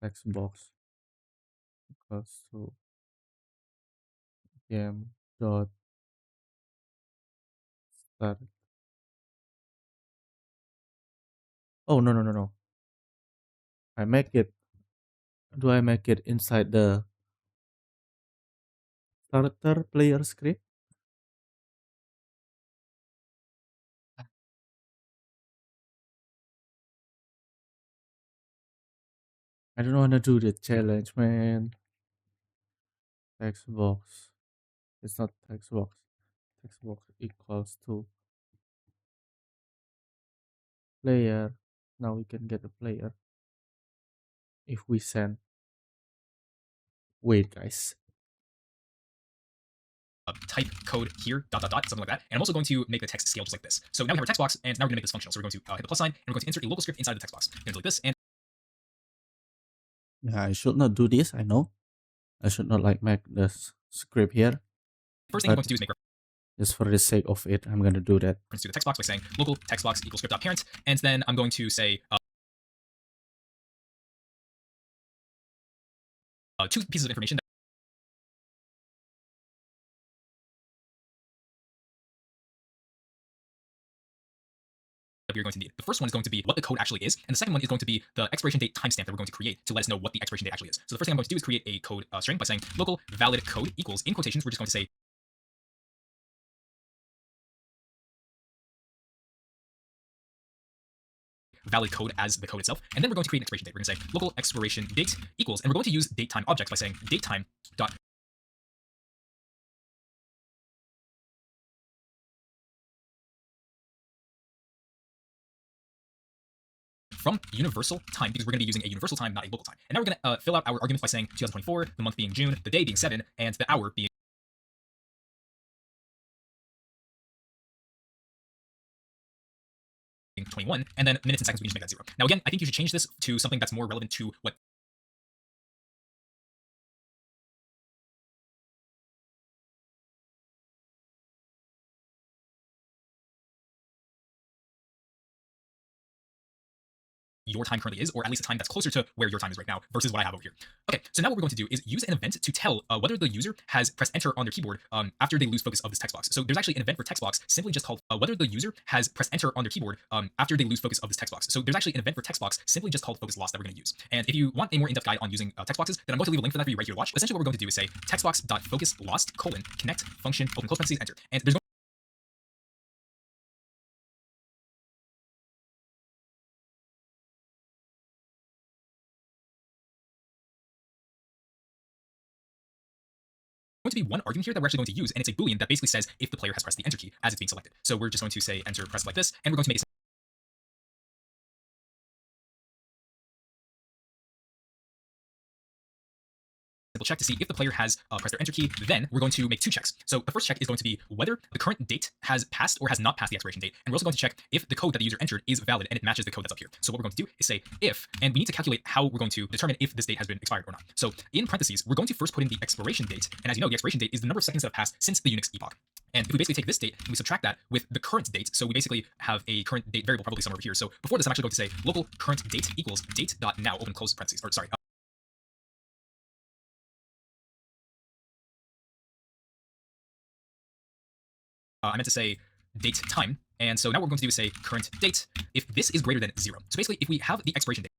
text box equals to game dot start Oh, no, no, no, no. I make it. Do I make it inside the starter player script? I don't want to do the challenge, man. Text box. It's not text box. Text box equals to player. Now we can get a player if we send. Wait, guys. Type code here, dot, dot, dot, something like that. And I'm also going to make the text scale just like this. So now we have our text box, and now we're going to make this functional. So we're going to hit the plus sign, and we're going to insert a local script inside the text box. We're going to delete this, and Yeah, I should not do this. I know. I should not like make the script here. first thing I'm But going to do is make just for the sake of it, I'm gonna do that. reference to the text box by saying local text box equals script.parent, and then I'm going to say two pieces of information that we're going to need. The first one is going to be what the code actually is, and the second one is going to be the expiration date timestamp that we're going to create to let us know what the expiration date actually is. So the first thing I'm going to do is create a code string by saying local valid code equals, in quotations, we're just going to say valid code as the code itself, and then we're going to create an expiration date. We're going to say local expiration date equals, and we're going to use datetime objects by saying datetime dot from universal time, because we're going to be using a universal time, not a local time. And now we're going to fill out our arguments by saying 2024, the month being June, the day being 7, and the hour being 21, and then minutes and seconds, we can just make that 0. Now again, I think you should change this to something that's more relevant to what your time currently is, or at least a time that's closer to where your time is right now versus what I have over here. Okay, so now what we're going to do is use an event to tell whether the user has pressed enter on their keyboard after they lose focus of this text box. So there's actually an event for text box simply just called whether the user has pressed enter on their keyboard after they lose focus of this text box. So there's actually an event for text box simply just called focus loss that we're going to use. And if you want a more in-depth guide on using text boxes, then I'm going to leave a link for that for you right here to watch. Essentially what we're going to do is say textbox.focus lost colon connect function open close parentheses enter. And there's going to be one argument here that we're actually going to use, and it's a boolean that basically says if the player has pressed the enter key as it's being selected. So we're just going to say enter press like this, and we're going to make a simple check to see if the player has pressed their enter key. Then we're going to make two checks. So the first check is going to be whether the current date has passed or has not passed the expiration date. And we're also going to check if the code that the user entered is valid and it matches the code that's up here. So what we're going to do is say if, and we need to calculate how we're going to determine if this date has been expired or not. So in parentheses, we're going to first put in the expiration date. And as you know, the expiration date is the number of seconds that have passed since the Unix epoch. And if we basically take this date and we subtract that with the current date, so we basically have a current date variable probably somewhere over here. So before this, I'm actually going to say local current date equals date.now open close parentheses, or sorry, I meant to say date time. And so now what we're going to do is say current date if this is greater than 0. So basically, if we have the expiration date,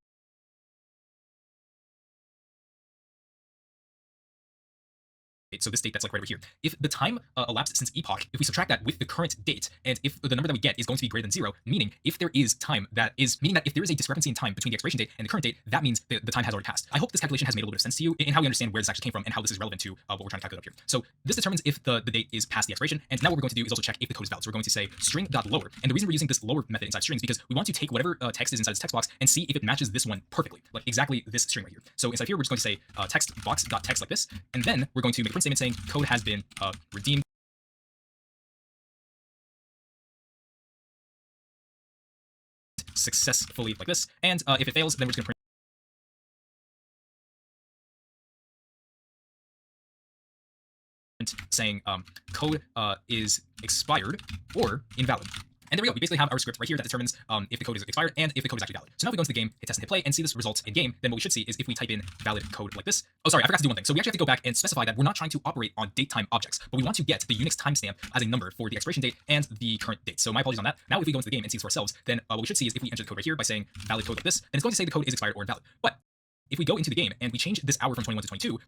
so this date that's like right over here. If the time elapsed since epoch, if we subtract that with the current date, and if the number that we get is going to be greater than 0, meaning if there is time that is, meaning that if there is a discrepancy in time between the expiration date and the current date, that means the time has already passed. I hope this calculation has made a little bit of sense to you in how we understand where this actually came from and how this is relevant to what we're trying to calculate up here. So this determines if the date is past the expiration, and now what we're going to do is also check if the code is valid. So we're going to say string.lower, and the reason we're using this lower method inside strings because we want to take whatever text is inside this text box and see if it matches this one perfectly, like exactly this string right here. So inside here, we're just going to say text box.text like this, and then we're going to make a print statement saying code has been redeemed successfully like this, and if it fails, then we're just going to print saying code is expired or invalid. And there we go. We basically have our script right here that determines if the code is expired and if the code is actually valid. So now if we go into the game, hit test and hit play, and see this results in game, then what we should see is if we type in valid code like this. Oh, sorry, I forgot to do one thing. So we actually have to go back and specify that we're not trying to operate on date time objects, but we want to get the Unix timestamp as a number for the expiration date and the current date. So my apologies on that. Now if we go into the game and see this for ourselves, then what we should see is if we enter the code right here by saying valid code like this, then it's going to say the code is expired or invalid. But if we go into the game and we change this hour from 21 to 22,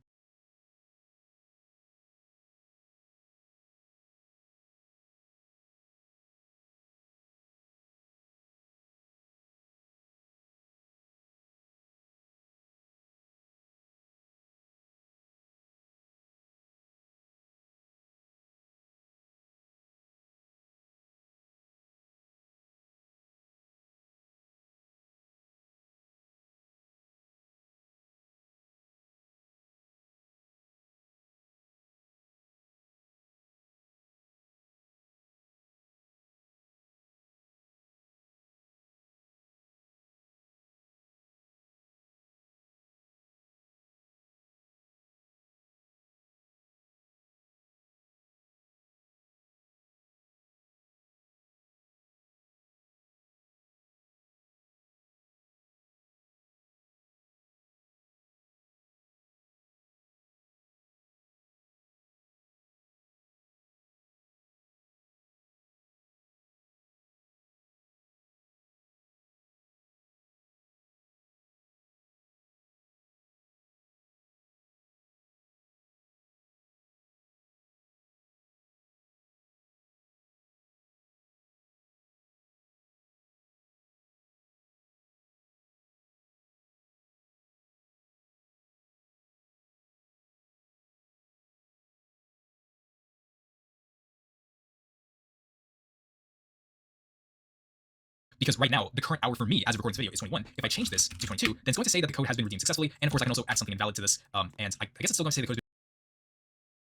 because right now the current hour for me as of recording this video is 21. If I change this to 22, then it's going to say that the code has been redeemed successfully. And of course, I can also add something invalid to this. And I guess it's still going to say the code has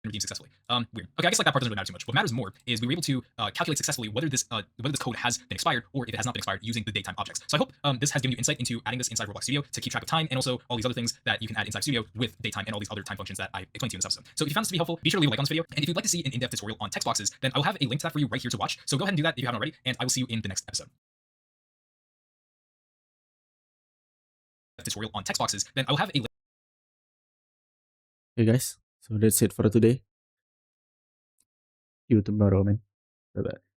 been redeemed successfully. Weird. Okay, I guess like that part doesn't really matter too much. What matters more is we were able to calculate successfully whether this code has been expired or if it has not been expired using the datetime objects. So I hope this has given you insight into adding this inside Roblox Studio to keep track of time and also all these other things that you can add inside Studio with datetime and all these other time functions that I explained to you in this episode. So if you found this to be helpful, be sure to leave a like on this video. And if you'd like to see an in-depth tutorial on text boxes, then I'll have a link to that for you right here to watch. So go ahead and do that if you haven't already, and I will see you in the next episode. Tutorial on text boxes, then I'll have a link. Okay, guys. So that's it for today. See you tomorrow, man. Bye bye.